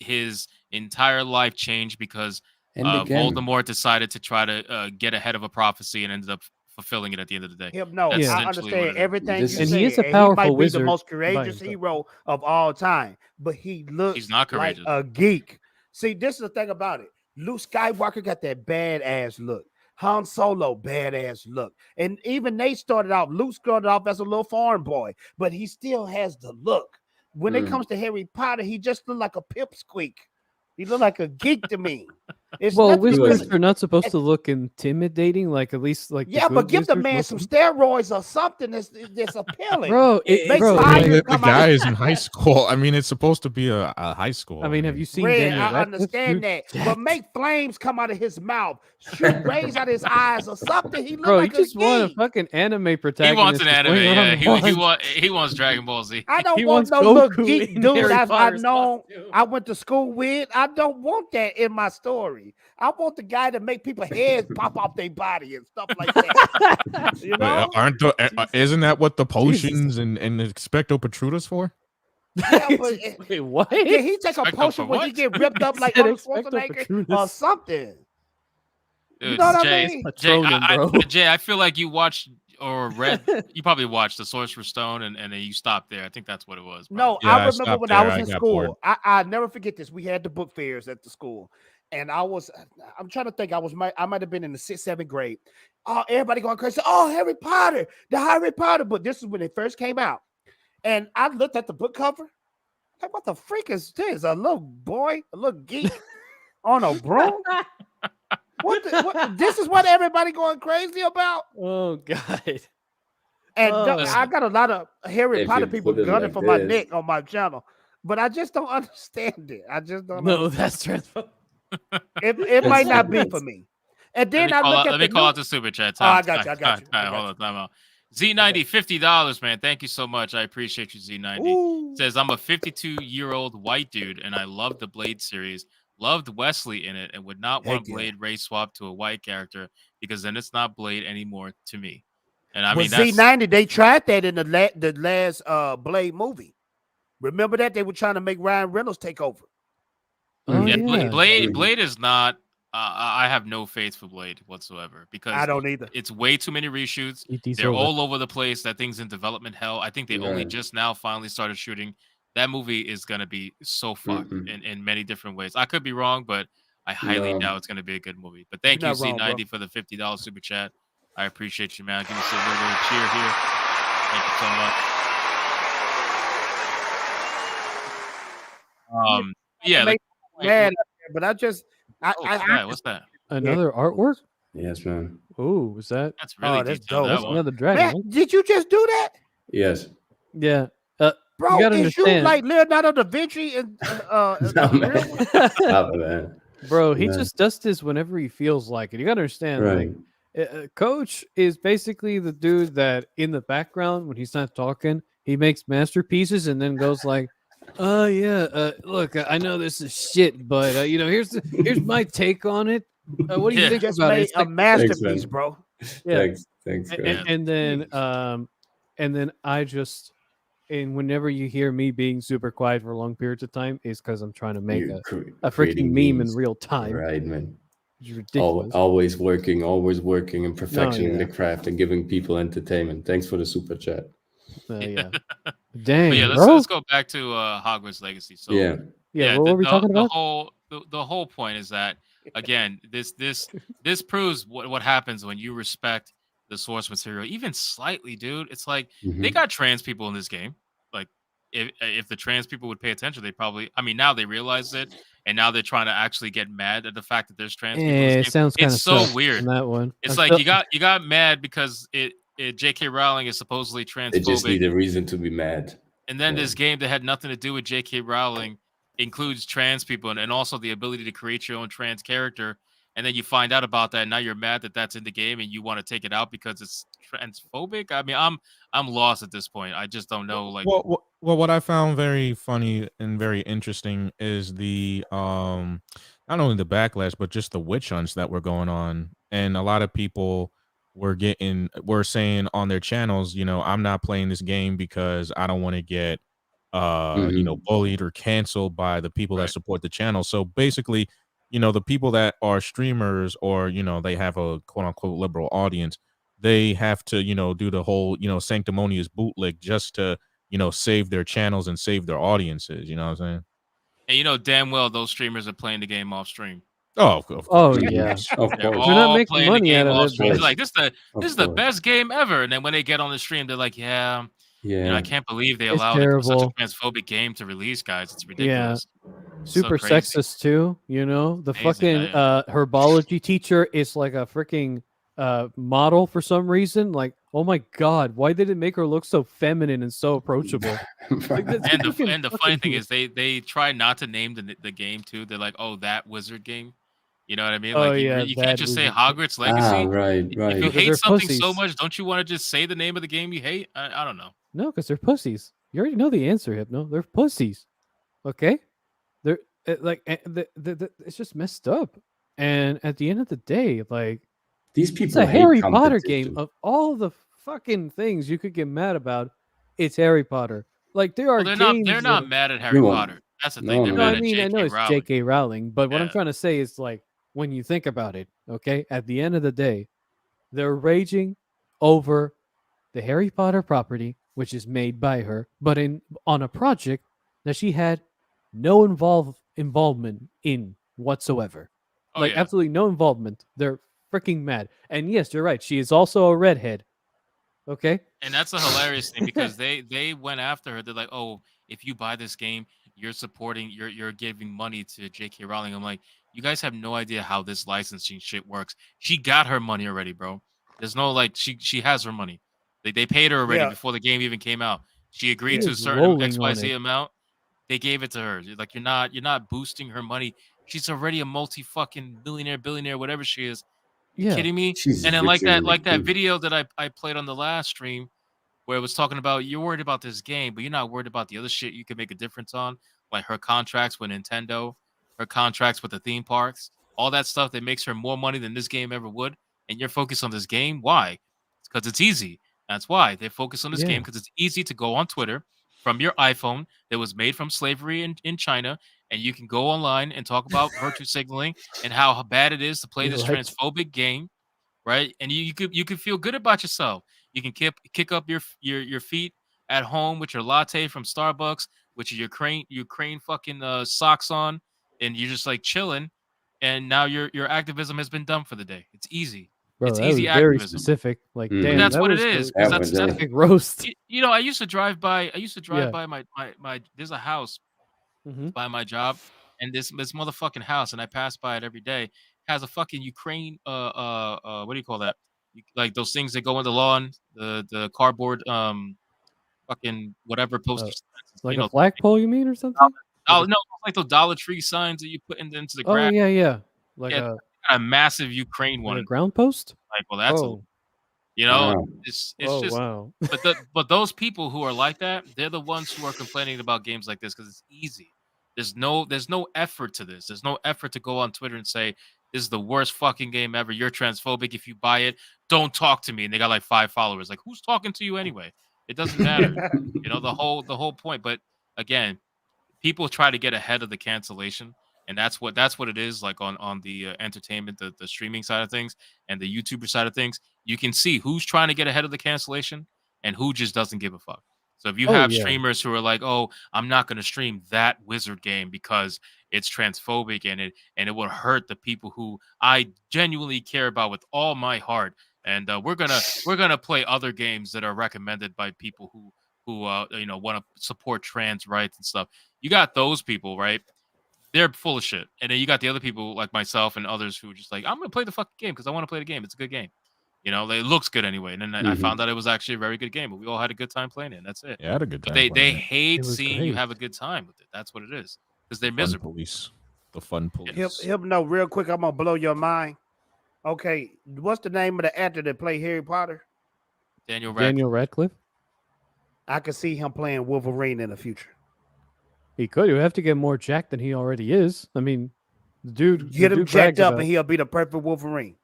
entire life changed because And again, Voldemort decided to try to get ahead of a prophecy and ended up fulfilling it at the end of the day. no, That's Yeah. I essentially what understand it is. everything this you And is he is said, a and he might powerful be the wizard most by courageous himself. hero of all time, but he He's looks not like courageous. a geek. See, this is the thing about it. Luke Skywalker got that badass look. Han Solo, badass look. And even they started off, Luke started off as a little farm boy, but he still has the look. When it Mm. comes to Harry Potter, he just looked like a pipsqueak. He looked like a geek to me. It's Well, nothing wizards really. are not supposed to look intimidating, like at least like the Yeah, but good give the wizards man look. some steroids or something that's appealing. Bro, Make bro, I fire mean, like, the come out. guy is in high school. I mean, it's supposed to be a high school. I mean, have you seen Red, Daniel I Radcliffe? understand Dude, that, but jacked. make flames come out of his mouth, shoot rays out of his eyes or something. He look Bro, like he just a want a geek. fucking anime He protagonist. wants an to anime. swing Yeah, around wands. he wants Dragon Ball Z. I don't He want wants no little Goku geek in dude Harry I Potter's know costume. I went to school with. I don't want that in my story. I want the guy to make people heads pop off their body and stuff like that. You know? Aren't the, isn't that what the Jesus. potions and Expecto Patruda's for? Yeah, but Wait, what? did he take a Expecto potion for when he what? get ripped up like Said Arnold Expecto Schwarzenegger or Patronus. something? You Dude, know what I Jay, mean? Jay, Patronum, bro. Jay, I feel like you watched or read. You probably watched The Sorcerer's Stone, and then you stopped there. I think that's what it was. No, probably. Yeah, I I remember stopped when I there. was I in got bored. school. I never forget this. We had the book fairs at the school, and I'm trying to think. I might have been in the 6th, 7th grade. Oh, everybody going crazy. Oh, Harry Potter, the Harry Potter book. This is when it first came out, and I looked at the book cover. Like, what the freak is this? A little boy, a little geek on a broom. What? This is what everybody going crazy about. Oh God. And Oh. I got a lot of Harry If Potter you people put it gunning like for my this. neck on my channel, but I just don't understand it. I just don't. No, understand. that's transfer. It might not be for me. And then I look at let the me call new. out the super chat. Oh, I got you. Hold on, time out. Z90, $50, man. Thank you so much. I appreciate you, Z90. Ooh. Says, I'm a 52-year-old white dude, and I love the Blade series. Loved Wesley in it, and would not want Heck yeah. Blade race swap to a white character because then it's not Blade anymore to me. And I Well, mean, that's Z90, they tried that in the last Blade movie. Remember that they were trying to make Ryan Reynolds take over. Oh, yeah. yeah. Blade is not. I have no faith for Blade whatsoever because I don't either. it's way too many reshoots. E.T.'s They're over. all over the place. That thing's in development hell. I think they only Right. just now finally started shooting. That movie is going to be so fucked Mhm. in many different ways. I could be wrong, but I highly No. doubt it's going to be a good movie. But thank you, You're not wrong, Z90, for the $50 super chat. I appreciate you, man. Give us a little cheer here. Thank you so much. Yeah, like, Man, but I just what's that? Another artwork? Yes, man. Oh, was that? That's really that's detailed. dope. That That's one. another dragon. man, right? did you just do that? Yes. Yeah. Bro, gotta is you understand. like Leonardo da Vinci and No, man. Stop it, man. Bro, he Yeah. just does this whenever he feels like it. You gotta understand, Right. like, Coach is basically the dude that in the background when he's not talking, he makes masterpieces and then goes like, Yeah. Look, I know this is shit, but here's my take on it. What do you Yeah. think Just about it? made It's a like, masterpiece, man. bro. yeah, Thanks, and, guys. Yeah. and then I just and whenever you hear me being super quiet for long periods of time, is because I'm trying to make You're a freaking creating meme in memes, real time, right, man? which is ridiculous. Always working and No, perfecting the yeah, craft and giving people entertainment. Thanks for the super chat. yeah. But Dang, yeah, bro. let's go back to Hogwarts Legacy. So Yeah. Yeah, yeah, what were we talking about? the whole point is that again, this proves what happens when you respect the source material, even slightly, dude. It's like they Mhm. got trans people in this game. Like if the trans people would pay attention, they probably. I mean, now they realize it, and now they're trying to actually get mad at the fact that there's trans people in this It game. sounds kind It's of so sus weird. on that one. It's I'm like still, you got mad because J.K. Rowling is supposedly They just transphobic, need a reason to be mad. and then Yeah. this game that had nothing to do with J.K. Rowling includes trans people and also the ability to create your own trans character. And then you find out about that, and now you're mad that that's in the game, and you want to take it out because it's transphobic. I mean, I'm lost at this point. I just don't know. Like, Well, what I found very funny and very interesting is the not only the backlash but just the witch hunts that were going on, and a lot of people were saying on their channels, I'm not playing this game because I don't want to get Mhm. bullied or canceled by the people that right? support the channel. So basically, the people that are streamers or they have a quote unquote liberal audience, they have to do the whole sanctimonious bootleg just to save their channels and save their audiences. You know what I'm saying? And you know damn well those streamers are playing the game off stream. Oh, of oh course. yeah, Of They're course. they're not all making playing the money out game of off it, stream. but They're like, Of this is the course. best game ever. And then when they get on the stream, they're like, yeah, I Yeah. can't believe they it's allowed such a terrible. transphobic game to release, guys. It's Yeah, ridiculous. It's so super crazy. sexist too. The Amazing. fucking herbology teacher is like a freaking model for some reason. Like, oh my god, why did it make her look so feminine and so approachable? Like that's And freaking the funny fucking thing weird. is they try not to name the game too. They're like, oh, that wizard game. You know what I mean? Oh Like yeah, you can't that just say wizard. Hogwarts Ah, Legacy. right, If you No, right. because hate they're something so pussies. much, don't you want to just say the name of the game you hate? I don't know. No, because they're pussies. You already know the answer, Hypno. They're pussies. Okay, they're it's just messed up. And at the end of the day, like These it's people a hate Harry Potter game. competition. Of all the fucking things you could get mad about, it's Harry Potter. Like there are Well, they're games that not mad at Harry You won't. Potter. That's the thing. No, They're no, no, I mad no. at mean I know J.K. it's Rowling. J.K. Rowling, but what I'm Yeah. trying to say is like when you think about it, okay, at the end of the day, they're raging over the Harry Potter property, which is made by her, but on a project that she had no involvement in whatsoever. Oh Like yeah. absolutely no involvement. They're freaking mad. And yes, you're right. She is also a redhead. Okay? And that's a hilarious thing because they went after her. They're like, "Oh, if you buy this game, you're giving money to J.K. Rowling." I'm like, "You guys have no idea how this licensing shit works. She got her money already, bro. There's no like she has her money. They paid her already Yeah, before the game even came out. She She agreed to a is certain rolling on XYZ it. amount. They gave it to her. Like you're not boosting her money. She's already a multi fucking millionaire, billionaire, whatever she is. You Yeah. kidding me? She's And then richer than the like that king. video that I played on the last stream where it was talking about you're worried about this game, but you're not worried about the other shit you can make a difference on, like her contracts with Nintendo, her contracts with the theme parks, all that stuff that makes her more money than this game ever would. And you're focused on this game. Why? It's because it's easy. That's why they focus on this game Yeah. because it's easy to go on Twitter from your iPhone that was made from slavery in China, and you can go online and talk about virtue signaling and how bad it is to play You're this right. transphobic game, right? And you could feel good about yourself. You can kick up your feet at home with your latte from Starbucks, with your Ukraine fucking socks on, and you're just like chilling. And now your activism has been done for the day. It's easy. Bro, It's that was easy very activism. specific. Like, But damn, Mhm. that's that what it was is the because That was that. specific roast. I used to drive by. I used to drive Yeah. by my. There's a house Mm-hmm. by my job, and this motherfucking house, and I pass by it every day. Has a fucking Ukraine what do you call that? Like those things that go in the lawn, the cardboard fucking whatever poster signs, Like a flagpole, you mean, or something? oh no, like those Dollar Tree signs that you put into the Oh grass. yeah, yeah. Like Yeah, a massive Ukraine a one. ground post. Like, well, that's a Oh, You know, Wow. it's Oh just. wow. But those people who are like that, they're the ones who are complaining about games like this because it's easy. There's no effort to this. There's no effort to go on Twitter and say this is the worst fucking game ever. You're transphobic. If you buy it, don't talk to me. And they got like 5 followers. Like, who's talking to you anyway? It doesn't matter. You know, the whole point. But again, people try to get ahead of the cancellation, and that's what it is. Like on the entertainment, the streaming side of things, and the YouTuber side of things, you can see who's trying to get ahead of the cancellation and who just doesn't give a fuck. So if you Oh, have yeah. streamers who are like, "Oh, I'm not going to stream that Wizard game because it's transphobic and it will hurt the people who I genuinely care about with all my heart," and we're gonna play other games that are recommended by people who you know, want to support trans rights and stuff. You got those people, right? They're full of shit. And then you got the other people like myself and others who are just like, I'm going to play the fucking game because I want to play the game. It's a good game. You know, it looks good anyway. And then I found out it was actually a very good game, but we all had a good time playing it. And that's it. Yeah, I had a good But time. they playing it. hate It was seeing you great. have a good time with it. That's what it is. Because they're Fun miserable. police. The fun police. Hip, no, real quick, I'm gonna blow your mind. Okay, what's the name of the actor that played Harry Potter? Daniel Radcliffe. Daniel Radcliffe. I could see him playing Wolverine in the future. He could. He would have to get more jacked than he already is. I mean, the dude. Get the him dude jacked brags up, about- and he'll be the perfect Wolverine.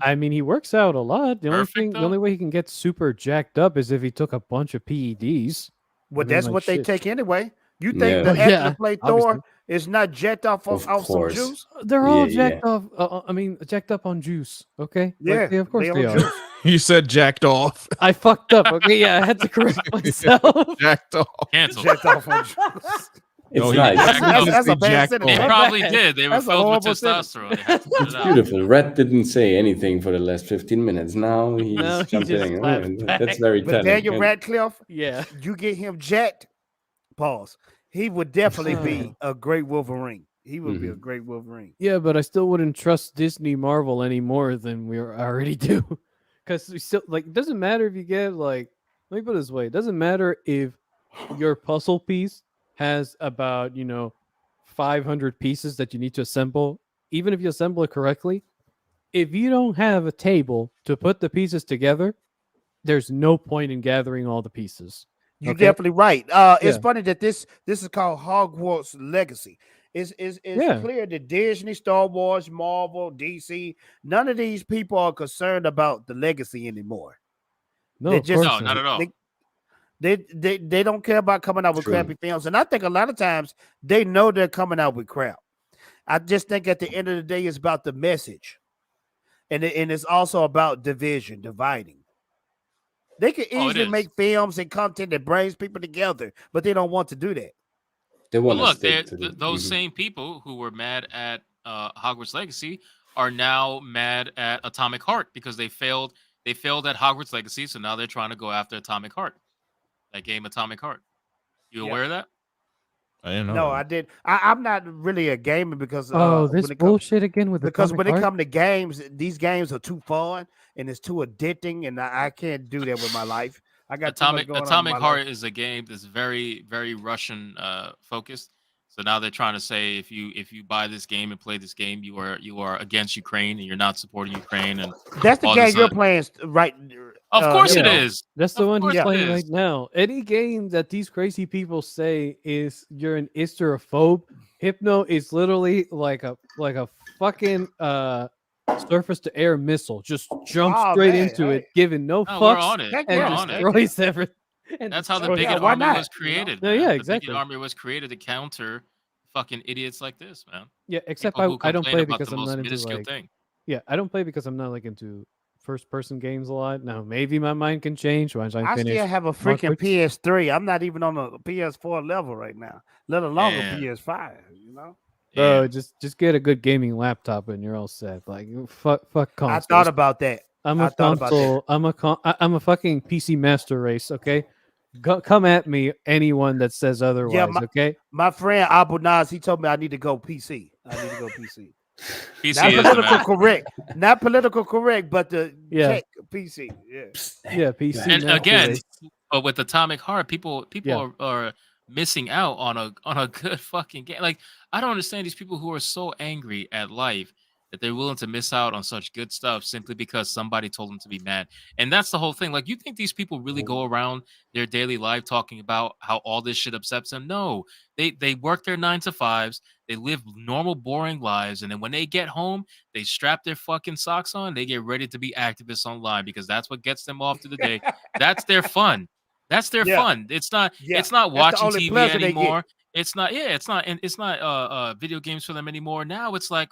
I mean, he works out a lot. The only Perfect, thing, the though? only way he can get super jacked up is if he took a bunch of PEDs. Well, I mean, that's like, what they shit. take anyway. You think Yeah. the Oh, actor yeah, that played obviously. Thor is not jacked off Of off some course. juice? They're all Yeah, jacked off. I mean, jacked up on juice. Okay. Yeah, of course they they on are. juice. You said jacked off. I fucked up. Okay, yeah, I had to correct myself. Jacked off. Canceled. Jacked off on juice. It's No, he nice. didn't. That's- He that's a said bad jacked sentence. They My off. probably bad. did. They were That's a filled with horrible sentence. testosterone. They had to put It's it out. beautiful. Red didn't say anything for the last 15 minutes. Now he's Now he jumping just in. claps That's back. very But telling. Daniel And- Radcliffe, Yeah. you get him jacked. Pause. He would definitely be a great Wolverine. He would be a great Wolverine. Yeah, but I still wouldn't trust Disney Marvel any more than we already do. Because we still like it doesn't matter if you get like let me put it this way, it doesn't matter if your puzzle piece has about 500 pieces that you need to assemble, even if you assemble it correctly. If you don't have a table to put the pieces together, there's no point in gathering all the pieces. You're Okay. definitely right. It's Yeah. funny that this is called Hogwarts Legacy. It's Yeah. clear that Disney, Star Wars, Marvel, DC, none of these people are concerned about the legacy anymore. No, They of just- course No, not at all. They don't care about coming out with True. crappy films, and I think a lot of times they know they're coming out with crap. I just think at the end of the day, it's about the message, and it's also about division, dividing. They can Oh, it easily is. make films and content that brings people together, but they don't want to do that. They Well, want to look, stick to the, those same people who were mad at Hogwarts Legacy are now mad at Atomic Heart because they failed. They failed at Hogwarts Legacy, so now they're trying to go after Atomic Heart. That game, Atomic Heart. You Yeah. aware of that? I didn't know. No, that. I did. I'm not really a gamer because this when it comes bullshit again with the because when it comes to games, these games are too fun and it's too addicting, and I can't do that with my life. I got too much going on in Atomic my Heart life. is a game that's very, very Russian focused. So now they're trying to say if you buy this game and play this game, you are against Ukraine and you're not supporting Ukraine. And That's the all game this you're other- playing right. of course it yeah. is. That's the Of one he's course it playing is. right now. Any game that these crazy people say is you're an Isterophobe, Hypno is literally like a fucking surface to air missile. Just jumps Oh, straight man, into hey. it, giving no No, we're fucks, on it. Heck and We're yeah. on it. destroys everything. and That's how the destroys Yeah, Bigot why Army not? was created. No, man. yeah, The exactly. Bigot Army was created to counter fucking idiots like this, man. Yeah, except People who I don't complain play about because the I'm most not into minuscule like thing. yeah, I don't play because I'm not like into first person games a lot. Now maybe my mind can change once I I finish. still have a Mark freaking Wicks. PS3. I'm not even on a PS4 level right now, let alone Damn. a PS5. You know, Bro, Yeah. just get a good gaming laptop and you're all set. Like fuck I consoles. thought about that. I'm I a thought about that. console. I'm a fucking PC master race. Okay, come at me, anyone that says otherwise. Okay, My friend Abu Naz, he told me I need to go PC. I need to go PC. PC Not is the political man. correct. Not political correct, but the Yeah. tech PC. Yeah. yeah, PC. And master again, race. but with Atomic Heart, people Yeah. are missing out on a good fucking game. Like I don't understand these people who are so angry at life that they're willing to miss out on such good stuff simply because somebody told them to be mad. And that's the whole thing. Like, you think these people really go around their daily life talking about how all this shit upsets them? No, they work their 9 to 5s. They live normal, boring lives, and then when they get home, they strap their fucking socks on. They get ready to be activists online because that's what gets them off to the day. That's their fun. That's their Yeah. fun. It's not. Yeah. It's not That's the watching only TV pleasure they get. anymore. It's not. Yeah. It's not. And it's not. Video games for them anymore. Now it's like,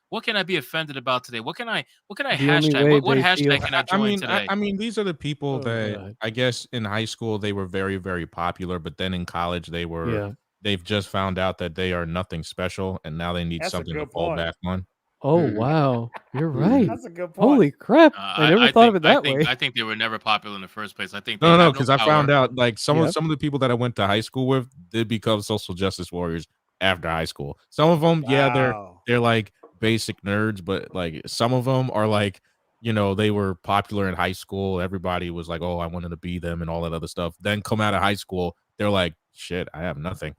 what can I be offended about today? What can I The only hashtag? way What they feel. hashtag can I join today? I mean, these are the people Oh, that God. I guess in high school they were very, very popular, but then in college Yeah. they've just found out that they are nothing special, and now they need That's a something to good fall point. back on. Oh, Mhm. wow. You're Mhm. right. That's a good point. Holy crap. I never thought of it that way. I think they were never popular in the first place. I think No, they have because I power. found out like some Yep. of the people that I went to high school with did become social justice warriors after high school. Some of them, Wow. they're like basic nerds, but like some of them are like, they were popular in high school. Everybody was like, "Oh, I wanted to be them," and all that other stuff. Then come out of high school, they're like, "Shit, I have nothing.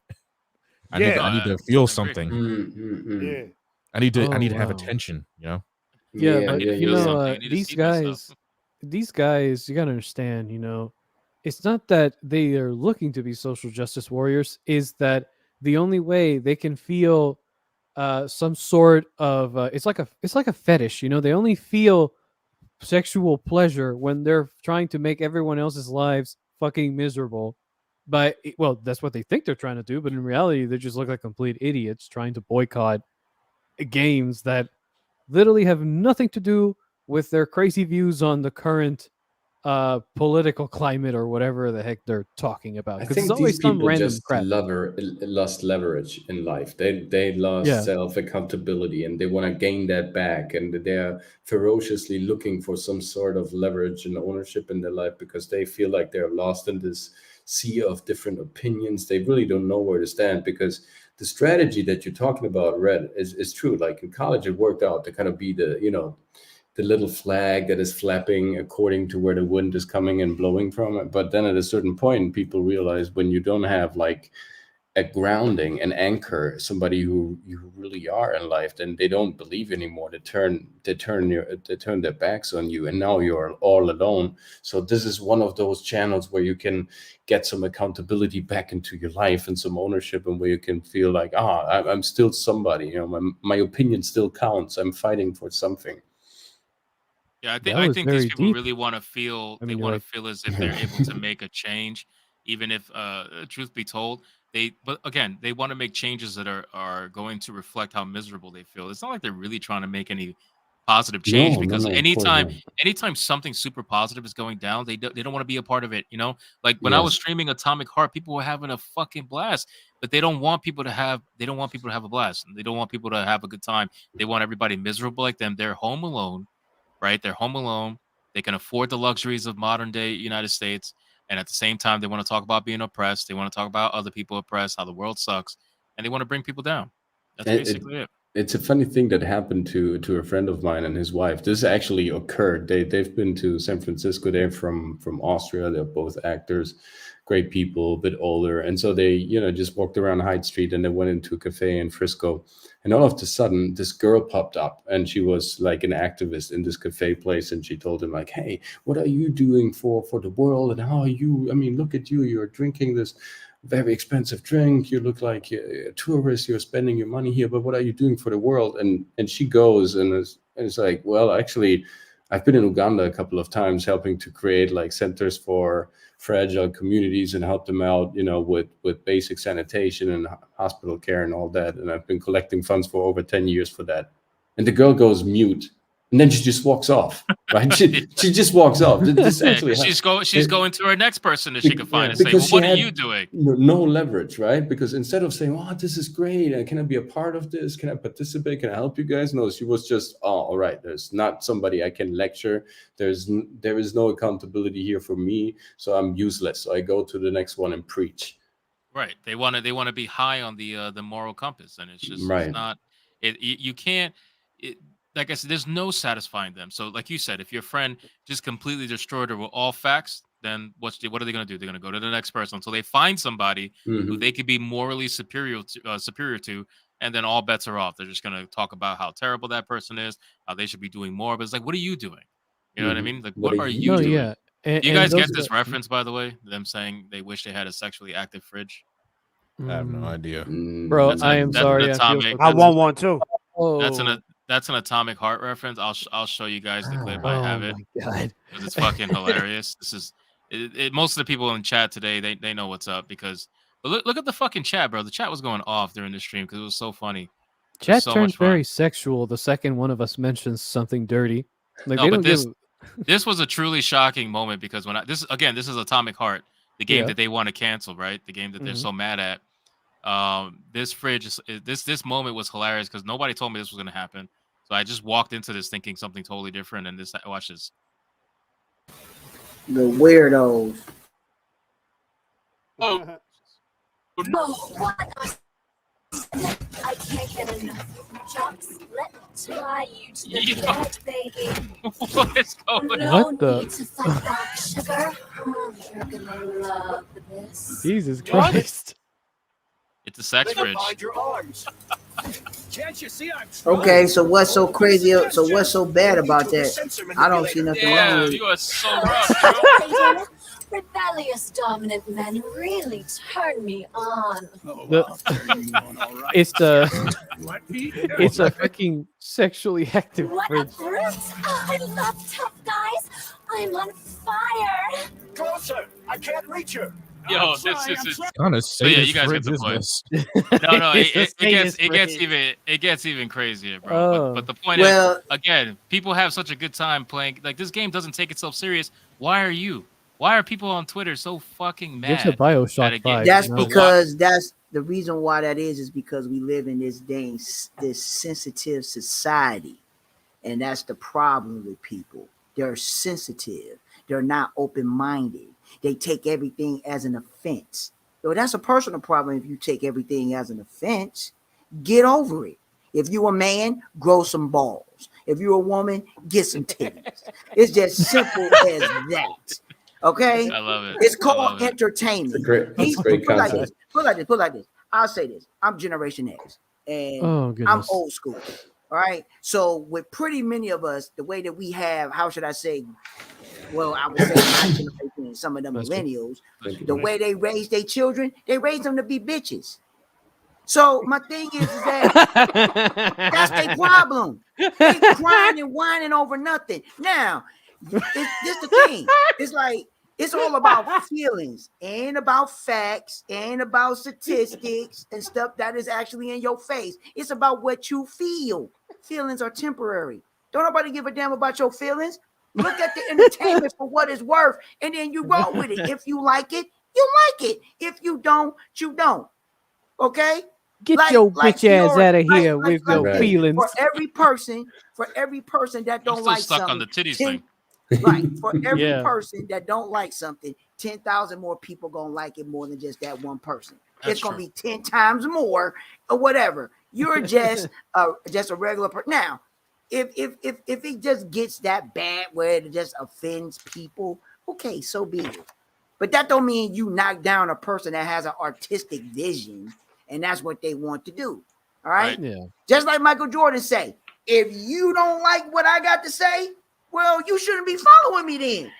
I need Yeah. to I feel agree. something. Yeah. I need Oh, to have wow. attention." Yeah, Yeah, but need to yeah, you feel yeah. know, something. I need to these see myself. guys, you gotta understand, it's not that they are looking to be social justice warriors, is that the only way they can feel some sort of it's like a fetish, they only feel sexual pleasure when they're trying to make everyone else's lives fucking miserable. But well, that's what they think they're trying to do, but in reality, they just look like complete idiots trying to boycott games that literally have nothing to do with their crazy views on the current political climate or whatever the heck they're talking about. I Because it's think these always some people random just crap. lost leverage in life. They lost Yeah. self accountability, and they want to gain that back. And they're ferociously looking for some sort of leverage and ownership in their life because they feel like they're lost in this sea of different opinions. They really don't know where to stand because the strategy that you're talking about, Red, is true. Like in college, it worked out to kind of be the little flag that is flapping according to where the wind is coming and blowing from. But then at a certain point, people realize when you don't have like a grounding, an anchor, somebody who you really are in life, then they don't believe anymore. They turn their backs on you, and now you're all alone. So this is one of those channels where you can get some accountability back into your life and some ownership, and where you can feel like, I'm still somebody. My opinion still counts. I'm fighting for something. Yeah, That I was think these very people deep. really want to feel. I They mean, want to like, feel as if they're able to make a change, even if, truth be told, they. But again, they want to make changes that are going to reflect how miserable they feel. It's not like they're really trying to make any positive change No, no, because no, of course not. anytime something super positive is going down, they don't want to be a part of it. Like when I was Yes. streaming Atomic Heart, people were having a fucking blast, but they don't want people to have. They don't want people to have a blast. They don't want people to have a good time. They want everybody miserable like them. They're home alone, right? They're home alone. They can afford the luxuries of modern day United States. And at the same time, they want to talk about being oppressed. They want to talk about other people oppressed, how the world sucks, and they want to bring people down. That's And it, basically it. it's a funny thing that happened to a friend of mine and his wife. This actually occurred. They've been to San Francisco. They're from Austria. They're both actors, great people, a bit older. And so they, just walked around Hyde Street and they went into a cafe in Frisco. And all of a sudden, this girl popped up and she was like an activist in this cafe place. And she told him like, "Hey, what are you doing for the world? And how are you? I mean, look at you. You're drinking this very expensive drink. You look like a tourist. You're spending your money here, but what are you doing for the world?" And she goes and is like, "Well, actually, I've been in Uganda a couple of times helping to create like centers for fragile communities and help them out, with basic sanitation and hospital care and all that. And I've been collecting funds for over 10 years for that." And the girl goes mute. And then she just walks off, right? She just walks off. This Yeah, actually 'cause she's going to her next person that she can find and yeah, say, "Well, because she what are had you doing?" no leverage, right? Because instead of saying, "Oh, this is great, and can I be a part of this? Can I participate? Can I help you guys?" No, she was just, "Oh, all right. There's not somebody I can lecture. There is no accountability here for me, so I'm useless. So I go to the next one and preach." Right. They want to be high on the moral compass, and it's Right. not. You can't. It, like I said, there's no satisfying them. So, like you said, if your friend just completely destroyed her with all facts, then what are they going to do? They're going to go to the next person until they find somebody who Hmm. they could be morally superior to, and then all bets are off. They're just gonna talk about how terrible that person is, how they should be doing more. But it's like, what are you doing? You know what I mean? Like, what are you No, doing? yeah. Do you guys get this reference, by the way? Them saying they wish they had a sexually active fridge. I have no idea. Bro, That's I am sorry. An atomic, I want one too. That's an Atomic Heart reference. I'll show you guys the clip. I have it. My God. Because it's fucking hilarious. This is most of the people in chat today. They know what's up because look at the fucking chat, bro. The chat was going off during the stream because it was so funny. Chat so turns much fun. very sexual the second one of us mentions something dirty. Like No, they but don't give. this was a truly shocking moment because when this is Atomic Heart, the game that they want to cancel, right? The game that they're so mad at. This fridge this moment was hilarious because nobody told me this was gonna happen. So I just walked into this thinking something totally different, and watch this. The weirdos. Oh. I can't get enough jumps. Let's fly you to the bed, baby. What is going on? What the? Need to fight back, sugar. You're gonna love this. Jesus Christ. It's a sex fridge. Okay, so what's so crazy? So what's so bad about that? I don't see nothing wrong Yeah, with it. you are so rough, bro. Rebellious dominant men really turn me on. It's it's a fucking sexually active What a fridge. brute! Oh, I love tough guys. I'm on fire. Closer! I can't reach her. Yo, this is Kind of so yeah, you guys get the point. No, it gets even crazier, bro. Oh. But the point Well- is, again, people have such a good time playing. Like, this game doesn't take itself serious. Why are you? Why are people on Twitter so fucking Gives mad? a Bioshock at a game? vibe. That's you know? because that's the reason why that is because we live in this this sensitive society, and that's the problem with people. They're sensitive. They're not open-minded. They take everything as an offense. So that's a personal problem. If you take everything as an offense, get over it. If you're a man, grow some balls. If you're a woman, get some titties. It's just simple as that. Okay, I love it. it's I love called it. entertainment. That's a great Put like concept. this. Put like this. I'll say this. I'm Generation X, and Oh I'm goodness. old school. All right. So with pretty many of us, the way that we have, how should I say? Well, I would say my generation and some of the That's true. millennials, the way they raise their children, they raise them to be bitches. So my thing is that that's their problem. They crying and whining over nothing. Now, this the thing. It's like it's all about feelings and about facts and about statistics and stuff that is actually in your face. It's about what you feel. Feelings are temporary. Don't nobody give a damn about your feelings. Look at the entertainment for what it's worth, and then you roll with it. If you like it, you like it. If you don't, you don't. Okay? Get your bitch ass out of here like- with your Right. feelings. For every person that I'm don't still like stuck on something, the titties 10 thing. right? For every Yeah. person that don't like something, 10,000 more people gonna like it more than just that one person. That's It's gonna true. be 10 times more or whatever. You're just a regular person. Now, if it just gets that bad where it just offends people, okay, so be it. But that don't mean you knock down a person that has an artistic vision and that's what they want to do. All right. Yeah. Just like Michael Jordan say, if you don't like what I got to say, well, you shouldn't be following me then.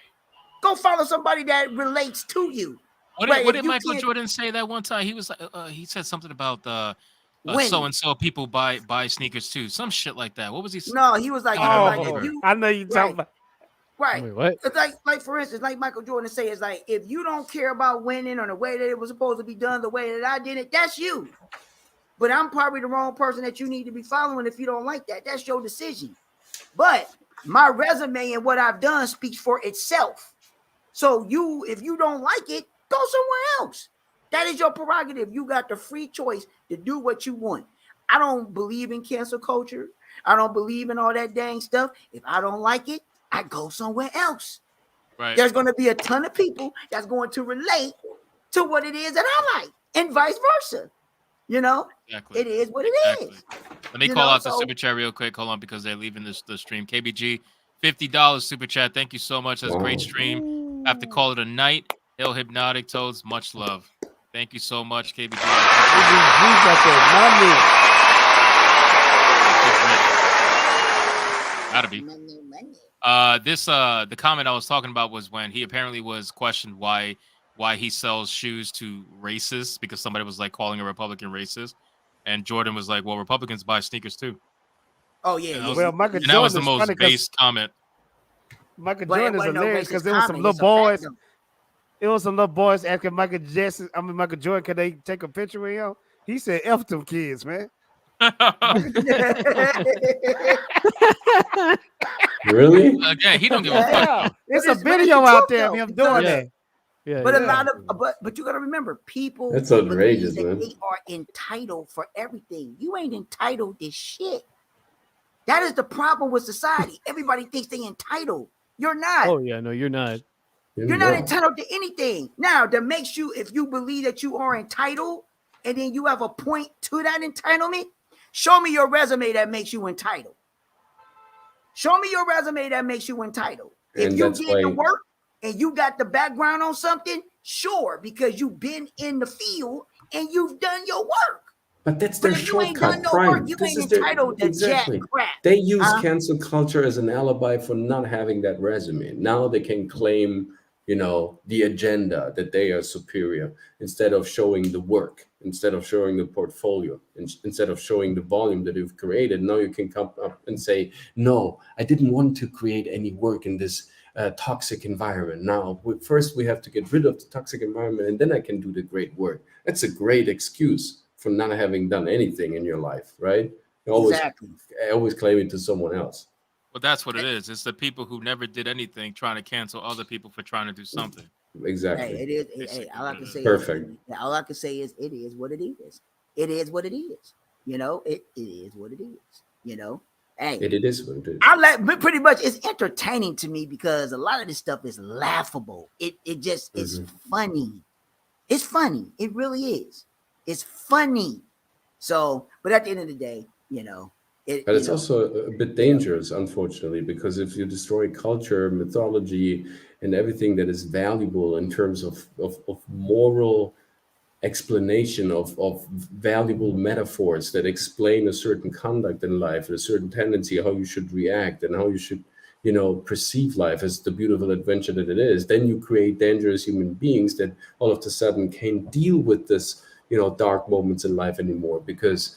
Go follow somebody that relates to you. What Right, did if you Michael can't- Jordan say that one time? He was like, he said something about Winning. so and so people buy sneakers too, some shit like that. What was he? No, he was like, if you, I know you talking about. right. Wait, what? It's like for instance, like Michael Jordan say, it's like if you don't care about winning or the way that it was supposed to be done, the way that I did it, that's you. But I'm probably the wrong person that you need to be following if you don't like that. That's your decision. But my resume and what I've done speaks for itself. So if you don't like it, go somewhere else. That is your prerogative. You got the free choice to do what you want. I don't believe in cancel culture. I don't believe in all that dang stuff. If I don't like it, I go somewhere else. Right. There's going to be a ton of people that's going to relate to what it is that I like, and vice versa. You know, Exactly. it is what it Exactly. is. Let me You call know, out the so- super chat real quick. Hold on, because they're leaving the stream. KBG, $50 super chat. Thank you so much. That's a great stream. Have to call it a night. Hill Hypnotic Toads, much love. Thank you so much, KBG. We got that money. everybody. The comment I was talking about was when he apparently was questioned why he sells shoes to racists, because somebody was like calling a Republican racist, and Jordan was like, "Well, Republicans buy sneakers too." Oh yeah, And yeah. Well, Michael and that was the Jordan is most funny 'cause base comment. Michael But it Jordan is wasn't no hilarious because racist there was some comment, little it's a fact, boys. though. It was some little boys asking Michael Jordan, can they take a picture with him? He said, "F them kids, man." Really? Again, he don't give a fuck. Yeah, it's a It's really video the out truth, there of though, him because- doing Yeah. that. Yeah, But yeah. a lot of but you gotta remember, people That's believe outrageous, that man. they are entitled for everything. You ain't entitled to shit. That is the problem with society. Everybody thinks they entitled. You're not. Oh yeah, no, you're not. You're not entitled to anything. Now, that makes you, if you believe that you are entitled, and then you have a point to that entitlement, show me your resume that makes you entitled. Show me your resume that makes you entitled. If And you that's did the why- work and you got the background on something, sure, because you've been in the field and you've done your work. But that's But their if you ain't done shortcut, no Prime. work, you This ain't is their entitled to exactly. jack crap. They use Huh? cancel culture as an alibi for not having that resume. Now they can claim, the agenda that they are superior instead of showing the work, instead of showing the portfolio, instead of showing the volume that you've created. Now you can come up and say, "No, I didn't want to create any work in this toxic environment. Now, first we have to get rid of the toxic environment, and then I can do the great work." That's a great excuse for not having done anything in your life, right? You always claim it to someone else. But that's what it is. It's the people who never did anything trying to cancel other people for trying to do something. Exactly. Hey, it is. Hey, all I can say Perfect. all I can say is it is what it is. It is what it is. It is what it is. Hey, It is what it is. but pretty much it's entertaining to me because a lot of this stuff is laughable. It just is funny. It's funny. It really is. It's funny. So, but at the end of the day, But it's also a bit dangerous, unfortunately, because if you destroy culture, mythology, and everything that is valuable in terms of moral explanation of valuable metaphors that explain a certain conduct in life, a certain tendency, how you should react and how you should, perceive life as the beautiful adventure that it is, then you create dangerous human beings that all of a sudden can't deal with this, dark moments in life anymore. Because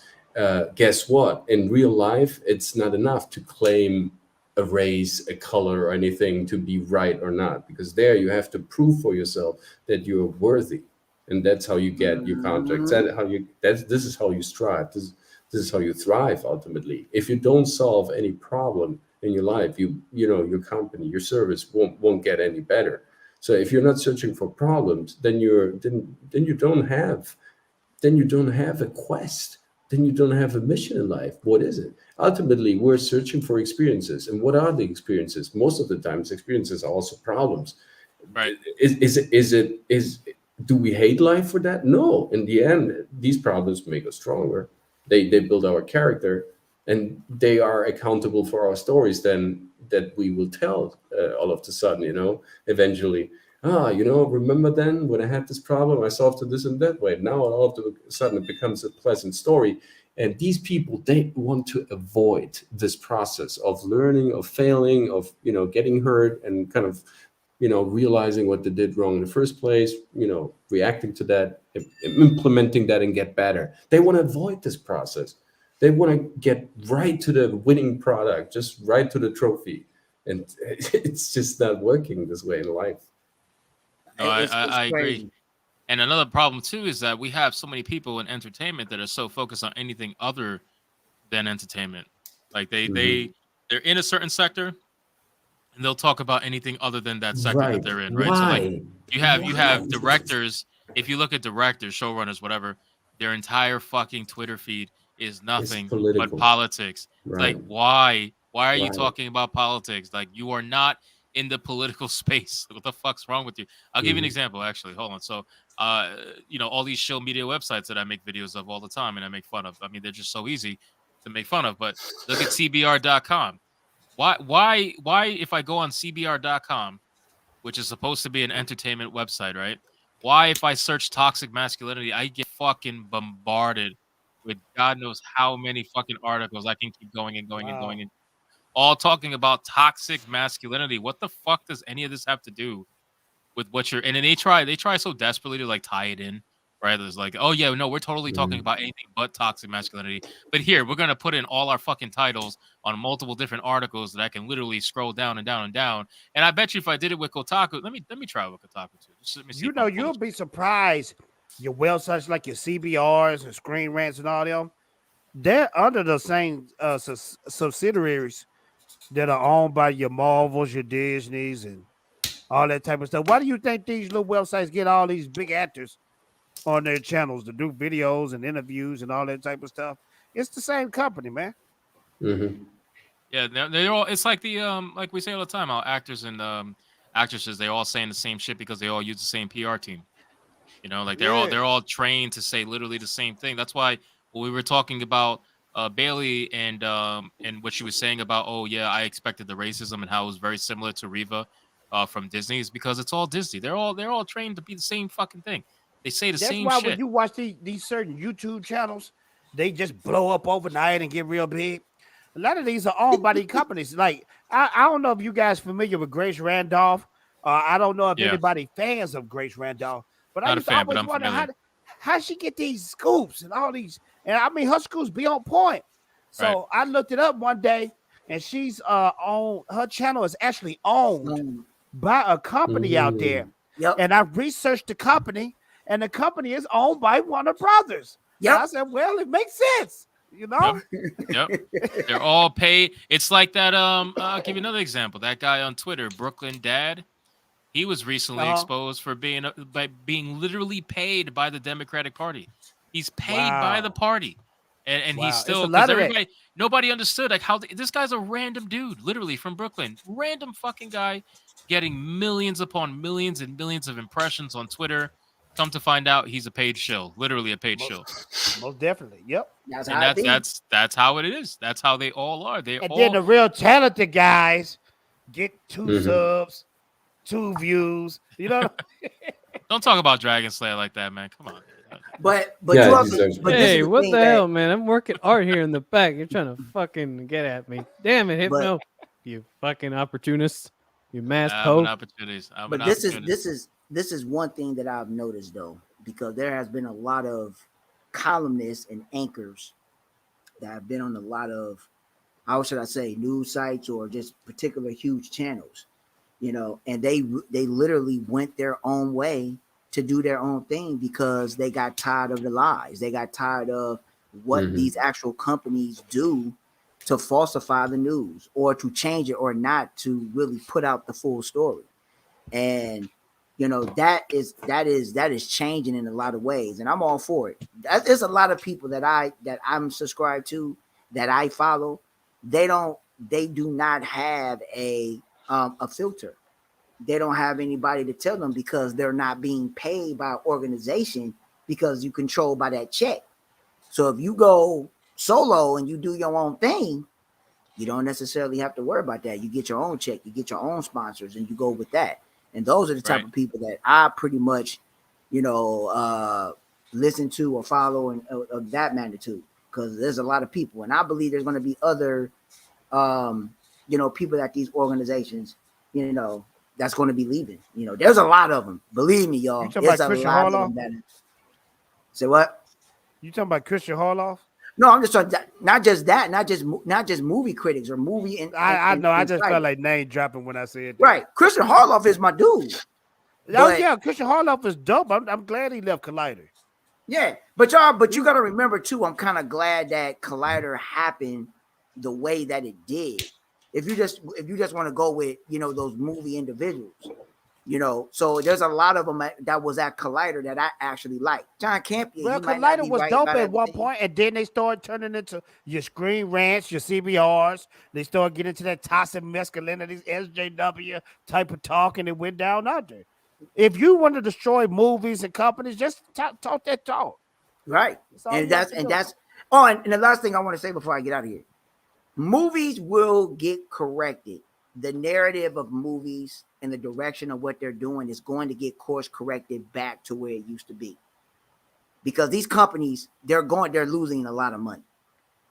guess what? In real life, it's not enough to claim a race, a color, or anything to be right or not, because there you have to prove for yourself that you're worthy. And that's how you get your contracts. This is how you strive. This is how you thrive ultimately. If you don't solve any problem in your life, your company, your service won't get any better. So if you're not searching for problems, then you don't have a quest. Then you don't have a mission in life. What is it? Ultimately, we're searching for experiences. And what are the experiences? Most of the times, experiences are also problems. Right. Do we hate life for that? No. In the end, these problems make us stronger. They build our character, and they are accountable for our stories then that we will tell all of a sudden, eventually. Remember then when I had this problem, I solved it this and that way. Now all of a sudden it becomes a pleasant story. And these people, they want to avoid this process of learning, of failing, of, getting hurt and kind of, realizing what they did wrong in the first place, reacting to that, implementing that and get better. They want to avoid this process. They want to get right to the winning product, just right to the trophy. And it's just not working this way in life. No, I agree. And another problem too is that we have so many people in entertainment that are so focused on anything other than entertainment. Like they're in a certain sector and they'll talk about anything other than that sector that they're in, right? Why? So like you have directors. If you look at directors, showrunners, whatever, their entire fucking Twitter feed is nothing but politics. Right. It's like why are you talking about politics? Like you are not in the political space. What the fuck's wrong with you? I'll give you an example, actually. Hold on. So, all these show media websites that I make videos of all the time and I make fun of. I mean, they're just so easy to make fun of. But look at CBR.com. Why, if I go on CBR.com, which is supposed to be an entertainment website, right? Why, if I search toxic masculinity, I get fucking bombarded with God knows how many fucking articles. I can keep going and going and going. all talking about toxic masculinity. What the fuck does any of this have to do with what you're? And then they try so desperately to like tie it in. Right? There's like, oh yeah, no, we're totally talking about anything but toxic masculinity. But here, we're gonna put in all our fucking titles on multiple different articles that I can literally scroll down and down and down. And I bet you, if I did it with Kotaku, let me try it with Kotaku too. Just let me see. You know, you'll be surprised. Your websites like your CBRs and Screen Rants and all them, they're under the same subsidiaries that are owned by your Marvels, your Disneys, and all that type of stuff. Why do you think these little websites get all these big actors on their channels to do videos and interviews and all that type of stuff? It's the same company, man. Yeah, they're all. It's like the like we say all the time, how actors and actresses, they're all saying the same shit because they all use the same PR team. You know, like they're all trained to say literally the same thing. That's why when we were talking about Bailey and what she was saying about, oh yeah, I expected the racism and how it was very similar to Reva from Disney, is because it's all Disney. They're all trained to be the same fucking thing. They say the same That's why shit. when you watch these certain YouTube channels, they just blow up overnight and get real big. A lot of these are owned by these companies. Like I don't know if you guys familiar with Grace Randolph. I don't know if anybody fans of Grace Randolph, but I used to always wonder how she get these scoops and all these. And I mean, her scoops be on point. So I looked it up one day, and she's on her channel is actually owned by a company out there. Yep. And I researched the company, and the company is owned by Warner Brothers. Yep. I said, well, it makes sense. You know, Yep. They're all paid. It's like that. I'll give you another example. That guy on Twitter, Brooklyn Dad. He was recently exposed for being literally paid by the Democratic Party. He's paid by the party, and he's still, because nobody understood like how this guy's a random dude, literally from Brooklyn, random fucking guy, getting millions upon millions and millions of impressions on Twitter. Come to find out, he's a paid shill, literally a paid shill. Most definitely, yep. That's how it is. That's how they all are. Then the real talented guys get 2 subs, 2 views. You know, don't talk about Dragon Slayer like that, man. Come on. But yeah, you also, hey, what the hell, man? I'm working art here in the back. You're trying to fucking get at me. Damn it, Hypno. You fucking opportunist. You masked hoe. But this is one thing that I've noticed though, because there has been a lot of columnists and anchors that have been on a lot of, how should I say, news sites or just particular huge channels, you know, and they literally went their own way to do their own thing because they got tired of the lies. They got tired of what these actual companies do to falsify the news or to change it or not to really put out the full story. And you know, that is changing in a lot of ways, and I'm all for it. There's a lot of people that I'm subscribed to, that I follow. They do not have a filter. They don't have anybody to tell them because they're not being paid by an organization because you control by that check. So if you go solo and you do your own thing, you don't necessarily have to worry about that. You get your own check, you get your own sponsors, and you go with that. And those are the type of people that I pretty much, you know, listen to or follow of that magnitude, because there's a lot of people. And I believe there's going to be other, you know, people at these organizations, you know, that's going to be leaving. You know, there's a lot of them. Believe me, y'all. There's a lot of them. Say what? You talking about Christian Harloff? No, I'm just talking, not just movie critics or movie. I know. I just felt like name dropping when I said that. Right. Christian Harloff is my dude. Yeah, Christian Harloff is dope. I'm glad he left Collider. Yeah, but you got to remember too. I'm kind of glad that Collider happened the way that it did. If you just want to go with, you know, those movie individuals, you know, so there's a lot of them that was at Collider that I actually like. John Campion. Well, Collider was dope at one point, and then they started turning into your Screen Rants, your CBRs. They started getting into that toxic masculinity, SJW type of talk, and it went down under. If you want to destroy movies and companies, just talk that talk. Right. And that's and the last thing I want to say before I get out of here. Movies will get corrected. The narrative of movies and the direction of what they're doing is going to get course corrected back to where it used to be. Because these companies, they're losing a lot of money.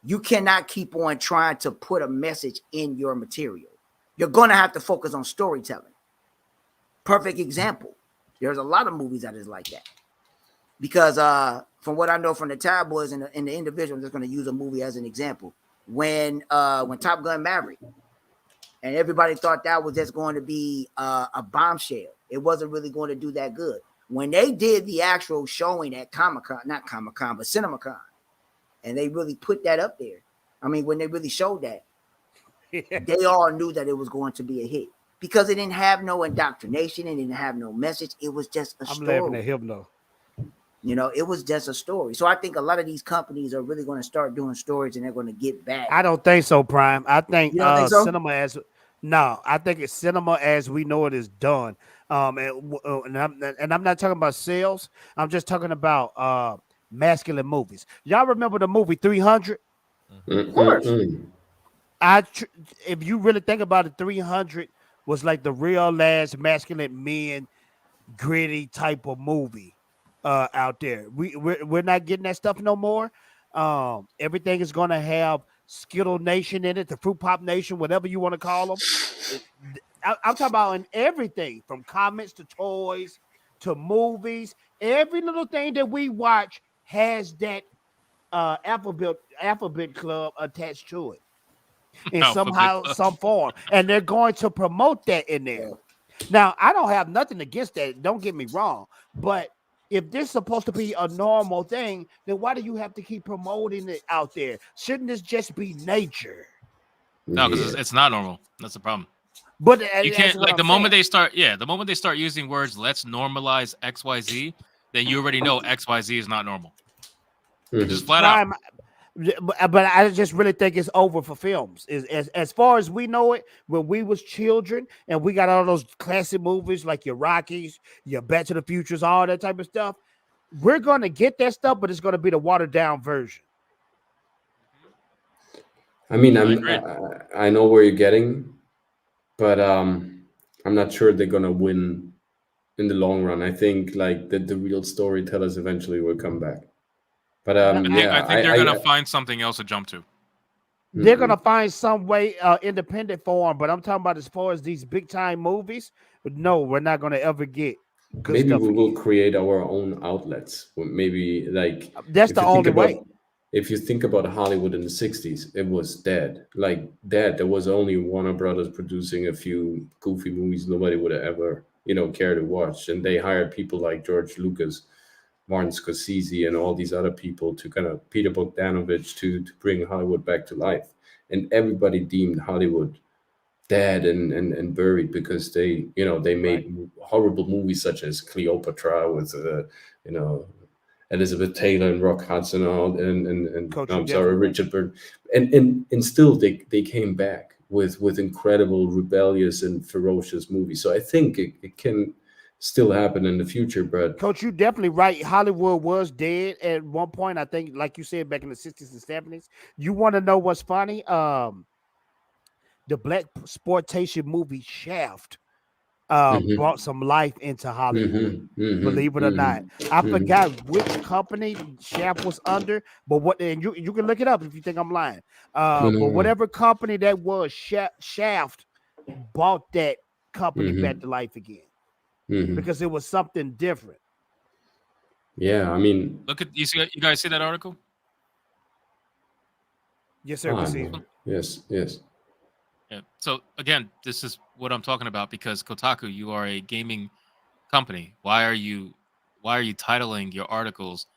You cannot keep on trying to put a message in your material. You're going to have to focus on storytelling. Perfect example. There's a lot of movies that is like that. Because from what I know from the tabloids and the individual, I'm just going to use a movie as an example. When Top Gun Maverick, and everybody thought that was just going to be a bombshell. It wasn't really going to do that good. When they did the actual showing at Comic-Con, not Comic-Con, but CinemaCon, and they really put that up there. I mean, when they really showed that, they all knew that it was going to be a hit because it didn't have no indoctrination. It didn't have no message. It was just a story. I'm laughing at him though. You know, it was just a story. So I think a lot of these companies are really going to start doing stories, and they're going to get back. I don't think so, Prime. I think, You don't think so? cinema I think it's cinema as we know it is done. And I'm not talking about sales. I'm just talking about masculine movies. Y'all remember the movie 300? Of course. If you really think about it, 300 was like the real last masculine men, gritty type of movie out there. We're not getting that stuff no more. Everything is going to have Skittle Nation in it, the Fruit Pop Nation, whatever you want to call them. I'm talking about in everything from comics to toys to movies. Every little thing that we watch has that alphabet club attached to it in some form, and they're going to promote that in there. Now, I don't have nothing against that. Don't get me wrong, but if this is supposed to be a normal thing, then why do you have to keep promoting it out there? Shouldn't this just be nature? No, because it's not normal. That's the problem. But you can't like the moment they start using words, let's normalize XYZ, then you already know XYZ is not normal. Just flat out. But I just really think it's over for films. As far as we know it, when we was children and we got all those classic movies like your Rockies, your Back to the Futures, all that type of stuff, we're gonna get that stuff, but it's gonna be the watered down version. I mean, I know where you're getting, but I'm not sure they're gonna win in the long run. I think like the real storytellers eventually will come back. But I think they're gonna find something else to jump to. They're gonna find some way independent form, but I'm talking about as far as these big time movies. No, we're not gonna ever get good maybe stuff we again. will create our own outlets. Maybe like that's the only way. If you think about Hollywood in the 60s, it was dead. Like dead. There was only Warner Brothers producing a few goofy movies nobody would ever, care to watch. And they hired people like George Lucas, Martin Scorsese, and all these other people to kind of Peter Bogdanovich to bring Hollywood back to life. And everybody deemed Hollywood dead and buried because they made horrible movies such as Cleopatra with Elizabeth Taylor and Rock Hudson and Richard Burton, and still they came back with incredible, rebellious and ferocious movies. So I think it can still happen in the future. But Coach, you definitely right. Hollywood was dead at one point. I think, like you said, back in the 60s and 70s. You want to know what's funny? The black exploitation movie Shaft brought some life into Hollywood. Believe it or not, I forgot which company Shaft was under, but you can look it up if you think I'm lying. But whatever company that was, Shaft bought that company back to life again because it was something different. Yeah, I mean, look at you guys see that article? Yes, sir. Yes. Yeah. So again, this is what I'm talking about because Kotaku, you are a gaming company. Why are you titling your articles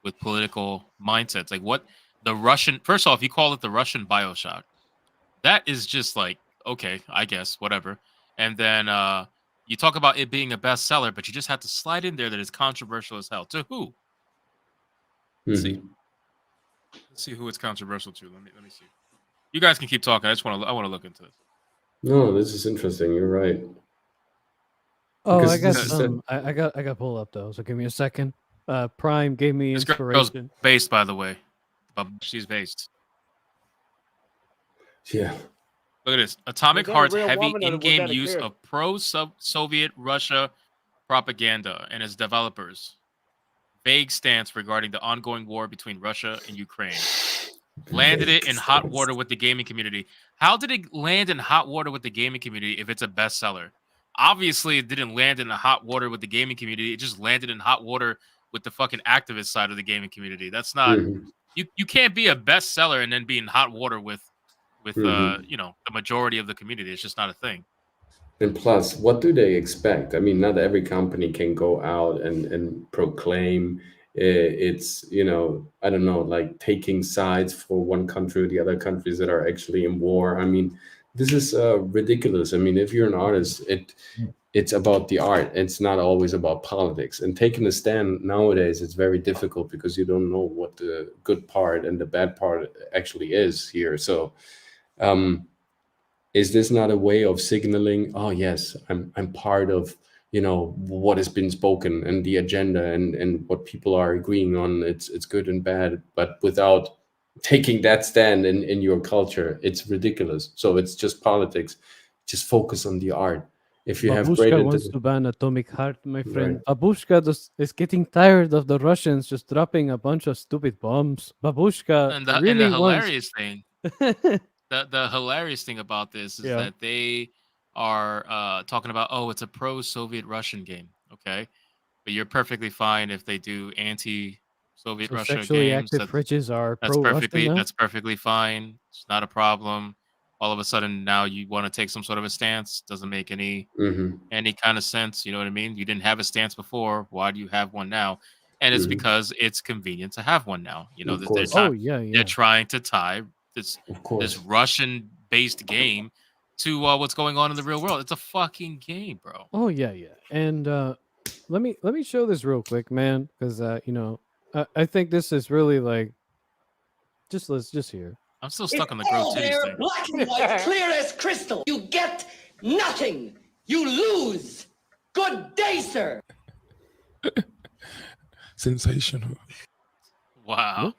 with political mindsets? Like what the Russian? First off, you call it the Russian BioShock. That is just like okay, I guess whatever. And then you talk about it being a bestseller, but you just have to slide in there that it's controversial as hell. To who? Let's see. Let's see who it's controversial to. Let me see. You guys can keep talking. I want to look into this. No, this is interesting. You're right. Oh, I got some. I got pull up though. So give me a second. Prime gave me inspiration. This girl's based, by the way, but she's based. Yeah. Look at this. Atomic Heart's heavy in-game use of pro-Soviet Russia propaganda and its developers. Vague stance regarding the ongoing war between Russia and Ukraine. landed it in hot water with the gaming community. How did it land in hot water with the gaming community if it's a bestseller? Obviously, it didn't land in the hot water with the gaming community. It just landed in hot water with the fucking activist side of the gaming community. That's not you can't be a bestseller and then be in hot water with you know, the majority of the community. It's just not a thing. And plus, what do they expect? I mean, not every company can go out and proclaim it's, you know, I don't know, like taking sides for one country or the other countries that are actually in war. I mean, this is ridiculous. I mean, if you're an artist, it's about the art. It's not always about politics. And taking a stand nowadays, it's very difficult because you don't know what the good part and the bad part actually is here. So, is this not a way of signaling, oh yes, I'm part of, you know, what has been spoken and the agenda and what people are agreeing on, it's good and bad, but without taking that stand in your culture, it's ridiculous. So it's just politics. Just focus on the art. If you have great Babushka wants to ban Atomic Heart, my friend. Babushka is getting tired of the Russians just dropping a bunch of stupid bombs. Babushka And the really hilarious thing, the hilarious thing about this is that they are talking about, oh, it's a pro-Soviet Russian game, okay, but you're perfectly fine if they do anti-Soviet Russia sexually games. active fridges are That's pro-Russian perfectly now? that's perfectly fine. It's not a problem. All of a sudden now you want to take some sort of a stance. Doesn't make any kind of sense. You know what I mean? You didn't have a stance before. Why do you have one now? And it's because it's convenient to have one now. You know, they're trying to tie this Russian-based game to what's going on in the real world. It's a fucking game, bro. Oh yeah. And let me show this real quick, man, because you know, I think this is really like, let's hear. I'm still stuck on the grilled titties thing. Black and white, clear as crystal. You get nothing. You lose. Good day, sir. Sensational. Wow.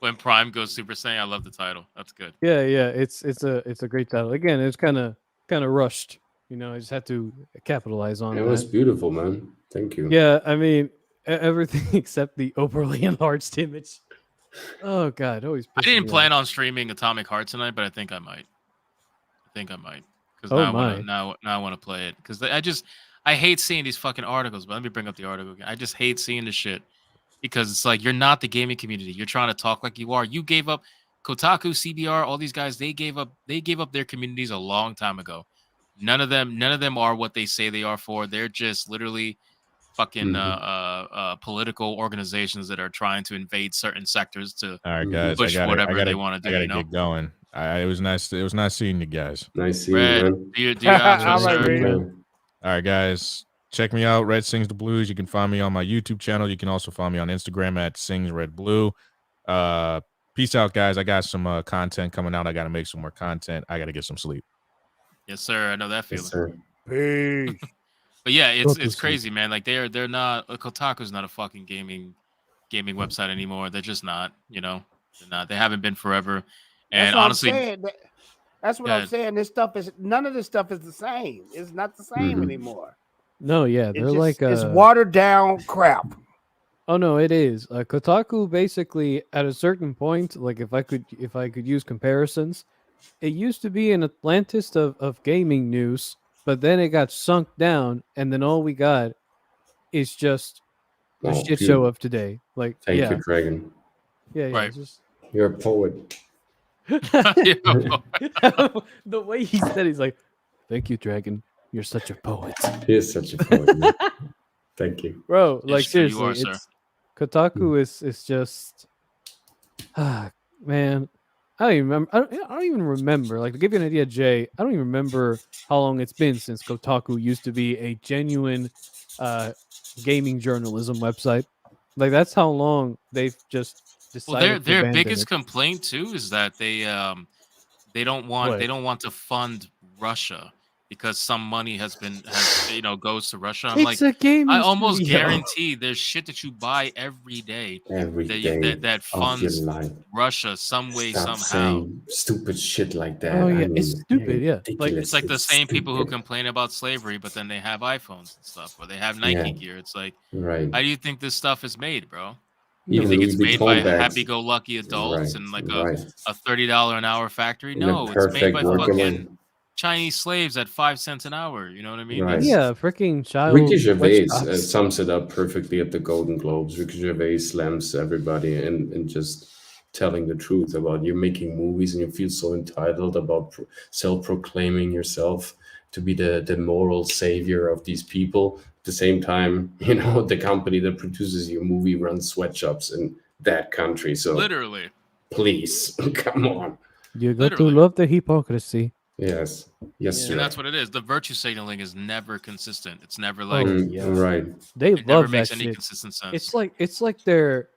When Prime goes Super Saiyan, I love the title. That's good. Yeah. It's a great title. Again, it's kind of rushed. You know, I just had to capitalize on it. It was beautiful, man. Thank you. Yeah, I mean, everything except the overly enlarged image. Oh God, always. I didn't plan on streaming Atomic Heart tonight, but I think I might. Because now I want to play it. Because I hate seeing these fucking articles. But let me bring up the article again. I just hate seeing this shit because it's like you're not the gaming community. You're trying to talk like you are. You gave up Kotaku, CBR, all these guys. They gave up their communities a long time ago. None of them are what they say they are for. They're just literally fucking political organizations that are trying to invade certain sectors to push whatever they want to do. I gotta get going. It was nice. It was nice seeing you guys. Nice seeing you, man. Do your outro, sir. All right, guys. Check me out. Red Sings the Blues. You can find me on my YouTube channel. You can also find me on Instagram at SingsRedBlue. Peace out, guys. I got some content coming out. I got to make some more content. I got to get some sleep. Yes, sir. I know that feeling. Yes, sir. Peace. But yeah, it's crazy, man. Like they're not. Kotaku's not a fucking gaming website anymore. They're just not. You know, they're not. They haven't been forever. And honestly, that's what I'm saying. None of this stuff is the same. It's not the same anymore. No, yeah, they're like it's watered down crap. Oh no, it is. Kotaku basically at a certain point, like if I could use comparisons, it used to be an Atlantis of gaming news, but then it got sunk down, and then all we got is just a shit show of today. Like, thank you, Dragon. Yeah, right. You're a poet. The way he said, he's like, "Thank you, Dragon. You're such a poet." He is such a poet. Man. Thank you, bro. Like seriously, sir. Kotaku is just, man. I don't even remember. I don't even remember. Like to give you an idea, Jay, I don't even remember how long it's been since Kotaku used to be a genuine gaming journalism website. Like that's how long they've just decided. Well, their biggest complaint too is that they don't want to fund Russia because some money has goes to Russia. I'm it's a game. I almost guarantee there's shit that you buy every day that funds Russia some way somehow. Saying stupid shit like that. Oh yeah, it's stupid. Yeah, like it's like the same people who complain about slavery, but then they have iPhones and stuff, or they have Nike gear. It's like, how do you think this stuff is made, bro? You Even think Louis it's made Vuitton by bags. happy-go-lucky adults Right, and like right. a $30 an hour factory? In a No, it's made perfect by work fucking Chinese slaves at 5 cents an hour. You know what I mean? Right. Yeah, freaking child Ricky Gervais sweatshops. sums it up perfectly at the Golden Globes. Ricky Gervais slams everybody and just telling the truth about you making movies and you feel so entitled about self-proclaiming yourself to be the moral savior of these people. At the same time, you know, the company that produces your movie runs sweatshops in that country. So Literally. please, come on. You got Literally. to love the hypocrisy. Yes. Yes, Yeah. sir. And that's what it is. The virtue signaling is never consistent. It's never Oh, like yeah. Right. They it never love makes that any shit. consistent sense. It's like their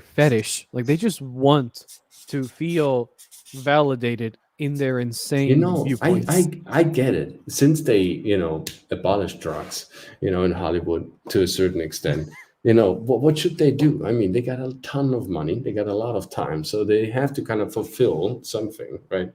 fetish. Like they just want to feel validated in their insane You know, viewpoints. I get it. Since they, you know, abolished drugs, you know, in Hollywood to a certain extent, you know, what should they do? I mean, they got a ton of money, they got a lot of time, so they have to kind of fulfill something, right?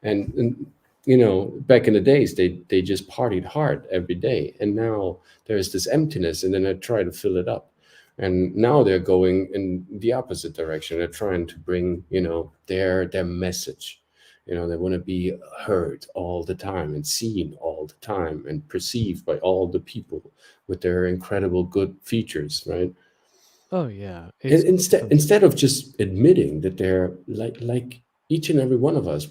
And you know, back in the days, they just partied hard every day, and now there's this emptiness, and then they try to fill it up. And now they're going in the opposite direction. They're trying to bring, you know, their message. You know, they want to be heard all the time and seen all the time and perceived by all the people with their incredible good features, right? Oh yeah. Instead of just admitting that they're like each and every one of us,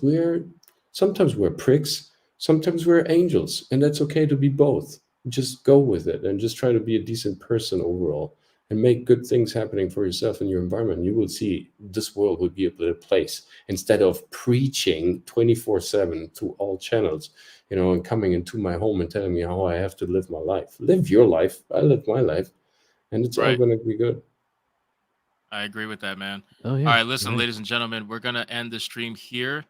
sometimes we're pricks, sometimes we're angels, and that's okay to be both. Just go with it and just try to be a decent person overall and make good things happening for yourself and your environment. You will see this world would be a better place instead of preaching 24/7 to all channels, you know, and coming into my home and telling me how I have to live my life. Live your life. I live my life, and it's all Right. going to be good. I agree with that, man. Oh yeah. All right, listen, right. ladies and gentlemen, we're gonna end the stream here.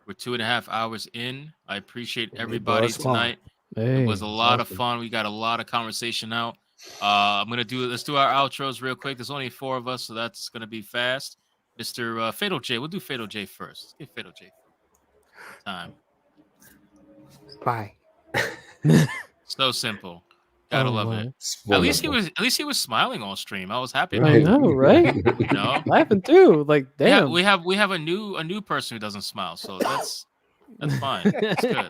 We're 2.5 hours in. I appreciate everybody buzz fun. tonight. Hey, It was a lot of awesome. fun. We got a lot of conversation out. Let's do our outros real quick. There's only 4 of us, so that's gonna be fast. Mr. Fatal J, we'll do Fatal J first. Let's get Fatal J time. Bye. So simple. Gotta Oh, love wow. it. It's At least wonderful. he was smiling all stream. I was happy. I About know, right? You know? Laughing too. Like damn. We have a new person who doesn't smile, so that's fine. That's good.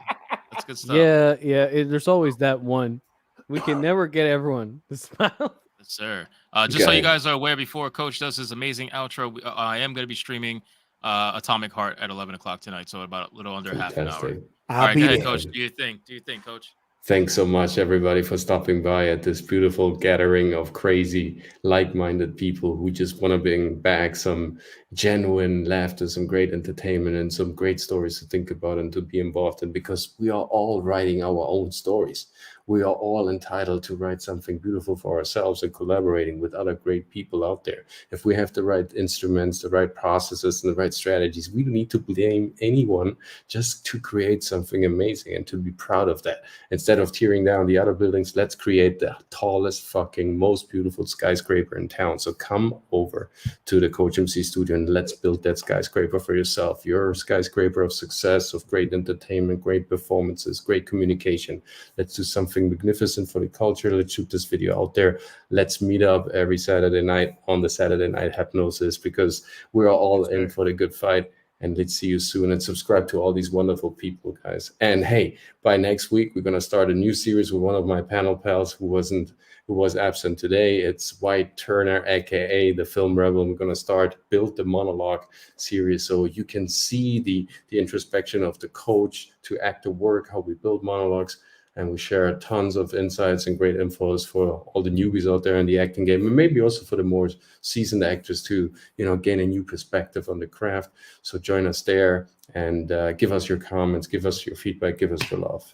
That's good stuff. Yeah. There's always that one. We can never get everyone to smile. Yes, sir. Just so Got you it. guys are aware, before Coach does his amazing outro, I am going to be streaming Atomic Heart at 11 o'clock tonight, so about a little under half an hour. Fantastic. All I'll right, be go ahead, there. Coach. Do you think, Coach? Thanks so much, everybody, for stopping by at this beautiful gathering of crazy, like-minded people who just want to bring back some genuine laughter, some great entertainment, and some great stories to think about and to be involved in, because we are all writing our own stories. We are all entitled to write something beautiful for ourselves and collaborating with other great people out there. If we have the right instruments, the right processes, and the right strategies, we don't need to blame anyone, just to create something amazing and to be proud of that. Instead of tearing down the other buildings, let's create the tallest, fucking, most beautiful skyscraper in town. So come over to the Coach MC studio and let's build that skyscraper for yourself. Your skyscraper of success, of great entertainment, great performances, great communication. Let's do something magnificent for the culture. Let's shoot this video out there. Let's meet up every Saturday night on the Saturday Night Hypnosis, because we're all in for the good fight. And let's see you soon, and subscribe to all these wonderful people, guys. And hey, by next week, we're going to start a new series with one of my panel pals who was absent today. It's White Turner, aka the Film Rebel. We're going to start Build the Monologue series, so you can see the introspection of the coach to act the work, how we build monologues. And we share tons of insights and great infos for all the newbies out there in the acting game, and maybe also for the more seasoned actors to, you know, gain a new perspective on the craft. So join us there and give us your comments, give us your feedback, give us your love.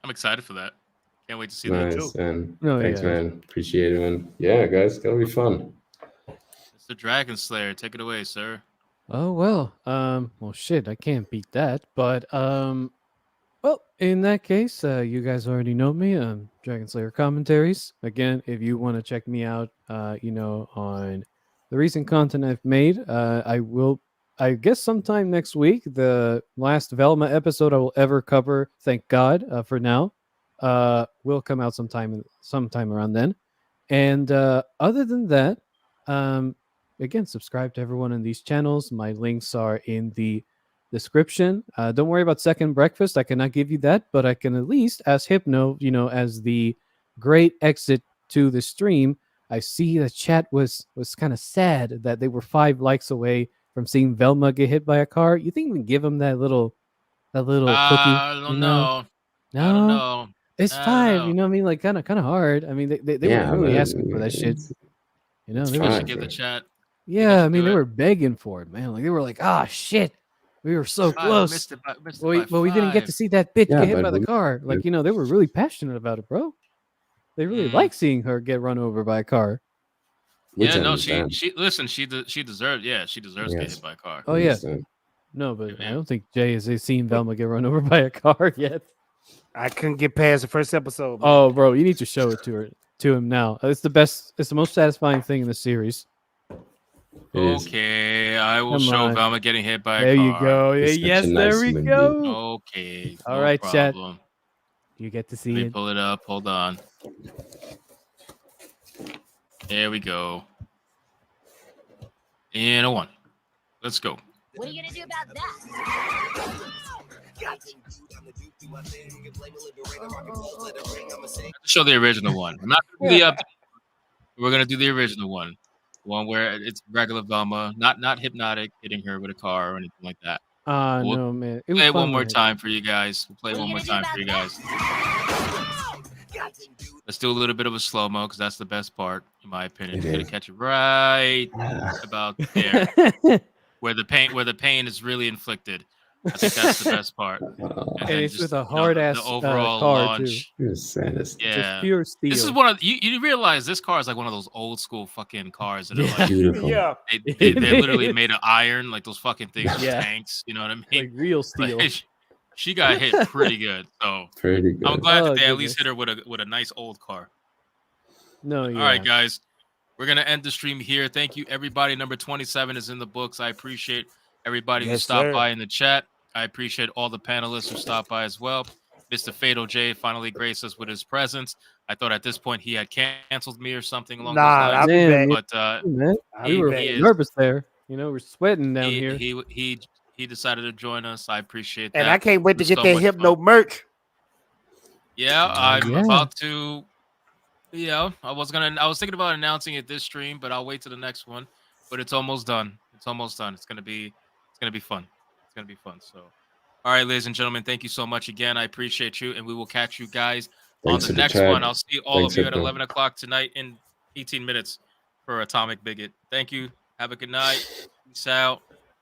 I'm excited for that. Can't wait to see that Nice, too. and Oh, thanks, yeah. man. Appreciate it, man. Yeah, guys, gonna be fun. Mr. Dragon Slayer, take it away, sir. Oh well. Well shit, I can't beat that. But well, in that case, you guys already know me. Dragon Slayer Commentaries. Again, if you want to check me out, you know, on the recent content I've made, I guess sometime next week, the last Velma episode I will ever cover, thank God, for now, will come out sometime around then. And other than that, again, subscribe to everyone in these channels. My links are in the description. Don't worry about second breakfast. I cannot give you that, but I can at least ask Hypno, as the great exit to the stream. I see the chat was kind of sad that they were 5 likes away from seeing Velma get hit by a car. You think we can give him that little cookie? I don't know. No, I don't know. it's I don't 5. know. You know what I mean? Like kind of hard. I mean, they Yeah, were really but asking for that shit. it's They You were, should fine, give the bro. chat. yeah. I mean, do they it. were begging for it, man. Like they were like, ah, shit, we were so I close. missed it by But we didn't get to 5. see that bitch Yeah, get hit but by the we- car. Like, they were really passionate about it, bro. They really like seeing her get run over by a car. Which Yeah, I no, understand. she listen, she deserved. Yeah, she deserves to get Yes. hit by a car. Oh yeah. Understand. No, but Yeah. I don't think Jay has seen Velma get run over by a car yet. I couldn't get past the first episode. Man. Oh, bro, you need to show it to him now. It's the best. It's the most satisfying thing in the series. It is. Okay, I will Come show on. Velma getting hit by There a car. you go. It's such Yes, a there nice we movie. go. Okay, All no right, chat. problem. You get to Let see me it. pull it up. Hold on. There we go. And a 1. Let's go. What are you gonna do about that? Show the original one. I'm not gonna do the update. We're gonna do the original one. One where it's regular Velma, not Hypnotic hitting her with a car or anything like that. We'll No, man. It was play it one fun more with it. time for you guys. We'll play it one more time for you guys. Let's do a little bit of a slow mo because that's the best part, in my opinion. It You're gonna is. catch it right about there, where the pain is really inflicted. I think that's the best part. And then it's just, with a you know, hard ass the overall car launch. too. You're the saddest. Just Yeah, pure steel. this is one of you realize this car is like one of those old school fucking cars that are like Beautiful. Yeah. they're literally made of iron, like those fucking things with Yeah. tanks. You know what I mean? like real steel. Like, she got hit pretty good. So Pretty good. I'm glad Oh, that they at goodness. least hit her with a nice old car. No, yeah. All right, guys. We're going to end the stream here. Thank you, everybody. Number 27 is in the books. I appreciate everybody who Yes, stopped sir. by in the chat. I appreciate all the panelists who stopped by as well. Mr. Fatal J finally graced us with his presence. I thought at this point he had canceled me or something along Nah, those I'll lines. be Man, back. But Man, I'll we be were back. is- nervous there. We're sweating down here. he decided to join us. I appreciate that. And I can't wait to It was get so that much Hypno fun. merch. Yeah, I'm Yeah. about to. Yeah, I was thinking about announcing it this stream, but I'll wait to the next one. But it's almost done. It's almost done. It's gonna be fun. It's gonna be fun. So, all right, ladies and gentlemen, thank you so much again. I appreciate you, and we will catch you guys Thanks on for the the next chat. one. I'll see all Thanks, of you at Hypno. 11 o'clock tonight in 18 minutes for Atomic Bigot. Thank you. Have a good night. Peace out.